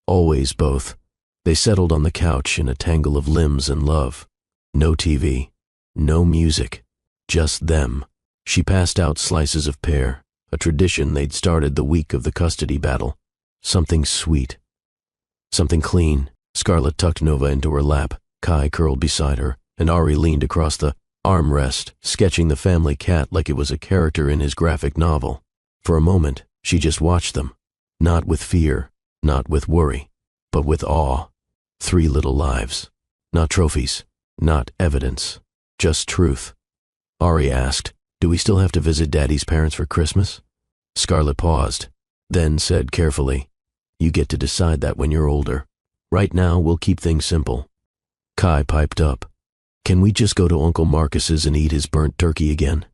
Speaker 1: "Always both." They settled on the couch in a tangle of limbs and love. No TV, no music, just them. She passed out slices of pear, a tradition they'd started the week of the custody battle. Something sweet, something clean. Scarlett tucked Nova into her lap, Kai curled beside her, and Ari leaned across the armrest, sketching the family cat like it was a character in his graphic novel. For a moment, she just watched them, not with fear, not with worry, but with awe. 3 little lives, not trophies, not evidence, just truth. Ari asked, "Do we still have to visit Daddy's parents for Christmas?" Scarlett paused, then said carefully, "You get to decide that when you're older. Right now, we'll keep things simple." Kai piped up, "Can we just go to Uncle Marcus's and eat his burnt turkey again?"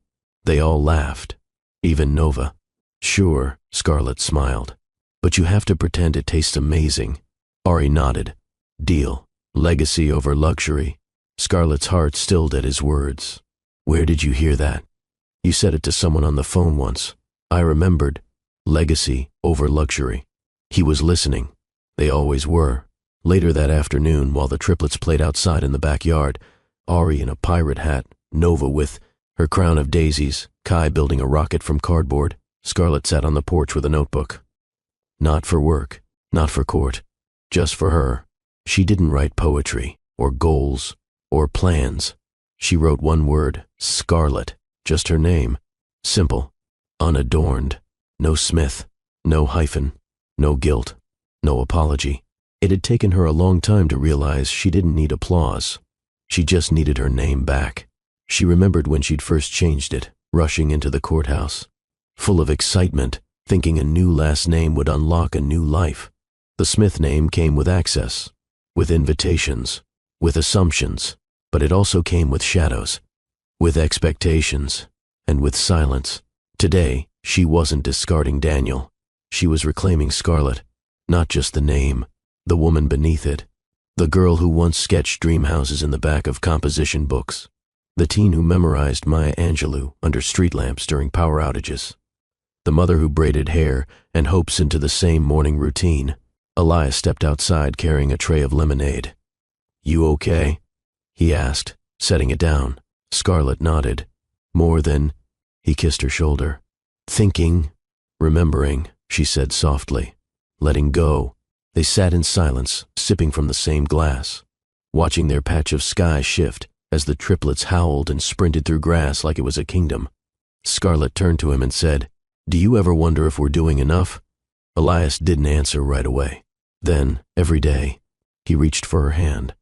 Speaker 1: They all laughed, even Nova. "Sure," Scarlett smiled, "but you have to pretend it tastes amazing." Ari nodded. "Deal. Legacy over luxury." Scarlett's heart stilled at his words. "Where did you hear that?" "You said it to someone on the phone once." I remembered. Legacy over luxury. He was listening. They always were. Later that afternoon, while the triplets played outside in the backyard, Ari in a pirate hat, Nova with her crown of daisies, Kai building a rocket from cardboard, Scarlett sat on the porch with a notebook. Not for work, not for court, just for her. She didn't write poetry, or goals, or plans. She wrote 1 word, Scarlett, just her name. Simple, unadorned, no Smith, no hyphen, no guilt, no apology. It had taken her a long time to realize she didn't need applause. She just needed her name back. She remembered when she'd first changed it, rushing into the courthouse, full of excitement, thinking a new last name would unlock a new life. The Smith name came with access, with invitations, with assumptions, but it also came with shadows, with expectations, and with silence. Today, she wasn't discarding Daniel. She was reclaiming Scarlett, not just the name, the woman beneath it, the girl who once sketched dream houses in the back of composition books, the teen who memorized Maya Angelou under street lamps during power outages, the mother who braided hair and hopes into the same morning routine. Elias stepped outside carrying a tray of lemonade. "You okay?" he asked, setting it down. Scarlett nodded. "More than—" He kissed her shoulder. "Thinking, remembering," she said softly. "Letting go." They sat in silence, sipping from the same glass, watching their patch of sky shift as the triplets howled and sprinted through grass like it was a kingdom. Scarlett turned to him and said, "Do you ever wonder if we're doing enough?" Elias didn't answer right away. Then, every day, he reached for her hand.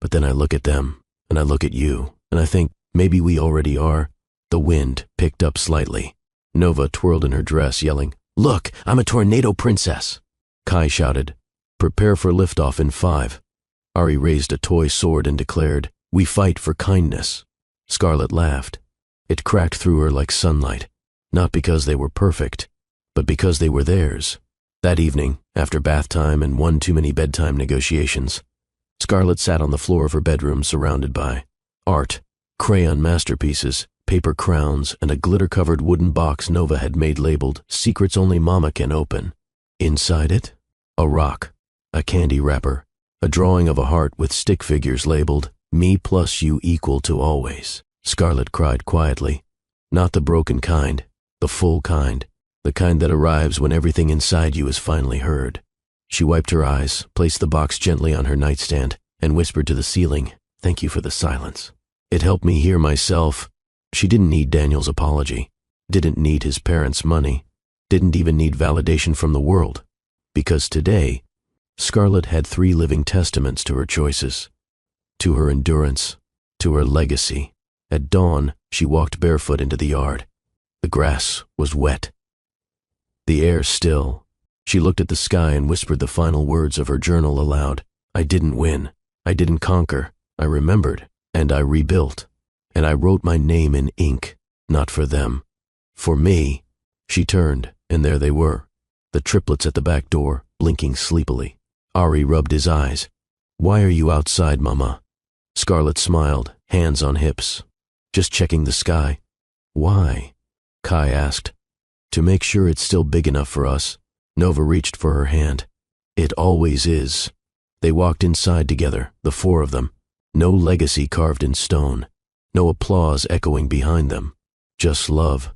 Speaker 1: "But then I look at them, and I look at you, and I think maybe we already are." The wind picked up slightly. Nova twirled in her dress, yelling, "Look, I'm a tornado princess!" Kai shouted, "Prepare for liftoff in 5. Ari raised a toy sword and declared, "We fight for kindness." Scarlett laughed. It cracked through her like sunlight, not because they were perfect, but because they were theirs. That evening, after bath time and one too many bedtime negotiations, Scarlett sat on the floor of her bedroom surrounded by art, crayon masterpieces, paper crowns, and a glitter-covered wooden box Nova had made labeled "Secrets Only Mama Can Open." Inside it, a rock, a candy wrapper, a drawing of a heart with stick figures labeled "Me plus you equal to always." Scarlett cried quietly. Not the broken kind, the full kind, the kind that arrives when everything inside you is finally heard. She wiped her eyes, placed the box gently on her nightstand, and whispered to the ceiling, "Thank you for the silence. It helped me hear myself." She didn't need Daniel's apology, didn't need his parents' money, didn't even need validation from the world, because today, Scarlett had 3 living testaments to her choices, to her endurance, to her legacy. At dawn, she walked barefoot into the yard. The grass was wet, the air still. She looked at the sky and whispered the final words of her journal aloud. "I didn't win. I didn't conquer. I remembered, and I rebuilt. And I wrote my name in ink, not for them. For me." She turned, and there they were, the triplets at the back door, blinking sleepily. Ari rubbed his eyes. "Why are you outside, Mama?" Scarlett smiled, hands on hips. "Just checking the sky." "Why?" Kai asked. "To make sure it's still big enough for us." Nova reached for her hand. "It always is." They walked inside together, the 4 of them. No legacy carved in stone, no applause echoing behind them. Just love,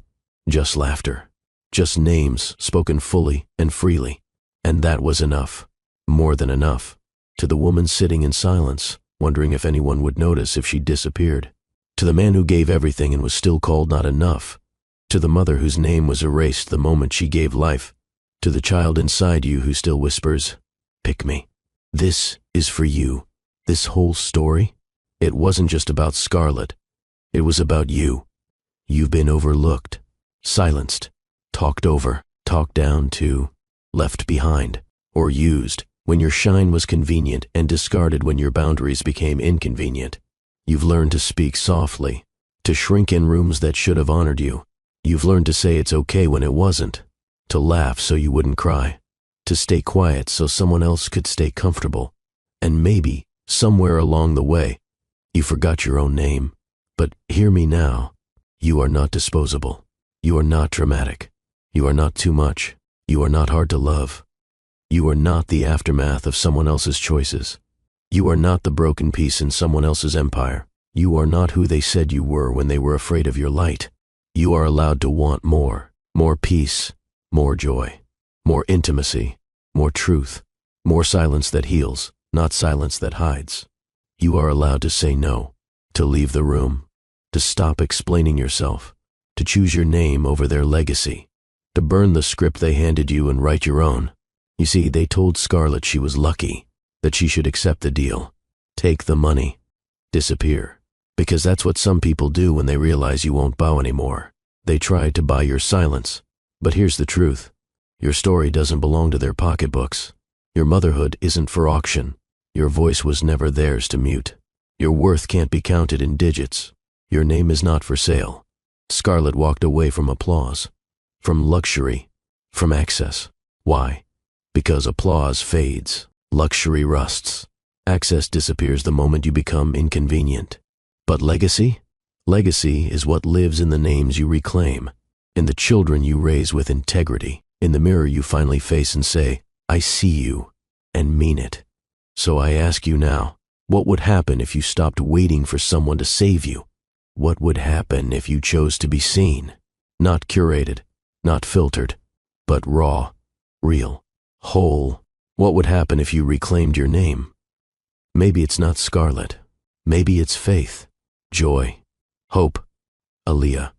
Speaker 1: just laughter, just names spoken fully and freely. And that was enough, more than enough. To the woman sitting in silence, wondering if anyone would notice if she disappeared. To the man who gave everything and was still called not enough. To the mother whose name was erased the moment she gave life. To the child inside you who still whispers, "Pick me." This is for you. This whole story, it wasn't just about Scarlett. It was about you. You've been overlooked, silenced, talked over, talked down to, left behind, or used when your shine was convenient and discarded when your boundaries became inconvenient. You've learned to speak softly, to shrink in rooms that should have honored you. You've learned to say it's okay when it wasn't, to laugh so you wouldn't cry, to stay quiet so someone else could stay comfortable. And maybe, somewhere along the way, you forgot your own name. But hear me now. You are not disposable. You are not dramatic. You are not too much. You are not hard to love. You are not the aftermath of someone else's choices. You are not the broken piece in someone else's empire. You are not who they said you were when they were afraid of your light. You are allowed to want more peace, more joy, more intimacy, more truth, more silence that heals, not silence that hides. You are allowed to say no, to leave the room, to stop explaining yourself, to choose your name over their legacy, to burn the script they handed you and write your own. You see, they told Scarlett she was lucky, that she should accept the deal, take the money, disappear. Because that's what some people do when they realize you won't bow anymore. They try to buy your silence. But here's the truth. Your story doesn't belong to their pocketbooks. Your motherhood isn't for auction. Your voice was never theirs to mute. Your worth can't be counted in digits. Your name is not for sale. Scarlett walked away from applause, from luxury, from access. Why? Because applause fades, luxury rusts. Access disappears the moment you become inconvenient. But legacy? Legacy is what lives in the names you reclaim, in the children you raise with integrity, in the mirror you finally face and say, I see you, and mean it. So I ask you now, what would happen if you stopped waiting for someone to save you? What would happen if you chose to be seen? Not curated, not filtered, but raw, real, whole. What would happen if you reclaimed your name? Maybe it's not Scarlett. Maybe it's Faith, Joy, Hope, Aaliyah,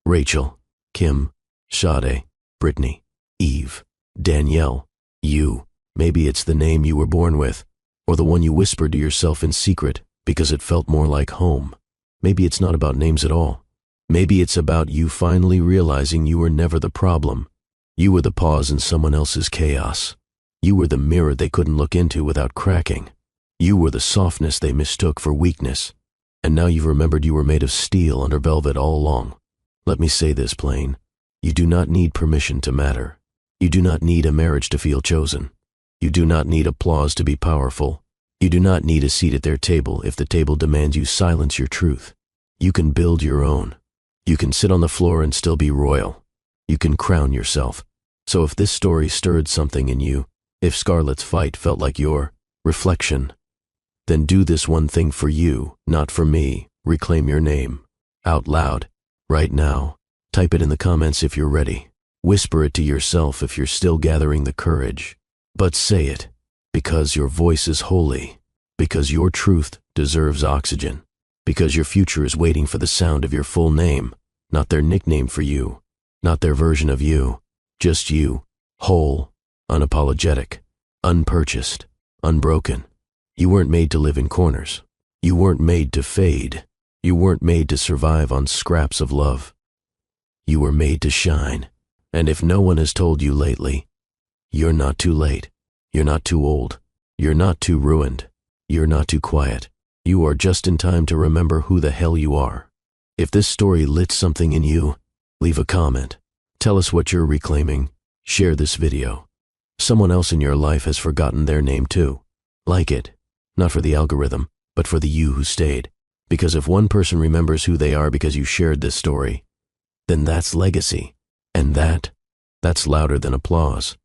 Speaker 1: Rachel, Kim, Sade, Brittany, Eve, Danielle, you. Maybe it's the name you were born with, or the one you whispered to yourself in secret because it felt more like home. Maybe it's not about names at all. Maybe it's about you finally realizing you were never the problem. You were the pause in someone else's chaos. You were the mirror they couldn't look into without cracking. You were the softness they mistook for weakness. And now you've remembered you were made of steel under velvet all along. Let me say this plain. You do not need permission to matter. You do not need a marriage to feel chosen. You do not need applause to be powerful. You do not need a seat at their table if the table demands you silence your truth. You can build your own. You can sit on the floor and still be royal. You can crown yourself. So if this story stirred something in you, if Scarlett's fight felt like your reflection, then do this one thing for you, not for me. Reclaim your name. Out loud. Right now. Type it in the comments if you're ready. Whisper it to yourself if you're still gathering the courage. But say it, because your voice is holy, because your truth deserves oxygen, because your future is waiting for the sound of your full name, not their nickname for you, not their version of you, just you, whole, unapologetic, unpurchased, unbroken. You weren't made to live in corners. You weren't made to fade. You weren't made to survive on scraps of love. You were made to shine. And if no one has told you lately, you're not too late. You're not too old. You're not too ruined. You're not too quiet. You are just in time to remember who the hell you are. If this story lit something in you, leave a comment. Tell us what you're reclaiming. Share this video. Someone else in your life has forgotten their name too. Like it. Not for the algorithm, but for the you who stayed. Because if one person remembers who they are because you shared this story, then that's legacy. And that's louder than applause.